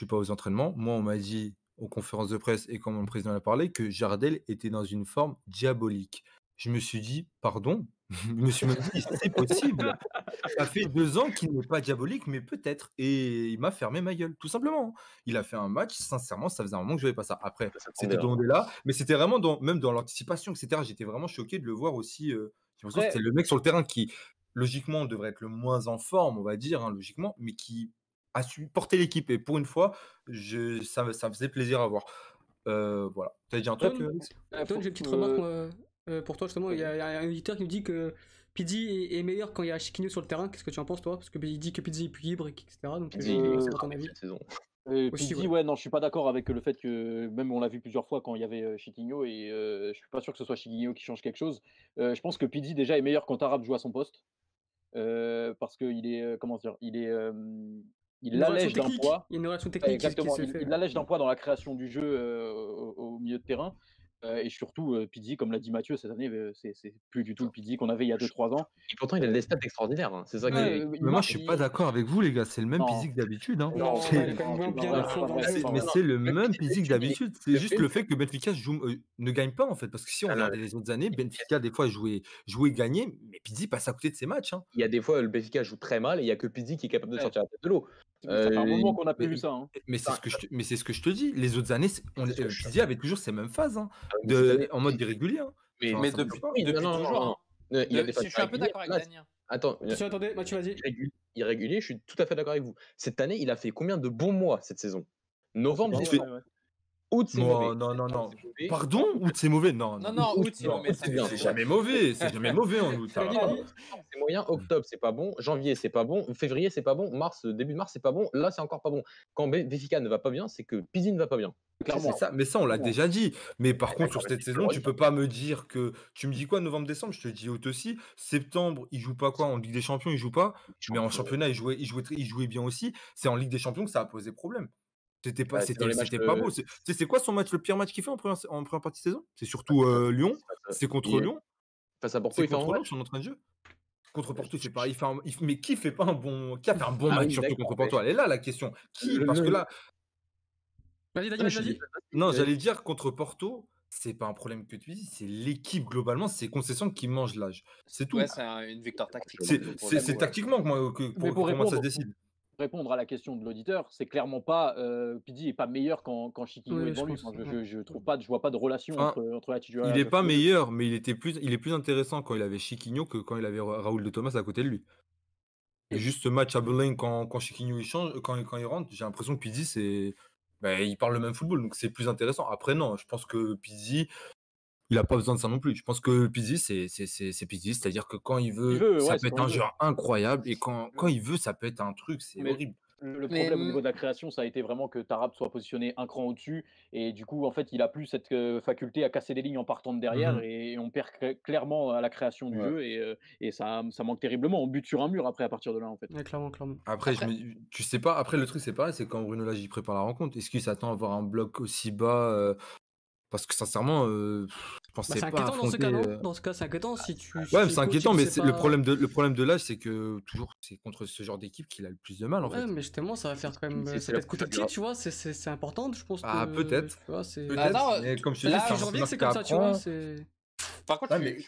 C: pas aux entraînements. Moi, on m'a dit aux conférences de presse et quand mon président a parlé que Jardel était dans une forme diabolique. Je me suis dit, pardon, je me suis même dit, c'est possible. Ça fait 2 ans qu'il n'est pas diabolique, mais peut-être. Et il m'a fermé ma gueule, tout simplement. Il a fait un match, sincèrement, ça faisait un moment que je ne voyais pas ça. Après,
D: Ça
C: c'était
D: s'attendait,
C: Tondela, mais c'était vraiment même dans l'anticipation, etc. J'étais vraiment choqué de le voir aussi. J'ai l'impression que
B: Après,
C: c'était le mec sur le terrain qui, logiquement, devrait être le moins en forme, on va dire, hein, logiquement, mais qui a su porter l'équipe. Et pour une fois, ça me faisait plaisir à voir. Voilà. Tu as dit un truc,
A: Tom,
C: Alex?
A: Tom, j'ai une petite remarque pour toi justement. Il y a un éditeur qui me dit que Pizzi est meilleur quand il y a Chiquinho sur le terrain. Qu'est-ce que tu en penses toi? Parce que il dit que Pizzi est plus libre, etc. Donc
D: Pizzi,
A: je
D: il
A: voulais
D: est
A: savoir ton avis.
D: cette saison.
A: Aussi,
B: Pizzi,
A: ouais.
B: ouais, non, je suis pas d'accord avec le fait que même on l'a vu plusieurs fois quand il y avait, Chiquinho et je suis pas sûr que ce soit Chiquinho qui change quelque chose. Je pense que Pizzi déjà est meilleur quand Taarabt joue à son poste, parce qu'il est, comment dire? Il
A: Une relation
B: l'allège d'un
A: technique.
B: poids.
A: Il y a une relation
B: Ouais,
A: technique qui
B: exactement,
A: se fait.
B: il l'allège d'un poids dans la création du jeu, au milieu de terrain, et surtout, Pizzi, comme l'a dit Mathieu cette année, c'est plus du tout le Pizzi qu'on avait il y a
D: Je
B: 2-3 ans.
D: Et pourtant, il a
B: Heu,
D: des stats extraordinaires, hein. C'est ça qui
B: ouais,
C: Mais,
D: est
B: il
C: mais moi, je
B: marque,
C: suis
B: il
C: pas d'accord avec vous, les gars. C'est le même
B: non,
C: physique d'habitude. Hein.
B: non,
A: Non, il est
C: C'est
A: quand même
B: non,
A: bien
B: non,
A: à
B: c'est
A: fond
B: pas
A: dans
B: vrai,
A: le
B: c'est
C: c'est-
A: jeu.
B: pas
C: mais
B: vrai.
C: c'est le
D: Le
C: même
D: physique
C: physique
D: d'habitude,
C: d'habitude. C'est
D: le
C: juste
D: fait
C: le fait que Benfica ne gagne pas, en fait. Parce que si on
D: non, non,
C: regardait les autres années, Benfica, des fois, jouait gagner, mais Pizzi passe à côté de ses matchs. Hein.
D: il y a des fois, le Benfica joue très mal et il y a que Pizzi qui est capable de
B: Ouais,
D: sortir la tête de l'eau.
B: ça fait un moment
D: Il
B: qu'on n'a plus
C: Mais,
B: vu ça, hein.
C: mais c'est
D: enfin,
C: ce que je te dis. Les autres années,
D: c'est ce que je
C: Pizzi avait toujours ces mêmes phases hein,
D: mais cette année,
C: en mode irrégulier. Hein.
D: mais
C: Enfin,
E: Mais
C: ça bouge pas.
D: oui, non,
E: depuis
D: non, non,
E: toujours,
D: non, non.
E: hein.
D: Il a des phases
E: Je suis un peu
D: irrégulières.
E: d'accord avec
D: Là,
E: Dany, hein.
D: attends,
A: Attention, attendez, Mathieu, vas-y.
D: irrégulier, je suis tout à fait d'accord avec vous. Cette année, il a fait combien de bons mois cette saison? Novembre,
B: Ouais,
C: Il
D: c'est
C: fait.
D: fort.
B: ouais.
D: Août, c'est mauvais.
C: Non, non, non,
D: Septembre,
C: non.
D: c'est mauvais.
C: Pardon ou c'est mauvais? Non,
E: Non,
C: non,
E: non,
C: non.
E: août, c'est
C: Non,
E: mauvais,
D: c'est bien.
C: c'est
E: t'inquiète.
C: jamais mauvais. C'est jamais mauvais en août.
A: Tu l'as dit,
C: Alors,
A: Dany?
D: Septembre, c'est moyen. Octobre, c'est pas bon. Janvier, c'est pas bon. Février, c'est pas bon. Mars, début de mars, c'est pas bon. Là, c'est encore pas bon. Quand Benfica ne va pas bien, c'est que Pizzi ne va pas bien. C'est ça.
B: Clairement,
C: mais ça, on l'a
B: clairement.
C: déjà dit. Mais par contre,
D: D'accord,
C: sur
D: mais
C: cette
D: tu peux le
C: saison, tu
D: redire.
C: peux pas me dire que. Tu me dis quoi, novembre-décembre? Je te dis août aussi. Septembre, il joue pas quoi? En Ligue des Champions, il joue pas. Mais en
D: Champion.
C: championnat, il jouait bien aussi. C'est en Ligue des Champions que ça a posé problème. C'était pas,
D: Bah, c'est dans les matchs
C: c'était pas beau. Tu sais, c'est quoi son match, le pire match qu'il fait en première partie de saison? C'est surtout Lyon. C'est contre Lyon.
D: face à Porto,
C: C'est
D: il fait un
C: contre
D: bon
C: Lyon,
D: match.
C: son entrain de jeu. Contre Porto, il fait pas. Mais qui fait pas un bon. Qui a fait un bon
D: Ah
C: match
D: oui,
C: surtout
D: d'accord,
C: contre
D: mais
C: Porto? Elle est là la question. Qui?
D: le
C: Parce que
D: le
C: là,
A: Vas-y, Dany,
D: non, mais
A: vas-y,
D: je suis
A: vas-y.
C: non, j'allais dire contre Porto, c'est pas un problème que tu dis, c'est l'équipe globalement, c'est concession qui mange l'âge. C'est tout.
E: Ouais, c'est une victoire tactique.
C: C'est
E: pour le
C: c'est
E: coup,
C: tactiquement que moi,
B: Mais
C: pour moi ça se décide.
B: répondre à la question de l'auditeur, c'est clairement pas, Pizzi est pas meilleur quand Chiquinho est
A: Oui,
B: devant
A: je
B: lui.
A: pense.
B: Enfin,
A: Ouais.
B: je vois pas de relation
C: Enfin,
B: entre la
C: il
B: titularisation
C: est pas
B: des 2.
C: meilleur, mais il est plus intéressant quand il avait Chiquinho que quand il avait Raoul de Thomas à côté de lui. Et
B: Et
C: juste ce match à Boulogne quand Chiquinho il change, quand il rentre, j'ai l'impression que Pizzi c'est il parle le même football, donc c'est plus intéressant. Après non, je pense que Pizzi, il a pas besoin de ça non plus. Je pense que Pizzi c'est Pizzi, c'est-à-dire que quand il
B: Il
C: veut,
B: veut,
C: ça
B: ouais,
C: peut
B: c'est
C: être
B: quand
C: un
B: il veut.
C: joueur incroyable et quand il veut, ça peut être un truc, c'est
B: Mais
C: horrible.
B: le
E: Mais
B: problème au niveau de la création, ça a été vraiment que Taarabt soit positionné un cran au-dessus et du coup, en fait, il a plus cette, faculté à casser des lignes en partant de
C: Mmh
B: derrière
C: mh.
B: et on perd clairement à la création du
D: Ouais.
B: jeu et ça manque terriblement. On bute sur un mur après à partir de là, en fait.
A: Ouais, clairement, clairement.
C: Après
E: après,
C: tu sais pas, après le truc c'est pareil, c'est quand Bruno Lage il prépare la rencontre, est-ce qu'il s'attend à avoir un bloc aussi bas, parce que sincèrement, je
A: Bah,
C: pensais
A: c'est
C: pas
A: inquiétant dans ce
C: affronter,
A: cas, non? Dans ce cas, c'est inquiétant si
C: ouais, mais
A: tu es
C: c'est
A: coach et
C: inquiétant,
A: que
C: mais
A: c'est
C: c'est
A: pas.
C: le problème de Lage, c'est que toujours c'est contre ce genre d'équipe qu'il a le plus de mal en
A: Ouais,
C: fait.
A: mais justement, ça va faire quand même.
D: C'est
A: Ça
D: là
A: peut être coûter
D: où
A: le titre, tu vois. C'est important, je pense.
C: Ah peut-être,
A: Tu vois, c'est.
E: Ah non,
C: peut-être, mais comme je te dis,
E: là,
C: c'est un
A: Depuis janvier,
C: entraîneur
A: c'est
C: qui
A: comme ça, tu vois.
C: apprend.
A: C'est.
E: par contre,
C: Ouais,
E: je
C: mais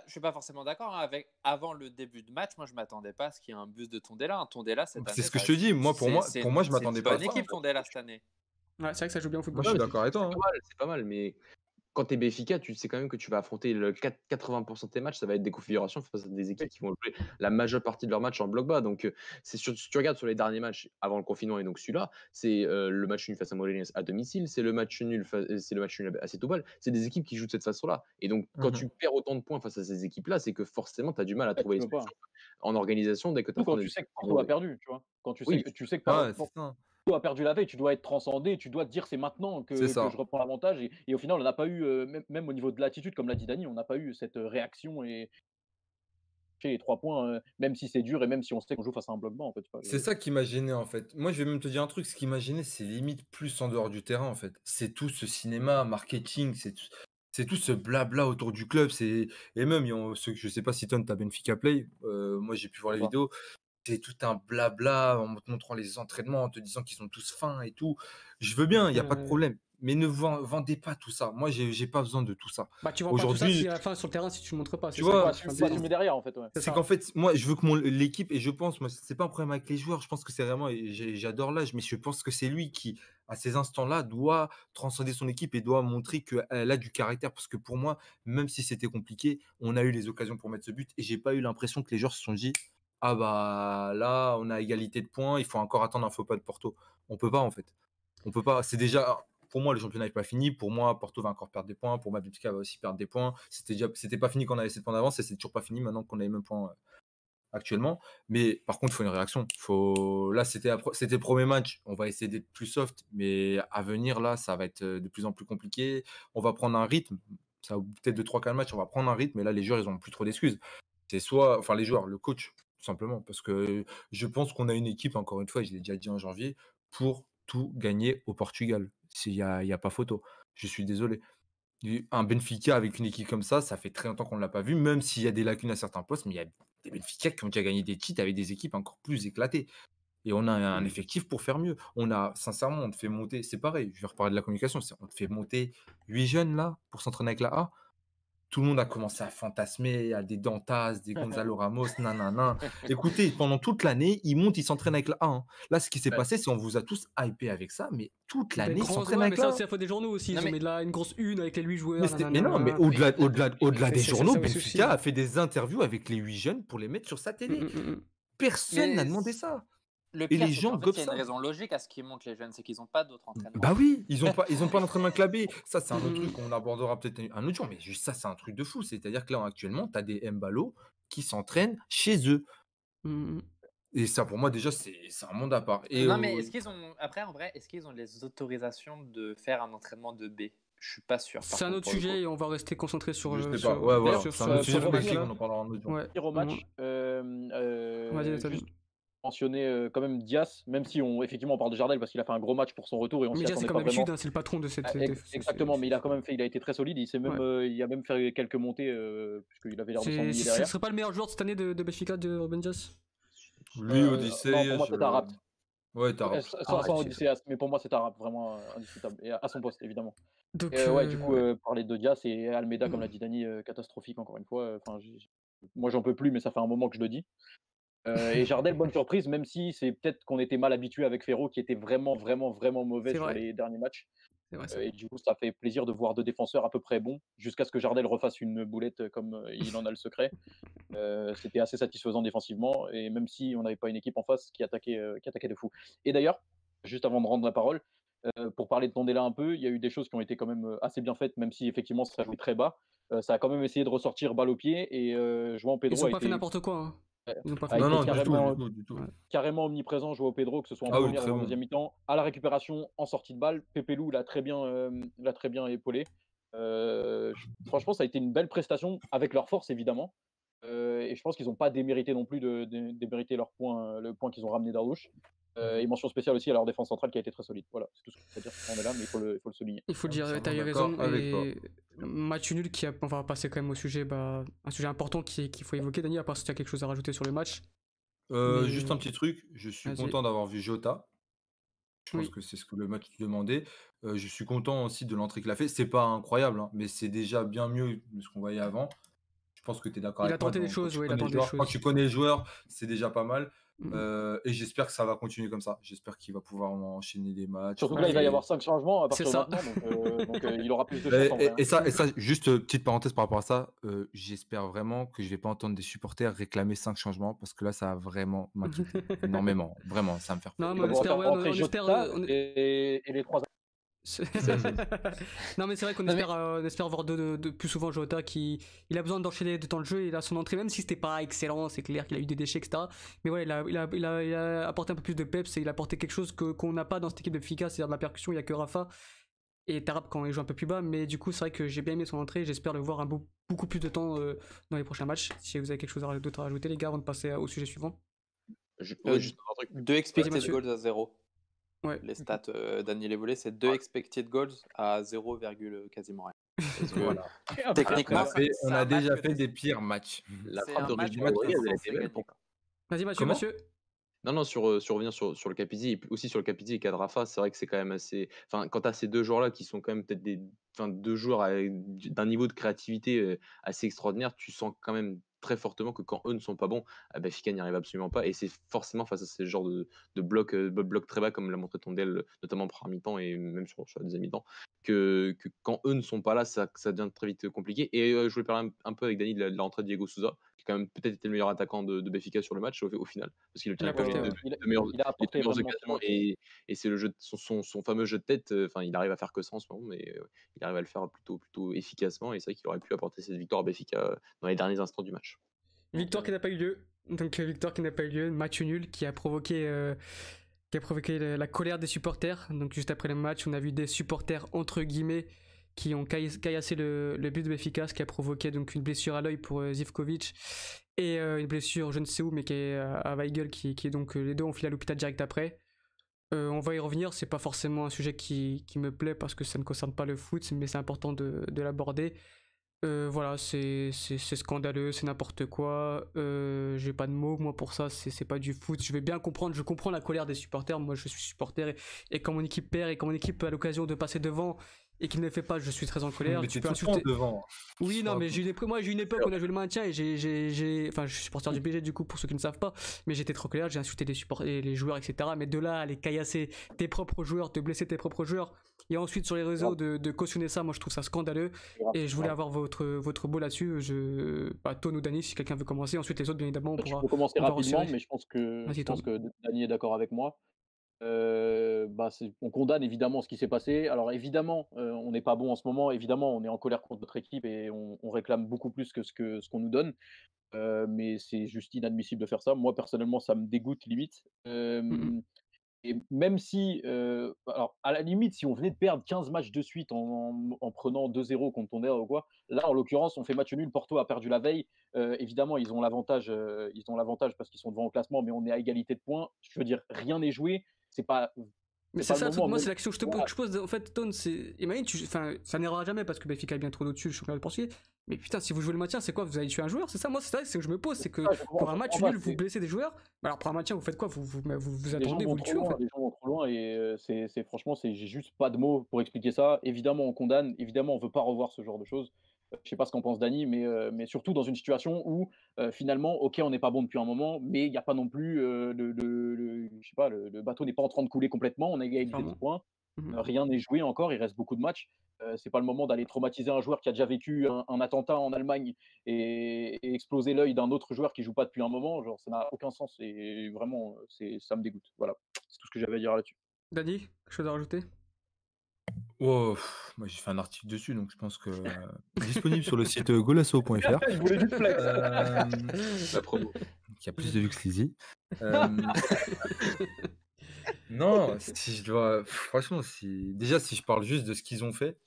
E: suis pas forcément d'accord, hein, avec avant le début de match. Moi, je m'attendais pas à ce qu'il y ait un boost de Tondela. Hein. Tondela cette
C: c'est
E: année,
C: ce que je te dis, moi pour moi
E: c'est
C: pour moi je
E: c'est
C: m'attendais
E: une
C: pas à
E: bonne
C: ça, hein.
E: équipe Tondela cette année.
A: Ouais, c'est vrai que ça joue bien au
C: Moi
A: football.
C: je suis
D: Ouais,
C: d'accord avec toi, hein.
D: c'est pas mal, mais quand tu es Benfica, tu sais quand même que tu vas affronter 80% de tes matchs, ça va être des configurations face à des équipes qui vont jouer la majeure partie de leurs matchs en bloc bas. Donc, si tu regardes sur les derniers matchs avant le confinement et donc celui-là, c'est le match nul face à Morelia à domicile, c'est le match nul à Setúbal. C'est des équipes qui jouent de cette façon-là. Et donc, quand
C: Mmh.
D: tu perds autant de points face à ces équipes-là, c'est que forcément, tu as du mal à
B: Ouais,
D: trouver
B: tu
D: les
B: peux pas.
D: solutions en organisation dès que tu
B: Surtout quand
D: affrontes
B: tu
D: des
B: sais que
D: équipes qui
B: Porto a
D: vont.
B: perdu, tu vois? Quand
D: Oui,
B: tu sais que
C: Ouais, c'est ça.
B: Porto a perdu la veille, tu dois être transcendé, tu dois te dire: «C'est maintenant
C: C'est
B: que
C: ça.
B: je reprends l'avantage» et au final, on n'a pas eu, même au niveau de l'attitude, comme l'a dit Dany, on n'a pas eu cette, réaction et chez les 3 points, même si c'est dur et même si on sait qu'on joue face à un bloc bas, en fait, tu vois?
C: C'est ça qui m'a gêné en fait. Moi, je vais même te dire un truc, ce qui m'a gêné, c'est limite plus en dehors du terrain en fait. C'est tout ce cinéma, marketing, c'est tout ce blabla autour du club. Et même, je sais pas si toi, tu as Benfica Play, moi j'ai pu voir les
B: Pas.
C: vidéos. C'est tout un blabla en te montrant les entraînements, en te disant qu'ils sont tous fins et tout. Je veux bien, il y a pas de problème. Mais ne vendez pas tout ça. Moi, j'ai pas besoin de tout ça.
A: Bah, tu vois pas tout ça si
C: Aujourd'hui,
A: à la fin sur le terrain, si tu le montres pas.
C: tu
A: C'est ça,
C: vois,
A: je suis un
B: Faut
A: peu
B: assumer derrière, en fait, ouais.
A: C'est
C: c'est
A: ça.
C: qu'en fait, moi, je veux que l'équipe, et je pense, moi, c'est pas un problème avec les joueurs, je pense que c'est vraiment, et j'adore l'âge, mais je pense que c'est lui qui, à ces instants-là, doit transcender son équipe et doit montrer qu'elle a du caractère. Parce que pour moi, même si c'était compliqué, on a eu les occasions pour mettre ce but, et j'ai pas eu l'impression que les joueurs se sont dit, ah bah là, on a égalité de points, il faut encore attendre un faux pas de Porto. On peut pas, en fait. On peut pas. C'est déjà, pour moi, le championnat n'est pas fini. Pour moi, Porto va encore perdre des points. Pour moi, Benfica va aussi perdre des points. C'était pas fini quand on avait 7 points d'avance et c'est toujours pas fini maintenant qu'on a les mêmes points actuellement. Mais par contre, il faut une réaction. Là, c'était le premier match. On va essayer d'être plus soft. Mais à venir, là, ça va être de plus en plus compliqué. On va prendre un rythme. Ça va peut-être de 3-4 matchs, on va prendre un rythme. Et là, les joueurs, ils n'ont plus trop d'excuses. C'est soit, enfin, les joueurs, le coach, tout simplement. Parce que je pense qu'on a une équipe, encore une fois, je l'ai déjà dit en janvier, pour tout gagner au Portugal. Il y a pas photo. Je suis désolé. Un Benfica avec une équipe comme ça fait très longtemps qu'on ne l'a pas vu, même s'il y a des lacunes à certains postes, mais il y a des Benfica qui ont déjà gagné des titres avec des équipes encore plus éclatées. Et on a un effectif pour faire mieux. Sincèrement, on te fait monter, c'est pareil, je vais reparler de la communication, on te fait monter 8 jeunes là pour s'entraîner avec la A. Tout le monde a commencé à fantasmer, à des Dantas, des Gonzalo Ramos, nanana. Écoutez, pendant toute l'année, ils montent, ils s'entraînent avec la A, hein. Là, ce qui s'est passé, c'est qu'on vous a tous hypé avec ça, mais toute l'année, ils s'entraînent avec
A: mais
C: la
A: ça
C: A.
A: aussi, la faute des journaux aussi. Ils ont mis une grosse une avec les 8 joueurs.
C: Mais non, mais au-delà des journaux,
A: ça aussi.
C: Benfica a fait des interviews avec les 8 jeunes pour les mettre sur sa télé. Personne n'a demandé ça.
E: Le
C: Et
E: pire,
C: les
E: c'est
C: gens
E: qu'en fait,
C: gobent
E: il y a une
C: ça.
E: raison logique à ce qu'ils montent les jeunes, c'est qu'ils n'ont pas d'autres entraînements.
C: Bah oui, ils ont pas d'entraînement avec la B. Ça, c'est un autre truc qu'on abordera peut-être un autre jour, mais juste ça, c'est un truc de fou. C'est-à-dire que là, actuellement, tu as des Mbalo qui s'entraînent chez eux. Et ça, pour moi, déjà, c'est un monde à part. Et
E: Non, mais est-ce qu'ils ont. Après, en vrai, est-ce qu'ils ont les autorisations de faire un entraînement de B? Je suis pas sûr.
A: C'est un autre sujet et on va rester concentré sur.
C: Je sais pas. Ouais, voilà.
A: sur
C: C'est un autre sujet
B: pour
C: précis,
B: revenir-
C: on en parlera un autre jour.
A: Ouais.
B: Au match,
A: Vas-y, Nathalie.
B: juste mentionner quand même Dias, même si effectivement on parle de Jardel parce qu'il a fait un gros match pour son retour et on
A: Mais
B: s'y
A: Diaz, c'est
B: attendait
A: comme
B: pas
A: d'habitude,
B: vraiment.
A: hein, c'est le patron de cette.
B: Exactement, mais il a quand même fait, il a été très solide. Il s'est même, il a même fait quelques montées puisqu'il avait l'air de s'ennuyer
A: Ce
B: derrière.
A: serait pas le meilleur joueur de cette année de Benfica, de Ruben Dias?
C: Lui, Odyssey.
B: Non, pour moi c'est Tarap.
C: Ouais, Tarap.
B: Sans Odysseas, mais pour moi c'est Tarap, vraiment indiscutable. Et à son poste évidemment.
A: Donc,
B: Ouais, du coup, parler de Dias et Almeida, comme l'a dit Dani, catastrophique encore une fois. Enfin, moi j'en peux plus, mais ça fait un moment que je le dis. Et Jardel, bonne surprise, même si c'est peut-être qu'on était mal habitué avec Ferro, qui était vraiment, vraiment, vraiment mauvais
A: C'est
B: sur
A: vrai.
B: les derniers matchs.
A: C'est vrai,
B: Et du coup, ça fait plaisir de voir deux défenseurs à peu près bons, jusqu'à ce que Jardel refasse une boulette comme il en a le secret. C'était assez satisfaisant défensivement, et même si on n'avait pas une équipe en face qui attaquait de fou. Et d'ailleurs, juste avant de rendre la parole, pour parler de Tondela un peu, il y a eu des choses qui ont été quand même assez bien faites, même si effectivement ça jouait très bas. Ça a quand même essayé de ressortir balle au pied, et João Pedro
A: Ils ont
B: a
A: pas fait
B: été
A: n'importe quoi. Hein. Ils ont pas fait
B: a
C: Non,
B: été
C: non,
B: carrément,
C: du tout.
B: carrément omniprésent, João Pedro, que ce soit en
C: Ah oui,
B: première
C: très
B: ou en
C: bon.
B: deuxième mi-temps. À la récupération, en sortie de balle, Pepelu l'a très bien épaulé. Franchement, ça a été une belle prestation, avec leur force évidemment. Et je pense qu'ils n'ont pas démérité non plus de démériter leur point, le point qu'ils ont ramené d'Ardouche. Et mention spéciale aussi à leur défense centrale qui a été très solide. Voilà, c'est tout ce que je peux dire. On est là, mais il faut le souligner.
A: Il faut le dire,
C: Entièrement
A: t'as eu
C: d'accord
A: raison.
C: avec
A: Et match nul on va passer quand même au sujet, un sujet important qu'il faut évoquer, Dani, à part si tu as quelque chose à rajouter sur le match. Mais-
C: Juste un petit truc, je suis
A: Vas-y.
C: content d'avoir vu Jota. Je pense
A: Oui.
C: que c'est ce que le match demandait. Je suis content aussi de l'entrée qu'il a fait. C'est pas incroyable, hein, mais c'est déjà bien mieux de ce qu'on voyait avant. Je pense que tu es d'accord
A: Il a
C: avec moi.
A: tenté des
C: Quand
A: choses,
C: tu
A: ouais, il a
C: connais les
A: tenté des
C: joueurs- Quand
A: choses.
C: tu connais les joueurs, c'est déjà pas mal.
A: Mhm.
C: Et j'espère que ça va continuer comme ça. J'espère qu'il va pouvoir enchaîner des matchs.
B: Surtout que là, il va y
C: Et-
B: avoir 5 changements à partir
A: C'est
B: de
A: ça.
B: maintenant, donc il aura plus de chance en vrai.
C: Et ça, juste petite parenthèse par rapport à ça, j'espère vraiment que je vais pas entendre des supporters réclamer 5 changements parce que là, ça va vraiment m'inquiéter énormément. Vraiment, ça va me faire peur.
A: Non, mais
B: Ils
A: on
B: vont
A: espère,
B: faire
A: ouais,
B: rentrer
A: on espère.
B: Jota et les 3.
A: Non, mais c'est vrai qu'on espère voir de plus souvent Jota qui il a besoin d'enchaîner de temps de jeu et là son entrée, même si c'était pas excellent, c'est clair qu'il a eu des déchets, etc. Mais ouais, il a apporté un peu plus de peps et il a apporté quelque chose qu'on n'a pas dans cette équipe de Benfica, c'est-à-dire de la percussion. Il y a que Rafa et Tarap quand il joue un peu plus bas, mais du coup, c'est vrai que j'ai bien aimé son entrée. J'espère le voir beaucoup plus de temps dans les prochains matchs. Si vous avez quelque chose d'autre à rajouter, les gars, avant de passer au sujet suivant.
D: Juste un truc.
E: 2 expected
A: Mathieu.
E: goals à 0.
A: Ouais.
E: Les stats Daniel Evolé, c'est 2 expected goals à 0, quasiment rien. Parce que
B: Voilà.
E: techniquement,
C: On a déjà fait des pires matchs.
D: La
E: c'est
D: frappe
E: un
D: de
E: match
D: Rodriguez,
E: où
D: elle
E: on
D: était
E: s'est
D: belle
E: gagné,
D: pour
E: quoi.
A: Vas-y, Mathieu,
C: Comment
A: monsieur.
D: Non, sur revenir sur le Capizzi, et aussi sur le Capizzi et Cadrafa, c'est vrai que c'est quand même assez. Enfin, quand tu as ces deux joueurs-là qui sont quand même peut-être deux joueurs d'un niveau de créativité assez extraordinaire, tu sens quand même très fortement que quand eux ne sont pas bons, Benfica n'y arrive absolument pas. Et c'est forcément face à ce genre de bloc très bas, comme l'a montré Tondel, notamment en première mi-temps et même sur la deuxième mi-temps, que quand eux ne sont pas là, ça devient très vite compliqué. Et je voulais parler un peu avec Dani de la rentrée de Diego Souza, qui a quand même peut-être été le meilleur attaquant de Benfica sur le match au final, parce qu'il
A: Il a
D: obtient quand
A: apporté,
D: même
A: ouais.
D: les meilleures
B: Il a apporté vraiment
D: occasions, et c'est le jeu son fameux jeu de tête. Enfin, il arrive à faire que ça en ce moment, mais il arrive à le faire plutôt efficacement, et c'est vrai qu'il aurait pu apporter cette victoire à Benfica dans les derniers instants du match.
A: Victoire qui n'a pas eu lieu. Donc victoire qui n'a pas eu lieu, match nul qui a provoqué la colère des supporters. Donc juste après le match, on a vu des supporters entre guillemets qui ont caillassé le but de Benfica, ce qui a provoqué donc une blessure à l'œil pour Zivkovic et une blessure je ne sais où mais qui est à Weigl qui est donc les deux ont filé à l'hôpital direct après. On va y revenir, c'est pas forcément un sujet qui me plaît parce que ça ne concerne pas le foot, mais c'est important de l'aborder. Voilà, c'est scandaleux, c'est n'importe quoi. J'ai pas de mots, moi, pour ça, c'est pas du foot. Je vais bien comprendre, je comprends la colère des supporters. Moi, je suis supporter et quand mon équipe perd et quand mon équipe a l'occasion de passer devant et qu'il ne le fait pas, je suis très en colère.
C: Mais
A: Tu
C: t'es
A: peux
C: tout le temps
A: insulter.
C: devant.
A: Oui, non,
C: Sois un
A: mais
C: peu-
A: moi, j'ai eu une époque où on a joué le maintien et enfin, je suis supporter du PSG, du coup, pour ceux qui ne savent pas, mais j'étais trop colère, j'ai insulté les joueurs, etc. Mais de là à les caillasser tes propres joueurs, te blesser tes propres joueurs, et ensuite sur les réseaux de cautionner ça, moi, je trouve ça scandaleux. Et je voulais avoir votre mot là-dessus. Tone ou Dani, si quelqu'un veut commencer. Ensuite, les autres, bien évidemment,
B: Tu peux commencer
A: on va
B: rapidement,
A: resserrer.
B: mais je pense
A: Vas-y, Tone.
B: que Dany est d'accord avec moi. On condamne évidemment ce qui s'est passé. Alors évidemment, on n'est pas bon en ce moment. Évidemment, on est en colère contre notre équipe et on réclame beaucoup plus que ce qu'on nous donne. Mais c'est juste inadmissible de faire ça. Moi, personnellement, ça me dégoûte limite.
A: Mhm.
B: Et même si, alors à la limite, si on venait de perdre 15 matchs de suite en prenant 2-0 contre Tonnerre ou quoi, là, en l'occurrence, on fait match nul. Porto a perdu la veille. Évidemment, ils ont l'avantage parce qu'ils sont devant au classement, mais on est à égalité de points. Je veux dire, rien n'est joué. C'est pas,
A: Mais
B: c'est
A: c'est
B: pas
A: ça
B: le
A: le truc,
B: moment.
A: moi
B: Même,
A: c'est la question que
B: voilà,
A: que je pose, en fait, Tone, imagine, enfin, ça n'ira jamais parce que Benfica est bien trop au-dessus, le championnat de Portugal, mais putain, si vous jouez le maintien, c'est quoi, vous allez tuer un joueur, c'est ça, moi c'est ça, c'est que je me pose, c'est que
B: ça, je comprends,
A: pour un
B: je
A: match
B: comprends pas.
A: nul, vous blessez des joueurs, mais alors pour un maintien, vous faites quoi, vous
B: Les gens
A: attendez, vous
B: vont
A: le
B: trop
A: tuez en
B: loin,
A: fait.
B: les gens vont trop loin et franchement, j'ai juste pas de mots pour expliquer ça. Évidemment, on condamne, évidemment, on veut pas revoir ce genre de choses. Je sais pas ce qu'en pense Dany, mais surtout dans une situation où finalement, OK, on n'est pas bon depuis un moment, mais il y a pas non plus, je sais pas, le bateau n'est pas en train de couler complètement, on a égalité de
A: Clairement.
B: points,
A: Mhm.
B: rien n'est joué encore, il reste beaucoup de matchs. C'est pas le moment d'aller traumatiser un joueur qui a déjà vécu un attentat en Allemagne et exploser l'œil d'un autre joueur qui joue pas depuis un moment, genre ça n'a aucun sens et vraiment, ça me dégoûte. Voilà, c'est tout ce que j'avais à dire là-dessus.
A: Dani, quelque chose à rajouter?
C: Oh, moi j'ai fait un article dessus, donc je pense que disponible sur le site golasso.fr.
B: Je voulais juste flex.
D: La promo.
C: Qui a plus de vues que Sleazy. Non, si je dois. Franchement, déjà, si je parle juste de ce qu'ils ont fait,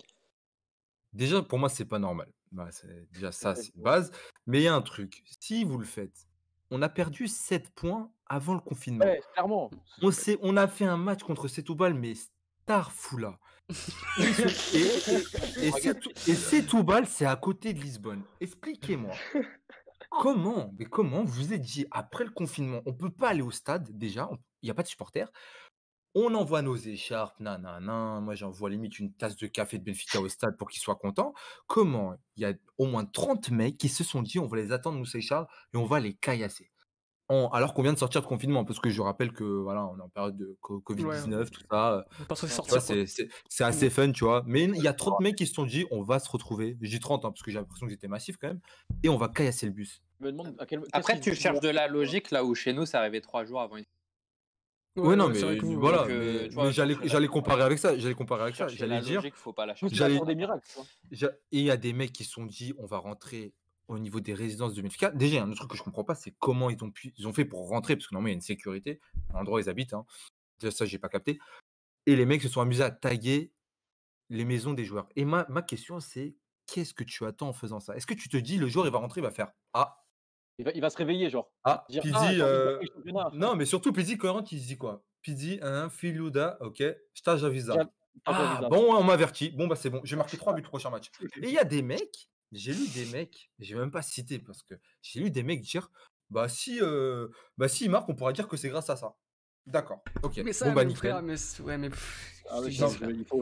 C: déjà, pour moi, c'est pas normal. Bah, déjà, ça, c'est une base. Mais il y a un truc. Si vous le faites, on a perdu 7 points avant le confinement.
B: Ouais, clairement.
C: On a fait un match contre Setúbal, mais Starfoula. Et Setúbal, c'est à côté de Lisbonne. Expliquez-moi. Mais comment vous vous êtes dit, après le confinement, on peut pas aller au stade, déjà, il n'y a pas de supporters. On envoie nos écharpes, nanana. Moi, j'envoie limite une tasse de café de Benfica au stade pour qu'ils soient contents. Comment il y a au moins 30 mecs qui se sont dit, on va les attendre, nous, ces Charles, et on va les caillasser. Alors qu'on vient de sortir de confinement, parce que je rappelle que voilà, on est en période de
A: Ouais,
C: Covid-19, tout ça.
A: on va pas s'en
C: Tu
A: sortir,
C: vois,
A: quoi.
C: c'est assez fun, tu vois. Mais il y a 30 mecs qui se sont dit, on va se retrouver. J'ai 30, parce que j'ai l'impression que j'étais massif quand même. Et on va caillasser le bus.
B: Je me demande qu'est-ce
E: Après,
B: qu'ils
E: tu cherches de la logique là où chez nous, ça arrivait 3 jours avant une.
C: Ouais, non,
A: c'est vrai
C: mais
A: que vous,
C: voilà,
E: Donc,
C: mais
E: tu vois,
C: j'allais comparer avec ça. J'allais comparer avec ça.
E: Chercher
C: J'allais
E: la
C: dire,
E: logique, faut pas la
B: Tout
E: chercher.
B: ça
C: j'allais,
B: pour des miracles, quoi.
C: et il y a des mecs qui se sont dit, on va rentrer au niveau des résidences de Benfica. Déjà, il y a un autre truc que je comprends pas, c'est comment ils ont fait pour rentrer, parce que normalement, il y a une sécurité à l'endroit où ils habitent. Hein. Déjà, ça, j'ai pas capté. Et les mecs se sont amusés à taguer les maisons des joueurs. Et ma question, c'est qu'est-ce que tu attends en faisant ça? Est-ce que tu te dis, le joueur, il va rentrer, il va faire Ah,
B: Il va se réveiller, genre. Dire
C: Pizzi,
B: j'ai envie de gagner le championnat.
C: non, mais surtout Pizzi, quand il rentre, il se dit quoi? Pizzi, Filouda, ok, stage à visa.
B: J'avisa.
C: Bon, on m'avertit. Bon, bah c'est bon, j'ai marqué 3 buts prochain match. Et il y a des mecs, j'ai lu des mecs, je vais même pas citer parce que j'ai lu des mecs dire si il marque, on pourra dire que c'est grâce à ça. D'accord, ok.
A: Mais ça,
C: Bon, bah
A: mon
C: nickel.
A: frère, ouais, mais.
B: Ah ouais,
A: J'ai
C: non,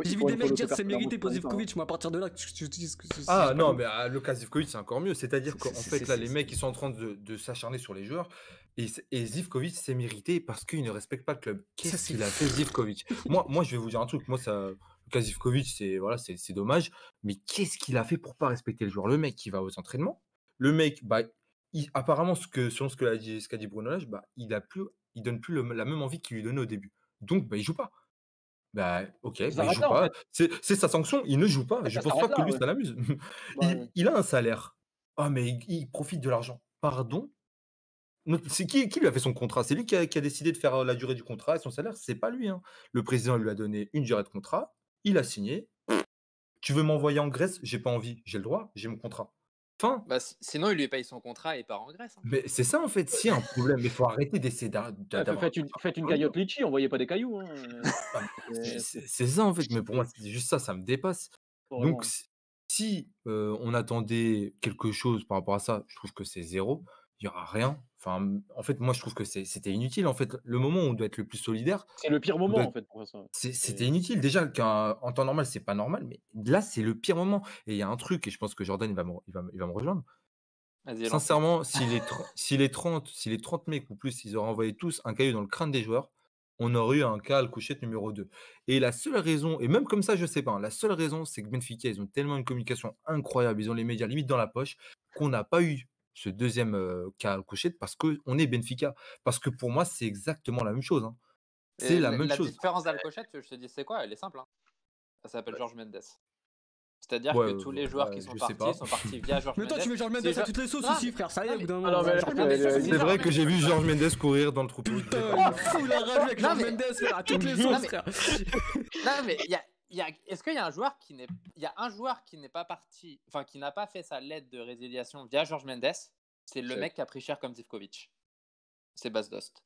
A: j'ai vu des mecs dire c'est mérité pour Zivkovic, moi à partir de là, tu te dis que c'est.
C: Ah
A: pas
C: non,
A: cool.
C: mais le cas Zivkovic, c'est encore mieux. C'est-à-dire qu'en
A: C'est-
C: fait, là,
A: c'est-
C: les mecs, ils sont en train de s'acharner sur les joueurs. Et Zivkovic, c'est mérité parce qu'il ne respecte pas le club. Qu'est-ce
A: c'est
C: qu'il a
A: fou.
C: fait, Zivkovic? Moi, je vais vous dire un truc. Moi, le cas Zivkovic, c'est dommage. Mais qu'est-ce qu'il a fait pour pas respecter le joueur? Le mec qui va aux entraînements, le mec, bah, apparemment, selon ce qu'a dit Bruno Lage, bah, il donne plus la même envie qu'il lui donnait au début. Donc, bah, il joue pas. Bah, OK,
B: Ça
C: bah, il
B: s'arrête
C: joue
B: là, en
C: pas.
B: fait.
C: C'est sa sanction, il ne joue pas.
B: Ça
C: Je pense
B: s'arrête
C: pas que
B: là,
C: lui,
B: ouais.
C: ça l'amuse.
B: Ouais.
C: Il a un salaire. Ah, mais il profite de l'argent. Pardon? C'est qui lui a fait son contrat? C'est lui qui a décidé de faire la durée du contrat et son salaire, c'est pas lui, hein. Le président lui a donné une durée de contrat, il a signé. Tu veux m'envoyer en Grèce? J'ai pas envie, j'ai le droit, j'ai mon contrat. Fin.
E: Bah, sinon, il lui paye son contrat et part en Grèce, hein.
C: Mais c'est ça en fait, s'il y a un problème, il faut arrêter d'essayer d'avoir
B: Faites une cagnotte litchi, envoyez pas des cailloux. Hein.
C: Ah, mais c'est ça en fait, mais pour moi, c'est juste ça me dépasse.
B: Vraiment.
C: Donc si on attendait quelque chose par rapport à ça, je trouve que c'est zéro. Il y aura rien. Enfin, en fait, moi, je trouve que c'était inutile. En fait, le moment où on doit être le plus solidaire,
B: C'est le pire
C: on
B: moment
C: doit
B: en fait pour ça.
C: c'était inutile. Déjà qu'en temps normal, c'est pas normal, mais là, c'est le pire moment. Et il y a un truc, et je pense que Jordan, il va me rejoindre.
E: Vas-y, lance.
C: Sincèrement, si les 30 mecs ou plus, ils auraient envoyé tous un caillou dans le crâne des joueurs, on aurait eu un cas Alcochette numéro 2. Et la seule raison, et même comme ça, je sais pas, hein, la seule raison, c'est que Benfica, ils ont tellement une communication incroyable, ils ont les médias limite dans la poche, qu'on n'a pas eu ce deuxième cas Alcochette parce qu'on est Benfica. Parce que pour moi, c'est exactement la même chose, hein. C'est
E: Et
C: la même
E: la
C: chose.
E: différence d'Alcochette, je te dis, c'est quoi? Elle est simple, hein. Ça s'appelle George Mendes. C'est-à-dire
C: Ouais,
E: que tous les joueurs qui sont
C: je sais
E: partis
C: pas.
E: sont partis via George
A: Mais
E: Mendes.
A: toi, tu mets George Mendes
E: C'est
A: à toutes les sauces
E: Non,
A: aussi, frère. Ça y est,
E: non,
A: au bout d'un
E: mais-
A: moment.
B: mais-
A: George
B: non,
A: Mendes,
B: mais-
C: C'est vrai que j'ai vu George Mendes courir dans le troupeau.
A: Putain, il fout la rage avec
E: Non,
A: George
E: mais-
A: Mendes, frère, à toutes les
E: Non,
A: sauces,
E: mais-
A: frère.
E: Non, mais est-ce qu'il y a un joueur qui n'est, il y a un joueur qui n'est pas parti, enfin qui n'a pas fait sa lettre de résiliation via George Mendes, c'est le
D: Chef.
E: mec qui a pris cher comme Zivkovic. C'est Bas Dost.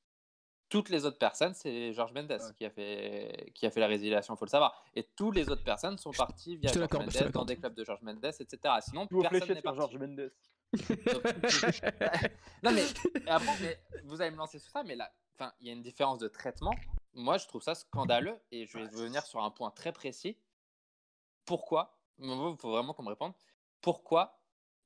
E: Toutes les autres personnes, c'est George Mendes qui a fait la résiliation, faut le savoir. Et tous les autres personnes sont parties via
A: Je te
E: George
A: l'accorde, je te
E: Mendes, dans
A: l'accorde.
E: des clubs de George Mendes, etc. Sinon,
B: Vos
E: personne
B: fléchettes
E: n'est
B: sur
E: parti.
B: George Mendes.
E: Non mais après, vous allez me lancer sur ça, mais là, enfin, il y a une différence de traitement. Moi, je trouve ça scandaleux et je vais venir sur un point très précis. Pourquoi? Il faut vraiment qu'on me réponde. Pourquoi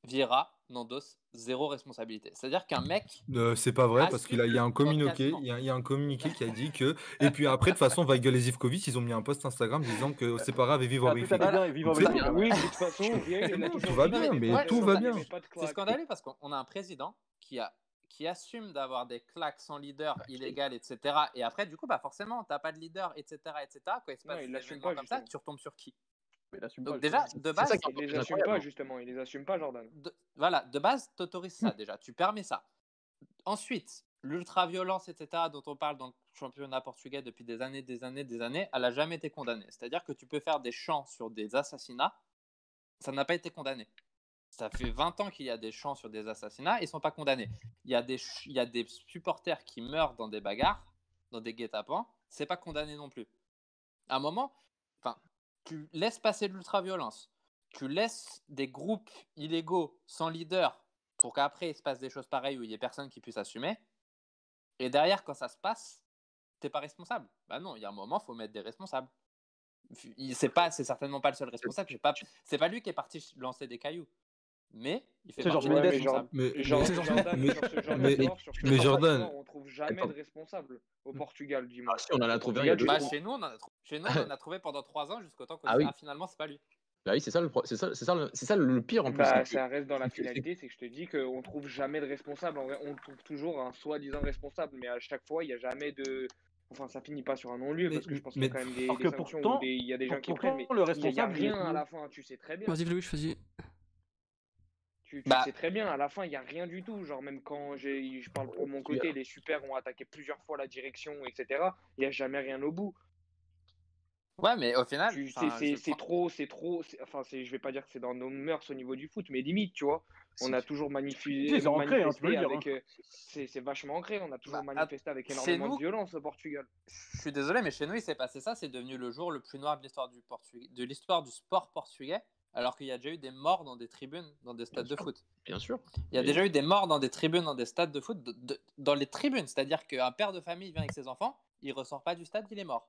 E: Vieira, Nandos, zéro responsabilité? C'est-à-dire qu'un mec,
C: C'est pas vrai parce
E: Assume
C: qu'il y a un communiqué,
E: concrètement.
C: il y a un communiqué qui a dit que. Et puis après, de toute façon, Weigl et Zivkovic, ils ont mis un post Instagram disant que c'est pas grave et vivre en
B: Ah, tout
C: Benfica.
B: allait bien et vivre en
C: C'est
B: Benfica.
C: bon.
F: Oui, de toute façon, Vieira, il a
C: Tout
F: toujours
C: va
F: dit
C: bien,
F: qu'il
C: mais
F: avait pas
C: tout
F: de-
C: va
F: il
C: bien.
F: avait pas de
E: c'est
F: claque.
E: scandaleux parce qu'on a un président qui assume d'avoir des claques sans leader illégales, etc. Et après, du coup, bah forcément, t'as pas de leader, etc., etc. Quand il se
F: Non,
E: passe
F: il
E: des
F: l'assume
E: événements
F: pas,
E: comme ça,
F: justement.
E: tu retombes sur qui?
B: Mais il assume
E: Donc
B: pas,
E: déjà,
B: justement.
E: de
D: C'est
E: base,
D: ça qui est
F: Il les
D: encore plus
F: assume
D: incroyable.
F: pas, justement. Il les assume pas, Jordan.
E: voilà, de base, t'autorises ça déjà, tu permets ça. Ensuite, l'ultra-violence, etc., dont on parle dans le championnat portugais depuis des années, elle n'a jamais été condamnée. C'est-à-dire que tu peux faire des chants sur des assassinats, ça n'a pas été condamné. Ça fait 20 ans qu'il y a des chants sur des assassinats, ils ne sont pas condamnés. Il y a des supporters qui meurent dans des bagarres, dans des guet-apens, c'est pas condamné non plus. À un moment, tu laisses passer l'ultra-violence, tu laisses des groupes illégaux sans leader pour qu'après il se passe des choses pareilles où il n'y ait personne qui puisse assumer. Et derrière, quand ça se passe, t'es pas responsable. Bah non, il y a un moment, faut mettre des responsables. C'est certainement pas le seul responsable. C'est pas lui qui est parti lancer des cailloux. Mais il fait
B: C'est
E: partie
B: George
E: des
B: Mendes.
E: responsables.
F: Jordan,
C: mais-
F: sur ce genre
C: mais-
F: d'histoire, sur ce
C: mais
F: genre
C: Jordan-
F: d'histoire, on trouve jamais
D: Attends.
F: de responsable au Portugal, dis-moi.
D: Ah, si, on en a
F: Au
D: trouvé un,
F: Portugal,
D: il y a
F: tu
D: deux
E: Bah,
F: trouves-
E: chez nous, on en a trouvé pendant 3 ans jusqu'au temps qu'on
D: Ah
E: dit
D: oui.
E: finalement, c'est pas lui.
D: Bah oui, c'est ça le pire en plus.
F: Bah,
D: c'est que-
F: ça reste dans la
D: c'est que-
F: finalité, c'est que je te dis qu'on trouve jamais de responsable. En vrai, on trouve toujours un soi-disant responsable, mais à chaque fois, il n'y a jamais de. Enfin, ça finit pas sur un non-lieu,
C: Mais-
F: parce que je pense qu'il y a
C: mais-
F: quand même des
B: Alors que
F: sanctions
B: pourtant-
F: où il y a des gens qui
B: pourtant,
F: prennent, mais
B: le
F: il n'y a
B: responsable, il est
F: rien à
B: où
F: la fin, tu sais très bien.
A: Vas-y, Flouch, vas-y.
F: Tu
E: Bah-
F: sais très bien, à la fin, il n'y a rien du tout. Genre, même quand je parle pour mon côté, les supers ont attaqué plusieurs fois la direction, etc. Il n'y a jamais rien au bout.
E: Ouais, mais au final,
F: C'est trop. Enfin, je vais pas dire que c'est dans nos mœurs au niveau du foot, mais limite, tu vois. On a toujours
B: Si, c'est ancré, hein, tu peux le dire,
F: avec. C'est vachement ancré. On a toujours
E: Bah,
F: manifesté avec
E: chez
F: énormément
E: nous-
F: de violence au Portugal.
E: je suis désolé, mais chez nous, il s'est passé ça. C'est devenu le jour le plus noir de l'histoire de l'histoire du sport portugais, alors qu'il y a déjà eu des morts dans des tribunes, dans des stades de
D: sûr.
E: foot.
D: Bien sûr.
E: Il y a
D: Et-
E: déjà eu des morts dans des tribunes, dans des stades de foot, dans les tribunes. C'est-à-dire qu'un père de famille vient avec ses enfants, il ressort pas du stade, il est mort.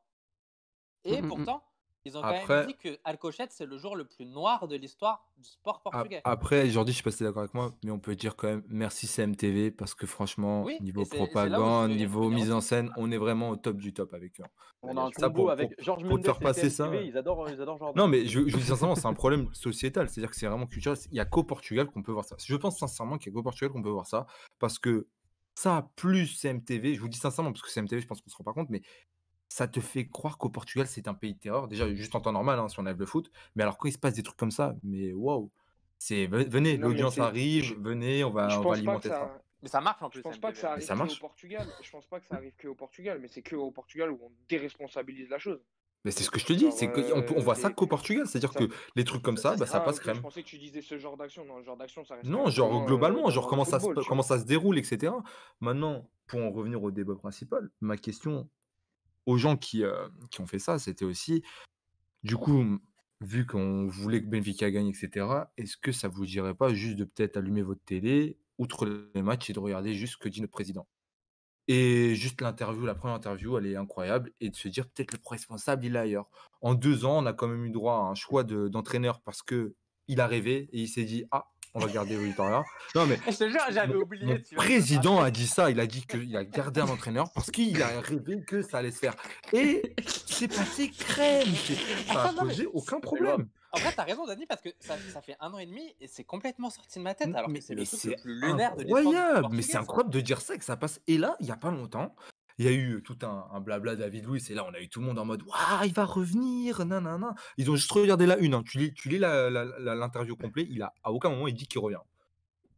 E: Et pourtant, ils ont quand
C: Après-
E: même dit que Alcochete, c'est le jour le plus noir de l'histoire du sport portugais.
C: Après, Jordi, je sais pas si t'es d'accord avec moi, mais on peut dire quand même merci CMTV parce que franchement,
E: Oui,
C: niveau
E: et c'est là où je
C: propagande,
E: voulais
C: niveau
E: venir
C: mise en
E: aussi.
C: scène, on est vraiment au top du top avec eux.
B: On a un
C: Ça,
B: combo
C: pour-
B: avec George
C: pour te
B: Mendes
C: faire
B: et
C: passer
B: CMTV,
C: ça,
B: ils adorent Jordan.
C: Non, mais je vous dis sincèrement, c'est un problème sociétal, c'est-à-dire que c'est vraiment culturel. Il n'y a qu'au Portugal qu'on peut voir ça. Je pense sincèrement qu'il n'y a qu'au Portugal qu'on peut voir ça, parce que ça, plus CMTV, je vous dis sincèrement, parce que CMTV, je pense qu'on ne se rend pas compte, mais ça te fait croire qu'au Portugal, c'est un pays de terreur. Déjà, juste en temps normal, hein, si on enlève le foot. Mais alors, quand il se passe des trucs comme ça, mais waouh, venez,
F: Non, mais
C: l'audience
F: c'est-
C: arrive, venez, on va
F: Je pense pas que
C: alimenter ça.
E: Mais ça marche en
F: Je
E: plus,
F: pense pas que
E: MPV.
F: ça
C: Mais
F: arrive
C: ça
F: que au
C: marche.
F: Portugal. Je pense pas que ça arrive que au Portugal, mais c'est que au Portugal où on déresponsabilise la chose.
C: Mais c'est ce que je te dis,
F: Genre,
C: c'est qu'on voit ça qu'au Portugal. C'est-à-dire
F: ça-
C: que les trucs comme ça, bah, ça
F: Ah,
C: passe
F: ok, je
C: crème.
F: pensais que tu disais ce genre d'action. Non, le genre d'action, ça reste quand
C: Non,
F: même
C: genre
F: commun
C: globalement, genre
F: dans le football, tu vois.
C: comment ça se déroule, etc. Maintenant, pour en revenir au débat principal, ma question aux gens qui ont fait ça, c'était aussi, du coup, vu qu'on voulait que Benfica gagne, etc., est-ce que ça vous dirait pas juste de peut-être allumer votre télé, outre les matchs, et de regarder juste ce que dit notre président? Et juste l'interview, la première interview, elle est incroyable, et de se dire peut-être le responsable, il est ailleurs. En 2 ans, on a quand même eu droit à un choix d'entraîneur parce que il a rêvé et il s'est dit: «Ah, on va garder Vitória». Non, mais
E: Je te jure, j'avais
C: mon
E: oublié, tu vas me
C: président a
E: rappeler.
C: dit ça, il a dit qu'il a gardé un entraîneur parce qu'il a rêvé que ça allait se faire, et c'est passé crème, ça a
E: Attends, non, mais
C: posé aucun
D: C'est pas grave.
C: problème.
E: en vrai, t'as raison, Dani, parce que ça fait 1 an et demi et c'est complètement sorti de ma tête, alors que c'est le truc le
C: C'est
E: plus lunaire de l'histoire du foot
C: incroyable, mais c'est
E: portugais, ça.
C: incroyable de dire ça et que ça passe. Et là, il y a pas longtemps, il y a eu tout un blabla David Luiz, et là, on a eu tout le monde en mode: «Waouh, il va revenir, nanana». Ils ont juste regardé la une, hein. Tu lis l'interview complet, à aucun moment il dit qu'il revient.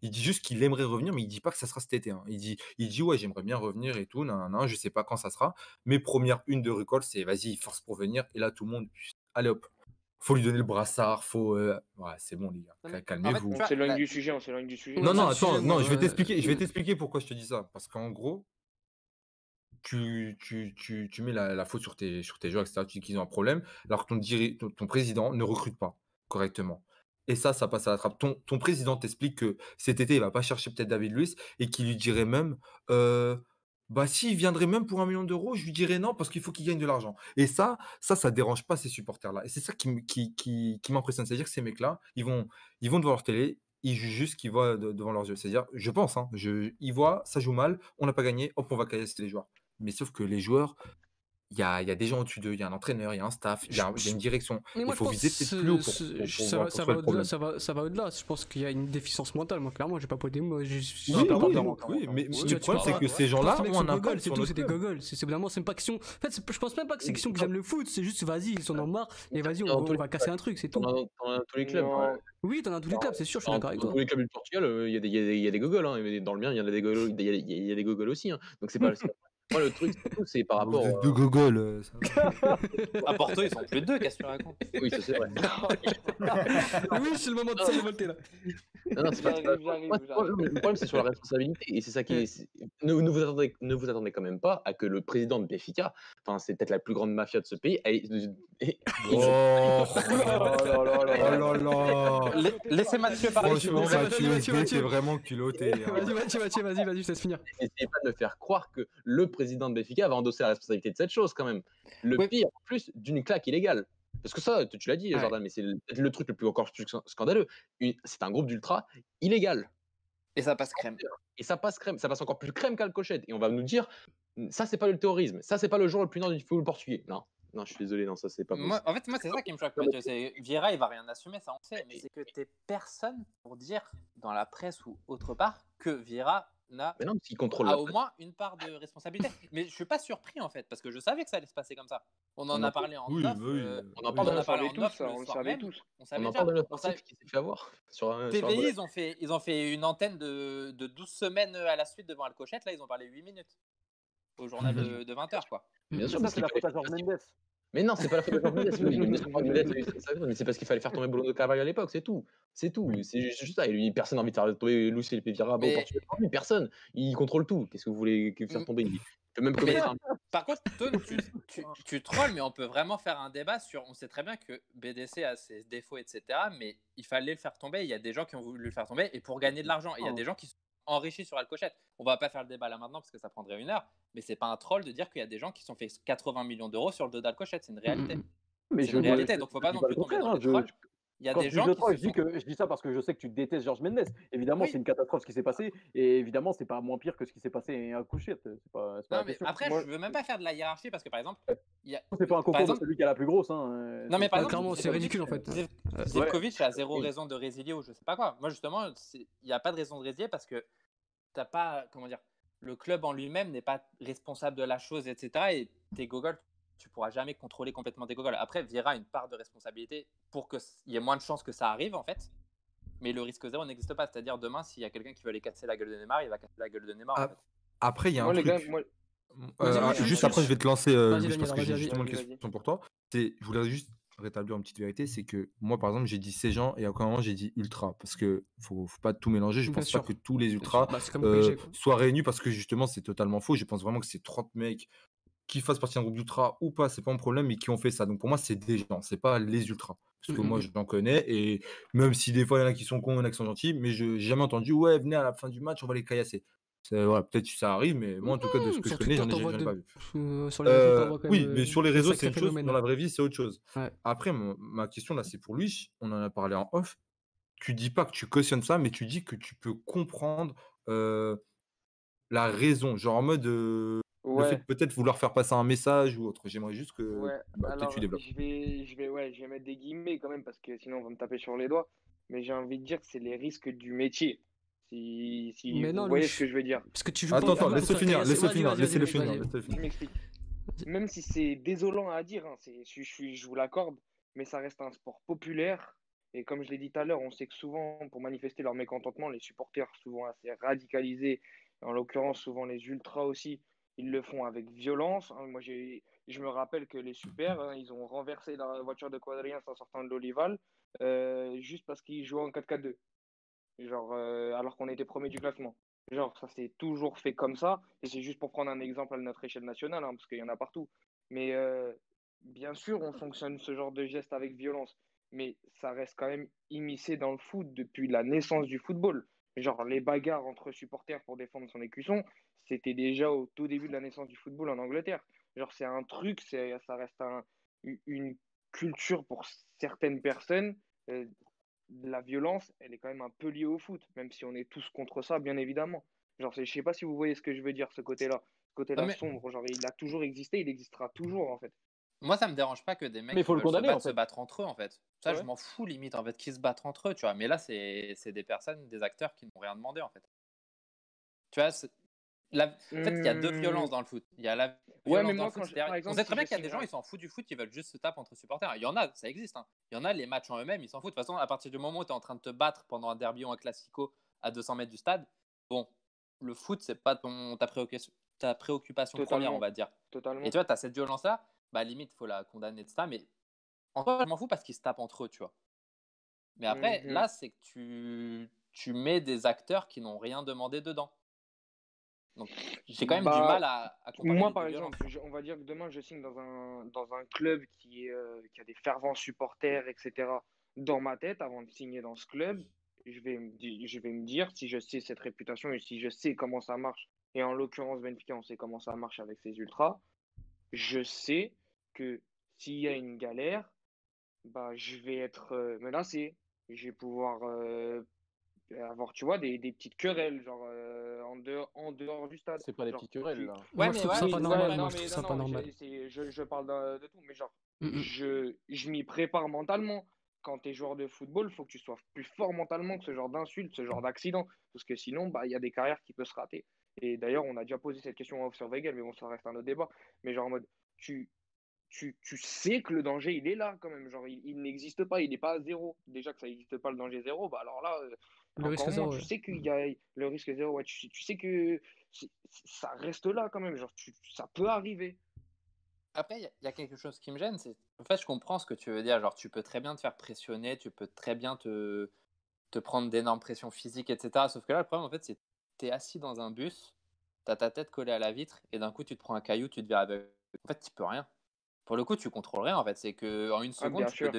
C: Il dit juste qu'il aimerait revenir, mais il dit pas que ça sera cet été, hein. Il dit: «Ouais, j'aimerais bien revenir et tout, nanana, je sais pas quand ça sera». Mais première une de Recall, c'est: «Vas-y, force pour venir», et là, tout le monde: «Allez hop, faut lui donner le brassard, ouais, c'est bon les gars,
E: Non, mais en fait,
C: calmez-vous».
F: On
E: tu vois,
F: s'éloigne du sujet, on s'éloigne du sujet.
C: Non,
A: Ouais,
C: non,
A: c'est le sujet,
C: attends, non,
A: moi.
C: je vais t'expliquer pourquoi je te dis ça. Parce qu'en gros, tu mets la faute sur tes joueurs, etc. Tu dis qu'ils ont un problème, alors que ton président ne recrute pas correctement. Et ça passe à la trappe. Ton président t'explique que cet été, il va pas chercher peut-être David Luiz, et qu'il lui dirait même, bah, s'il viendrait même pour 1 million d'euros, je lui dirais non parce qu'il faut qu'il gagne de l'argent. Et ça dérange pas ces supporters-là. Et c'est ça qui m'impressionne. C'est-à-dire que ces mecs-là, ils vont devant leur télé, ils jugent juste ce qu'ils voient devant leurs yeux. C'est-à-dire, je pense, hein, ils voient, ça joue mal, on n'a pas gagné, hop, on va casser les joueurs. Mais sauf que les joueurs, il y a des gens au-dessus d'eux, il y a un entraîneur, il y a un staff, il y a une direction.
A: Mais moi,
C: Il
A: je
C: faut
A: pense
C: viser peut-être plus haut pour
A: ça va, ça
C: trouver
A: va
C: le
A: au-delà,
C: problème.
A: ça va au-delà. Je pense qu'il y a une déficience mentale. Moi, clairement, j'ai pas poté. Moi, je suis
C: Oui,
A: super
C: oui,
A: d'accord.
C: oui, mais
A: Si
C: le
A: tu
C: problème,
A: peux
C: c'est
A: pas-
C: que ces
A: Je pense
C: gens-là
A: que les mecs
C: ont
A: sont
C: un
A: gogoles,
C: impact
A: c'est
C: sur
A: tout,
C: notre
A: c'est des
C: club.
A: gogoles. C'est vraiment, c'est pas question. En fait, je pense même pas que c'est question qu'ils aiment le foot. C'est juste, vas-y, ils sont en marre et vas-y,
D: Dans tous
A: on
D: les
A: va casser un truc, c'est
D: T'en
A: tout.
D: as dans tous les clubs.
F: Non,
A: Oui, t'en as dans tous les clubs, c'est sûr, je suis d'accord avec
D: Dans
A: toi.
D: tous les clubs du Portugal, il y a des gogoles, hein. Et dans le mien, il y en a des gogoles, il y a des gogoles aussi, hein. Donc c'est pas moi le truc, surtout, c'est par
C: Vous
D: rapport,
C: êtes deux gogoles, ça va.
E: À Porto, ils sont plus de deux, qu'est-ce que tu racontes?
D: oui, ça c'est vrai.
A: Oui, c'est le moment de se révolter là.
D: Non, c'est pas
F: j'arrive.
D: le problème, c'est sur la responsabilité, et c'est ça qui
A: Ouais.
D: est ne vous attendez quand même pas à que le président de Benfica, enfin, c'est peut-être la plus grande mafia de ce pays,
C: Oh,
F: Oh là là là
C: oh
F: là.
C: là là.
E: Laissez Mathieu parler, s'il vous
C: Franchement,
E: plaît.
C: Mathieu
A: Mathieu,
C: SB,
A: Mathieu.
C: t'es vraiment culotté, hein.
A: Vas-y, je te laisse finir.
D: Essayez pas de me faire croire que le président de Benfica va endosser la responsabilité de cette chose quand même. Le
E: Oui.
D: pire, en plus, d'une claque illégale. Parce que ça, tu l'as dit,
A: Ouais.
D: Jordan, mais c'est peut-être le truc encore plus scandaleux. C'est un groupe d'ultra illégal.
E: Et ça passe crème.
D: Et ça passe crème, ça passe encore plus crème qu'Alcochette. Et on va nous dire, ça c'est pas le terrorisme, ça c'est pas le joueur le plus nord du football portugais. Non, non, je suis désolé, non, ça c'est pas possible.
E: En fait, moi, c'est ça qui me choque, Mathieu. C'est Vieira, il va rien assumer, ça on sait. Mais c'est que t'es personne pour dire dans la presse ou autre part que Vieira n'a
D: Mais non, parce qu'il contrôle
E: a
D: la
E: au
D: presse.
E: moins une part de responsabilité. Mais je suis pas surpris en fait, parce que je savais que ça allait se passer comme ça. On en a parlé en
C: Oui,
E: off.
C: bah oui,
D: On en
E: On
D: parle
E: en
D: de
E: a
F: On
D: notre,
E: parlé
F: savait
E: en off
F: tous, ça,
E: le
F: on le
E: soir
F: savait
E: même.
F: tous.
E: On
D: on
E: savait
D: en
E: déjà.
D: parle de notre
E: On savait-
D: article qui s'est fait avoir sur un
E: TVI, ils ont fait une antenne de 12 semaines à la suite devant Alcochette. Là, ils ont parlé 8 minutes au journal de 20h, quoi.
D: Bien sûr,
G: Ça,
D: parce
G: c'est
D: qu'il
G: la
D: fallait
G: faute à Georges Mendes.
D: Mais non, c'est pas la faute de Jorge Mendes. Oui, bien sûr, Jorge Mendes a eu ça, mais c'est parce qu'il fallait faire tomber Bruno Carvalho à l'époque, c'est tout. C'est tout. C'est juste ça. Et lui, personne n'a envie de faire tomber Luis Felipe Vieira au
E: Mais-
D: Portugal. Lui, personne. Il contrôle tout. Qu'est-ce que vous voulez faire tomber? Il peut même commettre un.
E: Par contre, Tom, tu trolls, mais on peut vraiment faire un débat sur. On sait très bien que BDC a ses défauts, etc. Mais il fallait le faire tomber. Il y a des gens qui ont voulu le faire tomber et pour gagner de l'argent. Et il y a des gens qui sont enrichis sur Alcochette. On va pas faire le débat là maintenant parce que ça prendrait 1 heure. Mais c'est pas un troll de dire qu'il y a des gens qui sont fait 80 millions d'euros sur le dos d'Alcochette. C'est une réalité.
G: Mais
E: C'est une réalité. Donc faut pas
G: dis
E: non
G: pas
E: plus
G: le
E: tomber
G: contraire,
E: dans
G: hein,
E: le troll. Il y a
G: Quand
E: des
G: je dis
E: gens
G: je
E: qui
G: troll,
E: se sont.
G: je dis ça parce que je sais que tu détestes Georges Mendes. Évidemment,
E: Oui.
G: c'est une catastrophe ce qui s'est passé. Et évidemment, c'est pas moins pire que ce qui s'est passé à Couchette. C'est pas
E: Non,
G: la
E: mais
G: question.
E: après,
F: Moi-
E: je veux même pas faire de la hiérarchie parce que par exemple, il y a.
G: C'est pas un
E: par
G: concours
E: exemple-
G: de celui qui a la plus grosse. Hein.
E: Non, mais par
A: Ouais,
E: exemple,
A: clairement, c'est ridicule, en fait.
E: Zivkovic a zéro raison de résilier ou je sais pas quoi. Moi, justement, il n'y a pas de raison de résilier parce que t'as pas, comment dire, le club en lui-même n'est pas responsable de la chose, etc. Et tes gogoles, tu pourras jamais contrôler complètement tes gogoles. Après, Vieira a une part de responsabilité pour qu'il y ait moins de chances que ça arrive, en fait. mais le risque zéro n'existe pas. C'est-à-dire, demain, s'il y a quelqu'un qui veut aller casser la gueule de Neymar, il va casser la gueule de Neymar. En
C: Ah,
E: fait.
C: Après, il y a un
F: Moi, les gars,
C: truc.
F: moi.
A: Vas-y, vas-y,
C: Juste
A: juste,
C: après, je vais te lancer,
A: vas-y,
C: Louis,
A: Daniel,
C: parce que j'ai
A: vas-y.
C: justement une
F: Vas-y, vas-y.
C: question pour toi. Je voudrais juste rétablir une petite vérité, c'est que moi, par exemple, j'ai dit ces gens et encore un moment, j'ai dit ultra, parce que faut pas tout mélanger. Je
A: Bien
C: pense pas
A: sûr,
C: que tous les
A: bien sûr.
C: ultras
A: Bah, c'est comme PSG, quoi.
C: soient réunis, parce que justement, c'est totalement faux. Je pense vraiment que c'est 30 mecs qui fassent partie d'un groupe d'ultra ou pas, c'est pas un problème, mais qui ont fait ça. Donc pour moi, c'est des gens, c'est pas les ultras. Parce que moi, j'en connais, et même si des fois, il y en a qui sont cons, il y en a qui sont gentils, mais j'ai jamais entendu, ouais, venez à la fin du match, on va les caillasser. Voilà, peut-être que ça arrive, mais moi, en tout cas, de ce que je
A: Sur
C: connais,
A: Twitter,
C: j'en ai pas vu.
A: sur les réseaux, t'envoies quand même
C: Oui, mais sur les
A: de
C: réseaux, c'est
A: sacrés
C: une chose, dans
A: phénomènes.
C: la vraie vie, c'est autre chose.
A: Ouais.
C: Après, ma question là, c'est pour lui, on en a parlé en off. Tu dis pas que tu cautionnes ça, mais tu dis que tu peux comprendre la raison, genre en mode le fait
F: Ouais,
C: de peut-être vouloir faire passer un message ou autre. J'aimerais juste que
F: ouais.
C: peut-être tu
F: Alors,
C: développes.
F: je vais mettre des guillemets quand même parce que sinon on va me taper sur les doigts. Mais j'ai envie de dire que c'est les risques du métier. Si
A: Mais
F: vous
A: non,
F: voyez ce
A: Louis,
F: que je veux dire.
A: parce que tu joues pas au
C: Attends,
A: foot pour
C: laisse-le
A: faire
C: finir,
A: caillasser.
C: laisse-le
A: Vas-y,
C: finir,
A: vas-y,
C: laissez-le
A: vas-y,
C: finir,
A: vas-y.
C: laissez-le
F: Je
C: finir.
F: m'explique. Même si c'est désolant à dire, hein, je vous l'accorde, mais ça reste un sport populaire. Et comme je l'ai dit tout à l'heure, on sait que souvent, pour manifester leur mécontentement, les supporters, souvent assez radicalisés, en l'occurrence souvent les ultras aussi, ils le font avec violence. Hein. Je me rappelle que les super, hein, ils ont renversé la voiture de Quadrien en sortant de l'Olival, juste parce qu'ils jouaient en 4-4-2. Genre, alors qu'on était premier du classement. Genre, ça s'est toujours fait comme ça. Et c'est juste pour prendre un exemple à notre échelle nationale, hein, parce qu'il y en a partout. Mais bien sûr, on fonctionne ce genre de geste avec violence. Mais ça reste quand même immiscé dans le foot depuis la naissance du football. Genre, les bagarres entre supporters pour défendre son écusson, c'était déjà au tout début de la naissance du football en Angleterre. Genre, c'est un truc, ça reste une culture pour certaines personnes. Euh, la violence, elle est quand même un peu liée au foot, même si on est tous contre ça, bien évidemment. Genre, je sais pas si vous voyez ce que je veux dire, ce côté-là. Ce
E: Non,
F: côté-là
E: mais
F: sombre, genre, il a toujours existé, il existera toujours, en fait.
E: moi, ça me dérange pas que des mecs
G: Mais il
E: qui
G: faut le
E: veulent
G: condamner, en
E: se
G: fait.
E: battre entre eux, en fait. Ça, je
G: Ouais.
E: m'en fous limite, en fait, qu'ils se battent entre eux, tu vois. Mais là, c'est des personnes, des acteurs qui n'ont rien demandé, en fait. Tu vois, en fait, il y a deux violences dans le foot. Il y a la
F: Ouais,
E: violence
F: mais
E: dans le
F: moi,
E: foot,
F: par
E: on
F: exemple,
E: sait
F: si
E: très bien
F: je
E: qu'il y a des
F: signe
E: gens, ils s'en foutent du foot, ils veulent juste se taper entre supporters. Il y en a, ça existe. Hein. Il y en a, les matchs en eux-mêmes, ils s'en foutent. De toute façon, à partir du moment où tu es en train de te battre pendant un derby ou un classico à 200 mètres du stade, bon, le foot, c'est pas ta préoccupation première, on
F: totalement,
E: va dire. Et
F: totalement.
E: tu vois, tu as cette violence-là, bah limite, il faut la condamner de ça. Mais en soi, je m'en fous parce qu'ils se tapent entre eux, tu vois. Mais après,
F: Mhm.
E: là, c'est que tu mets des acteurs qui n'ont rien demandé dedans. Donc, j'ai quand même du
F: Bah,
E: mal à comparer
F: moi,
E: les deux
F: par
E: violences.
F: exemple, on va dire que demain, je signe dans un club qui a des fervents supporters, etc. Dans ma tête, avant de signer dans ce club, je vais me dire, si je sais cette réputation et si je sais comment ça marche, et en l'occurrence, Benfica, on sait comment ça marche avec ses ultras, je sais que s'il y a une galère, bah, je vais être menacé. Je vais pouvoir avoir, tu vois, des petites querelles, genre en dehors du stade.
G: C'est pas des
F: Genre,
G: petites querelles,
F: tu,
G: là.
A: Moi,
E: Ouais,
A: je
E: mais
A: trouve ça
E: ouais,
A: pas
F: oui,
E: c'est
A: normal.
F: ouais,
E: normal.
A: Moi,
F: non,
A: je trouve
F: mais
A: ça
F: non,
A: pas
F: non,
A: normal.
F: je parle de tout, mais genre,
A: Mm, mm.
F: je m'y prépare mentalement. Quand tu es joueur de football, il faut que tu sois plus fort mentalement que ce genre d'insulte, ce genre d'accident, parce que sinon, bah, il y a des carrières qui peuvent se rater. Et d'ailleurs, on a déjà posé cette question en off sur Weigel, mais bon, ça reste un autre débat. Mais genre en mode, tu, tu sais que le danger, il est là quand même. Genre, il n'existe pas, il n'est pas à zéro. Déjà que ça n'existe pas le danger zéro, bah alors là,
A: Le risque
F: encore moins,
A: zéro,
F: tu
A: ouais.
F: sais qu'il y a le risque zéro. Ouais, tu sais que ça reste là quand même. Genre, ça peut arriver.
E: Après, il y a quelque chose qui me gêne. En fait, je comprends ce que tu veux dire. Genre, tu peux très bien te faire pressionner, tu peux très bien te prendre d'énormes pressions physiques, etc. Sauf que là, le problème, en fait, c'est que tu es assis dans un bus, tu as ta tête collée à la vitre, et d'un coup, tu te prends un caillou, tu te vires aveugle. En fait, tu peux rien. Pour le coup, tu contrôles rien, en fait. C'est qu'en une
F: Ah,
E: seconde,
F: bien sûr.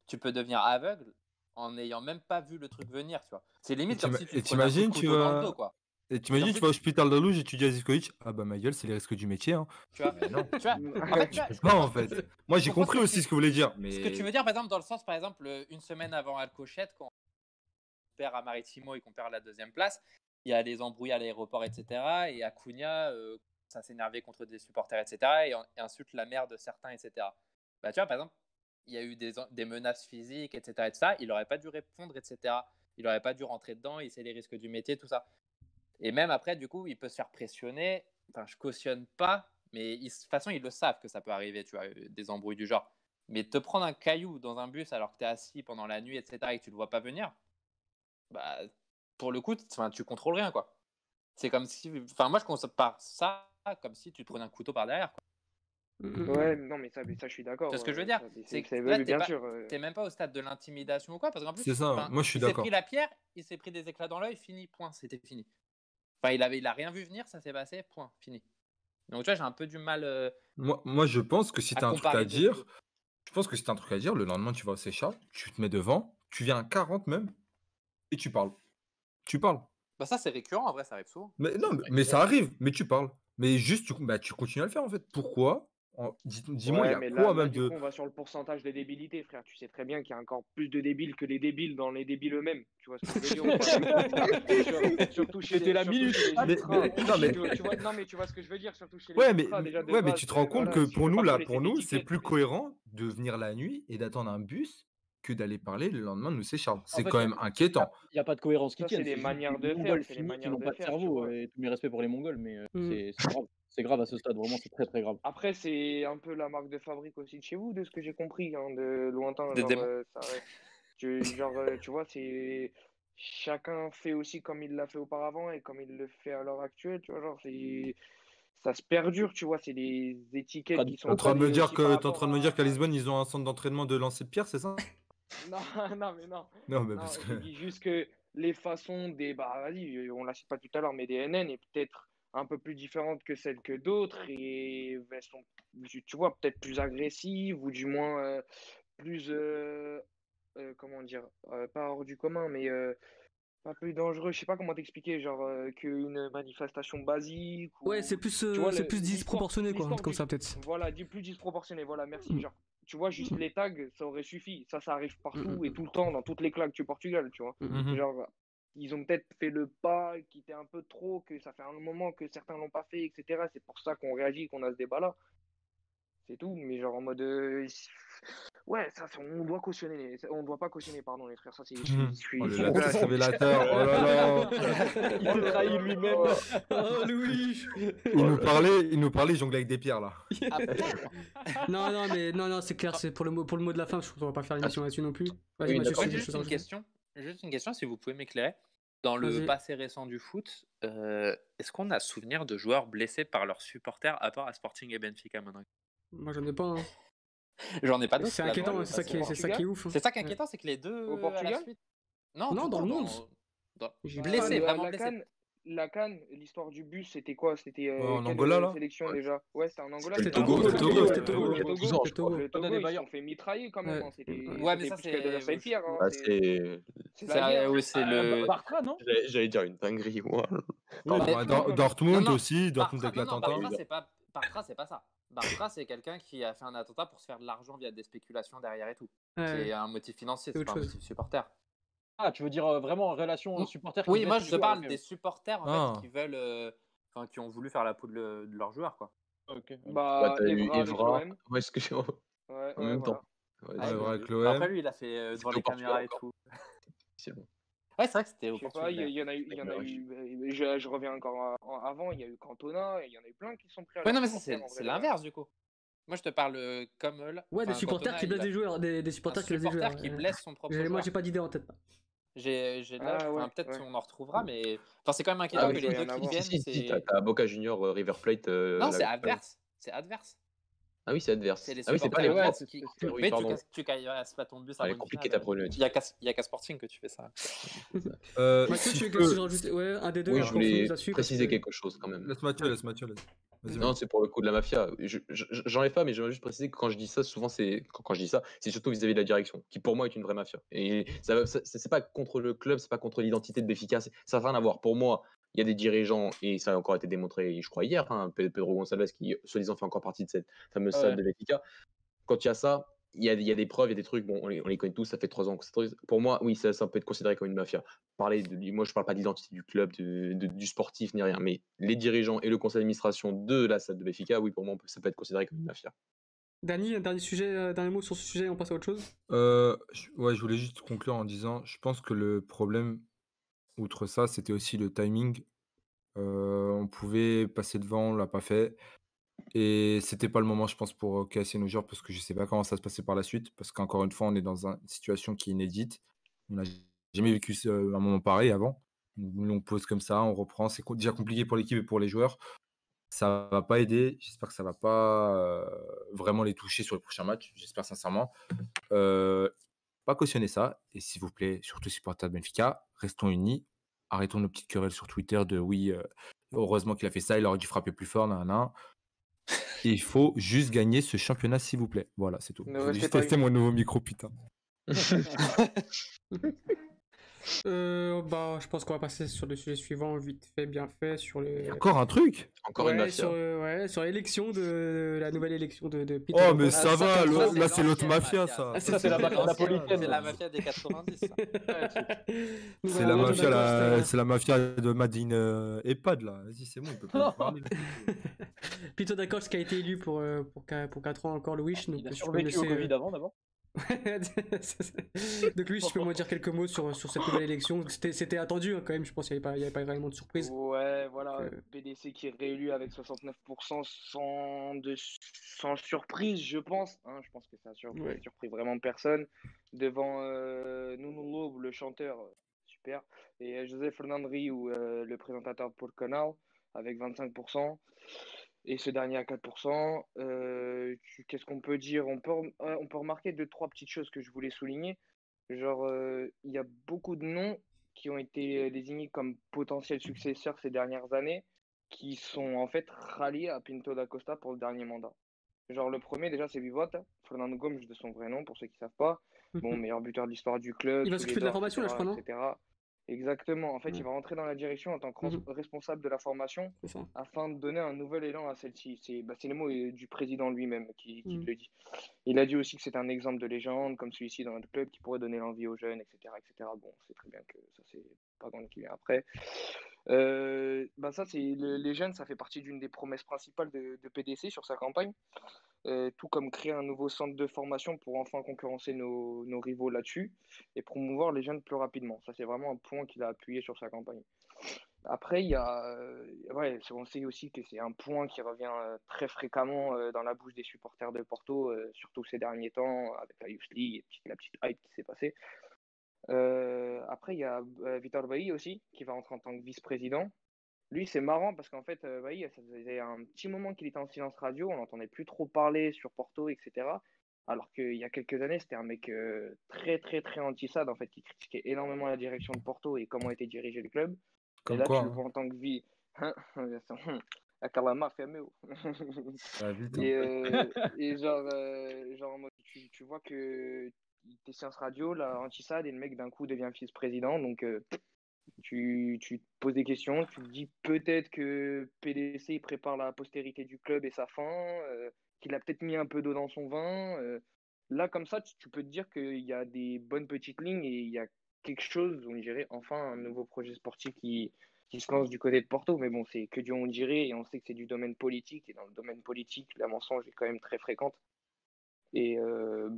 E: tu peux devenir aveugle en n'ayant même pas vu le truc venir, tu vois. C'est
C: Et
E: limite comme si tu te prenais un coup de
C: t'imagines,
E: couteau dans le dos, quoi.
C: et
E: Et en
C: t'imagines, tu
E: plus,
C: vas au Hospital de Louge et tu dis à Zivkovic, ah bah ma gueule, c'est les risques du métier, hein.
E: tu vois,
C: Mais non,
E: tu vois, en fait, tu vois,
C: tu
E: je
C: peux pas
E: comprends
C: en
E: ce que
C: fait.
E: tu,
C: Moi
E: je
C: j'ai
E: comprends
C: compris aussi ce que vous voulez dire,
E: ce que tu
C: mais
E: veux dire, par exemple, dans le sens, par exemple, une semaine avant Alcochette, quand on perd à Maritimo et qu'on perd la deuxième place, il y a les embrouilles à l'aéroport, etc. Et Acuna, ça s'énervait contre des supporters, etc. Et insulte la mère de certains, etc. Bah, tu vois, par exemple, il y a eu des menaces physiques, etc., etc. Il n'aurait pas dû répondre, etc. Il n'aurait pas dû rentrer dedans, il sait les risques du métier, tout ça. Et même après, du coup, il peut se faire pressionner. Enfin, je cautionne pas, mais de toute façon, ils le savent que ça peut arriver, tu vois, des embrouilles du genre. Mais te prendre un caillou dans un bus alors que tu es assis pendant la nuit, etc., et que tu ne le vois pas venir, bah, pour le coup, tu contrôles rien, quoi. C'est comme si. Enfin, moi, je compare ça comme si tu te prenais un couteau par derrière, quoi.
F: Ouais, non, mais ça, je suis
E: Tu
F: d'accord.
E: vois ce que je veux dire? C'est que
F: Oui,
E: là,
F: bien sûr.
E: t'es même pas au stade de l'intimidation ou quoi, parce qu'en plus,
C: C'est ça, moi je suis
E: il s'est pris
C: d'accord.
E: la pierre, il s'est pris des éclats dans l'œil, fini, point, c'était fini. Enfin, il a rien vu venir, ça s'est passé, point, fini. Donc, tu vois, j'ai un peu du mal
C: Moi, je pense que si
E: à
C: t'as un truc à
E: comparer deux
C: dire,
E: choses.
C: je pense que si t'as un truc à dire, le lendemain, tu vas au Seychelles, tu te mets devant, tu viens à 40 même, et tu parles. Tu parles.
E: Bah, ça, c'est récurrent, en vrai, ça arrive souvent.
C: Mais non, mais ça arrive, mais tu parles. Mais juste, tu continues à le faire en fait. Pourquoi? Dis-moi, il y
F: Ouais,
C: a
F: mais
C: quoi
F: là,
C: même
F: du
C: de.
F: coup, on va sur le pourcentage de débilité, frère. Tu sais très bien qu'il y a encore plus de débiles que les débiles dans les débiles eux-mêmes. Tu vois ce que je veux dire ou pas? Surtout chez
G: C'était la
F: surtout
G: minute.
F: chez les
C: Mais,
F: ultras.
C: non, mais,
F: Non, mais tu vois ce que je veux dire, surtout chez les
C: ouais, mais,
F: ultras, déjà de
C: ouais, mais
F: base.
C: tu te rends compte
F: Voilà,
C: que
F: si tu
C: pour
F: peux
C: nous,
F: pas
C: là,
F: coller
C: pour
F: cette
C: nous, c'est
F: étiquette.
C: plus cohérent de venir la nuit et d'attendre un bus que d'aller parler le lendemain de nous Seychelles.
G: En
C: C'est
G: fait,
C: quand
G: il
C: même
G: y
C: inquiétant.
G: a pas de cohérence qui
F: Ça, c'est
G: tienne.
F: des
G: C'est juste
F: manières
G: des
F: de faire,
G: Mongols
F: c'est des
G: finis qui
F: manières
G: n'ont
F: de
G: pas de
F: faire, tu
G: cerveau.
F: vois.
G: Et tous mes respects pour les Mongols, mais
A: Mm.
G: c'est grave. C'est grave à ce stade, vraiment, c'est très très grave.
F: Après, c'est un peu la marque de fabrique aussi de chez vous, de ce que j'ai compris, hein, de lointain.
E: Des
F: Genre,
E: démons.
F: tu vois, c'est chacun fait aussi comme il l'a fait auparavant et comme il le fait à l'heure actuelle. Tu vois, genre, ça se perdure, tu vois. C'est des étiquettes qui
C: T'es
F: sont
C: en train de me
F: collées
C: dire
F: aussi par
C: t'es en train
F: rapport
C: de me dire qu'à
F: à...
C: Lisbonne, ils ont un centre d'entraînement de lancer de pierre, c'est ça?
F: Non, non, mais non.
C: Non, mais
F: Non,
C: parce
F: je
C: que.
F: dis juste que les façons des... Bah, vas-y, on l'a cite pas tout à l'heure, mais des NN est peut-être un peu plus différente que celles que d'autres et elles sont, tu vois, peut-être plus agressives ou du moins plus... comment dire? Pas hors du commun, mais pas plus dangereux. Je sais pas comment t'expliquer, genre qu'une manifestation basique
A: Ouais,
F: ou... Tu vois,
A: c'est plus disproportionné, quoi,
F: l'histoire
A: comme
F: du...
A: ça, peut-être.
F: Voilà, du plus disproportionné, voilà, merci.
A: Mm.
F: Genre, tu vois, juste les tags, ça aurait suffi. Ça arrive partout et
A: Mm.
F: tout le temps, dans toutes les claques du Portugal, tu vois.
C: Mhm.
F: Genre, ils ont peut-être fait le pas qui était un peu trop, que ça fait un moment que certains l'ont pas fait, etc. C'est pour ça qu'on réagit, qu'on a ce débat-là. C'est tout, mais genre en mode... Ouais, ça, on doit cautionner on doit pas cautionner, pardon, les frères. Ça, c'est...
C: Oh, le
F: voilà,
C: latéral révélateur, oh là là.
G: Il s'est trahi lui-même.
A: Oh, Louis!
C: Il nous parlait, il jonglait avec des pierres là.
E: Après,
A: Non, mais non, c'est clair, c'est pour le mot de la fin, je crois qu'on va pas faire l'émission là-dessus non plus. Vas-y,
D: Oui,
A: Mathieu,
D: d'accord.
A: si
E: moi,
A: tu
E: j'ai
A: as des
E: juste
A: choses à
E: une
A: rajouter.
E: question. Juste une question, si vous pouvez m'éclairer. Dans le
A: Vas-y.
E: passé récent du foot, est-ce qu'on a souvenir de joueurs blessés par leurs supporters, à part à Sporting et Benfica maintenant?
A: Moi, j'en ai pas, hein.
E: J'en ai pas d'autres.
A: C'est
E: là, dans
A: inquiétant,
E: le
A: c'est ça
E: passé
A: qui est,
E: récent.
A: c'est ça qui est ouf, hein.
E: C'est ça qui est inquiétant, c'est que les deux
F: Au
E: à la
F: Portugal?
E: suite. Non,
A: Non,
E: tout
A: dans
E: le
A: le
E: temps,
A: monde. J'ai
E: blessé,
A: pas-
E: vraiment
F: La
E: blessé.
F: CAN, la CAN, l'histoire du bus, c'était quoi? C'était
C: En
F: quelle
C: Angola là?
F: sélection déjà? Ouais, c'était en Angola.
D: C'était
A: C'était
D: le Togo,
A: Togo,
C: c'était Togo,
A: c'était
C: c'était
A: Togo,
C: Togo.
D: il y a 12 ans, je crois.
F: Le
G: Pas des
F: Togo, ils se
G: bailleurs.
F: sont fait mitrailler quand même.
A: Ouais.
F: Hein. C'était
E: Ouais, mais ça,
F: plus que de la
E: c'est.
F: Saint-Pierre. Hein.
D: Bah, c'est
F: C'est la guerre.
E: Oui, c'est le.
G: Bartra, non?
D: j'allais dire une dinguerie, moi.
G: Oui,
E: Mais-
C: Ouais,
F: quand même.
C: Dortmund
E: Non,
C: aussi, Dortmund
E: Bartra,
C: avec
E: non, non,
C: l'attentat.
E: Bartra, c'est pas ça. Bartra, c'est quelqu'un qui a fait un attentat pour se faire de l'argent via des spéculations derrière et tout.
A: Ouais.
E: C'est un motif financier,
A: C'est
E: c'est
A: autre
E: pas un
A: chose.
E: motif supporter.
G: Ah, tu veux dire vraiment en relation supporter qui
E: Oui,
G: blesse
E: moi
G: les
E: je
G: joueurs,
E: parle
G: ok.
E: des supporters en
C: Ah.
E: fait qui veulent, enfin qui ont voulu faire la peau de leurs joueurs quoi.
G: Ok.
F: Bah,
D: T'as eu
F: Evra avec
D: Evra.
F: l'OM.
D: Ouais, ce que j'ai.
F: Ouais,
D: En même
F: voilà.
D: temps. Ouais,
C: Ouais,
D: c'est
C: vrai, avec
E: Après
C: l'OM.
E: lui il a fait devant
D: C'était
E: les
D: au Portugal
E: caméras et
D: encore.
E: tout.
D: Officiellement.
E: Ouais, c'est vrai que c'était au
F: Je sais pas,
E: Portugal.
F: il y en a eu, je reviens encore avant, il y a eu Cantona, et il y en a eu plein qui sont pris à
E: Ouais,
F: la
E: non, mais ça
F: supporter, en
E: c'est
F: vrai de vrai.
E: l'inverse du coup. Moi je te parle comme là.
A: Ouais, des
E: Enfin,
A: supporters
E: Cantona,
A: qui blessent
E: il a-
A: des joueurs, des supporters
E: un
A: qui blessent des joueurs.
E: supporter qui blesse son propre
A: Moi,
E: joueur.
A: j'ai pas d'idée en tête.
E: J'ai là,
F: Ah ouais,
E: enfin, peut-être
F: ouais.
E: on en retrouvera, mais enfin c'est quand même
F: Ah
E: inquiétant
F: oui,
E: que
F: il doit
E: les
F: y
E: deux
F: en
E: qui
F: avoir.
E: viennent.
D: Si,
E: C'est
D: t'as Boca Junior, River Plate.
E: non, c'est
D: la-
E: adverse. C'est adverse.
D: Ah oui, c'est adverse.
E: C'est les
D: Ah oui, c'est pas
E: supporters
D: les
G: ouais,
E: adverses
G: c'est
E: qui.
G: spécial.
D: Oui,
E: Mais
D: pardon.
E: tu casses pas ton bus à
D: Elle est
E: bonne
D: compliquée
E: finale.
D: ta problématique.
E: Il y a qu'à Sporting que tu fais ça.
A: Mathieu,
C: Si
A: tu
C: je
A: veux quelque chose
C: peux.
A: à rajouter? Ouais, un des deux,
D: Oui,
A: et
D: je
A: après on finit
D: voulais
A: là-dessus.
D: préciser quelque chose quand même.
C: Laisse Mathieu, laisse Mathieu. Vas-y,
D: Non,
C: vas-y.
D: c'est pour le coup de la mafia. J'enlève pas, mais j'aimerais juste préciser que quand je dis ça, souvent quand je dis ça, c'est surtout vis-à-vis de la direction, qui pour moi est une vraie mafia. Et c'est pas contre le club, c'est pas contre l'identité de Benfica, ça n'a rien à voir. Pour moi, il y a des dirigeants, et ça a encore été démontré, je crois, hier, hein, Pedro Gonçalves, qui soi-disant fait encore partie de cette fameuse salle
G: Ouais.
D: de Benfica. Quand il y a ça, il y a des preuves, il y a des trucs, bon, on les connaît tous, ça fait 3 ans. Pour moi, oui, ça peut être considéré comme une mafia. Moi, je parle pas de l'identité du club, du sportif, ni rien, mais les dirigeants et le conseil d'administration de la salle de Benfica, oui, pour moi, ça peut être considéré comme une mafia.
A: Dany, un dernier sujet, dernier mot sur ce sujet, on passe à autre chose.
C: Ouais, je voulais juste conclure en disant, je pense que le problème, outre ça, c'était aussi le timing. On pouvait passer devant, on l'a pas fait. Et c'était pas le moment, je pense, pour casser nos joueurs parce que je sais pas comment ça se passait par la suite. Parce qu'encore une fois, on est dans une situation qui est inédite. On n'a J'ai jamais vécu un moment pareil avant. Une longue pause comme ça, on reprend. C'est déjà compliqué pour l'équipe et pour les joueurs. Ça va pas aider. J'espère que ça va pas vraiment les toucher sur les prochains matchs. J'espère sincèrement. Pas cautionner ça. Et s'il vous plaît, surtout supporters de Benfica, restons unis. Arrêtons nos petites querelles sur Twitter de oui, heureusement qu'il a fait ça, il aurait dû frapper plus fort, nan. Et il faut juste gagner ce championnat, s'il vous plaît. Voilà, c'est tout.
F: Ne
C: Je voulais
F: restez
C: juste
F: pas
C: tester mon nouveau micro, putain.
A: Je pense qu'on va passer sur le sujet suivant, vite fait, bien fait, sur les.
C: Encore un truc?
D: Encore une
A: Ouais,
D: mafia.
A: sur l'élection de la nouvelle élection de Peter
C: Oh, mais
A: Bosz.
C: ça va, là, c'est l'autre
E: l'ancienne
C: mafia, ça.
G: Ça, c'est la mafia napolitaine.
E: C'est la mafia des 90. Ça.
C: C'est la mafia, c'est la mafia de Madine EHPAD, là. Vas-y, c'est bon, il peut pas nous parler.
A: Peter Dacoste qui a été élu pour 4 ans encore, le Wish. Donc,
G: Il a
A: si tu peux me
G: survécu au
A: laisser,
G: Covid avant, d'abord.
A: Donc lui, si tu peux me dire quelques mots sur cette nouvelle élection. C'était attendu hein, quand même, je pense qu'il n'y avait pas réellement de surprise.
F: Ouais, voilà,
A: Euh.
F: PDC qui est réélu avec 69% sans surprise, je pense. Hein, je pense que ça a
A: Ouais.
F: surpris vraiment personne. Devant Nuno Lobo, le chanteur, super, et José Fernando Rio, le présentateur pour le canal, avec 25%. Et ce dernier à 4%. Qu'est-ce qu'on peut dire? On peut remarquer 2-3 petites choses que je voulais souligner. Genre, il y a beaucoup de noms qui ont été désignés comme potentiels successeurs ces dernières années, qui sont en fait ralliés à Pinto da Costa pour le dernier mandat. Genre, le premier, déjà, c'est Vivot, Fernando Gomes de son vrai nom, pour ceux qui ne savent pas. Bon, meilleur buteur de l'histoire du club.
A: Il va
F: sous les
A: s'occuper de la
F: dents,
A: formation, là, je crois, non?
F: etc. Exactement. En fait,
A: Ouais.
F: il va rentrer dans la direction en tant que
A: Mhm.
F: responsable de la formation
A: C'est ça.
F: afin de donner un nouvel élan à celle-ci. C'est les mots du président lui-même qui
A: Mhm.
F: le dit. Il a dit aussi que c'est un exemple de légende, comme celui-ci dans notre club, qui pourrait donner l'envie aux jeunes, etc., etc. Bon, c'est très bien que ça, c'est pas grand qui vient après. Ça, les jeunes, ça fait partie d'une des promesses principales de PDC sur sa campagne. Tout comme créer un nouveau centre de formation pour enfin concurrencer nos rivaux là-dessus et promouvoir les jeunes plus rapidement. Ça, c'est vraiment un point qu'il a appuyé sur sa campagne. Après, il y a, on sait aussi que c'est un point qui revient très fréquemment dans la bouche des supporters de Porto, surtout ces derniers temps, avec la Youth League et la petite hype qui s'est passée. Après, il y a Vitor Bailly aussi, qui va entrer en tant que vice-président. Lui, c'est marrant parce qu'en fait, Bailly, ça faisait un petit moment qu'il était en silence radio, on n'entendait plus trop parler sur Porto, etc. Alors qu'il y a quelques années, c'était un mec très, très, très anti-SAD, en fait, qui critiquait énormément la direction de Porto et comment était dirigé le club. Et
C: Comme
F: là,
C: quoi,
F: tu le
C: hein.
F: vois en tant que vie. La Kalama fait mieux.
C: Ça va vite, hein.
F: Et genre en mode, tu vois que t'es sciences radio, là, anti-SAD, et le mec d'un coup devient vice-président. Donc, tu te poses des questions, tu te dis peut-être que PDC il prépare la postérité du club et sa fin, qu'il a peut-être mis un peu d'eau dans son vin. Là, comme ça, tu peux te dire qu'il y a des bonnes petites lignes et il y a quelque chose, on dirait, enfin un nouveau projet sportif qui se lance du côté de Porto. Mais bon, c'est que du on dirait et on sait que c'est du domaine politique. Et dans le domaine politique, la mensonge est quand même très fréquente. Et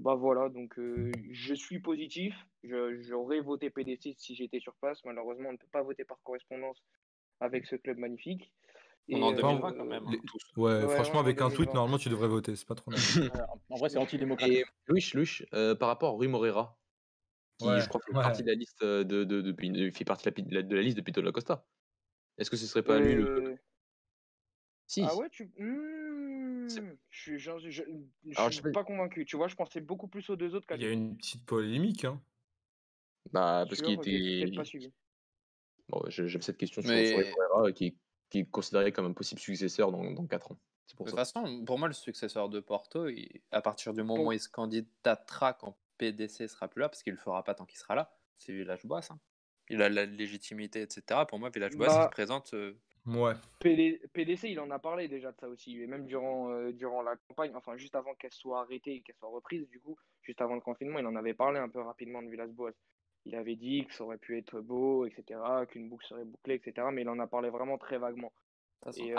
F: voilà, donc je suis positif. J'aurais voté PDC si j'étais sur place. Malheureusement, on ne peut pas voter par correspondance avec ce club magnifique.
E: On est en 2020 quand même.
C: Les-
E: Tous.
C: Ouais,
F: Ouais,
C: franchement,
F: on est en
C: avec un tweet,
F: 2020.
C: normalement, tu devrais voter. C'est pas trop normal.
G: En vrai, c'est antidémocratique.
D: Et Louis, par rapport à Rui Moreira, qui
C: Ouais,
D: je crois fait
C: ouais.
D: partie de la liste fait partie de la liste de Pito da Costa. Est-ce que ce serait pas lui le. Si.
F: Ah ouais,
D: C'est-
F: je
D: Alors, je
F: suis
D: sais pas.
F: pas convaincu. Tu vois, je pensais beaucoup plus aux deux autres qu'à
C: Il y a
F: lui.
C: une petite polémique, hein.
D: Bah, parce qu'il
F: Sûr, j'ai peut-être pas
D: était.
F: suivi.
D: Bon, j'avais cette question sur Rui
E: Mais
D: Moreira qui est considéré comme un possible successeur dans 4 ans. C'est
E: de
D: pour
E: toute
D: ça.
E: façon, pour moi, le successeur de Porto, à partir du moment où
F: Bon,
E: il se candidatera quand PDC sera plus là, parce qu'il le fera pas tant qu'il sera là, c'est Villas-Boas. Hein. Il a la légitimité, etc. Pour moi, Villas-Boas, il se
F: bah,
E: présente.
C: Ouais.
F: PDC, il en a parlé déjà de ça aussi, et même durant la campagne, enfin juste avant qu'elle soit arrêtée et qu'elle soit reprise, du coup, juste avant le confinement, il en avait parlé un peu rapidement de Villas-Boas. Il avait dit que ça aurait pu être beau, etc., qu'une boucle serait bouclée, etc., mais il en a parlé vraiment très vaguement.
E: De toute façon,
F: Et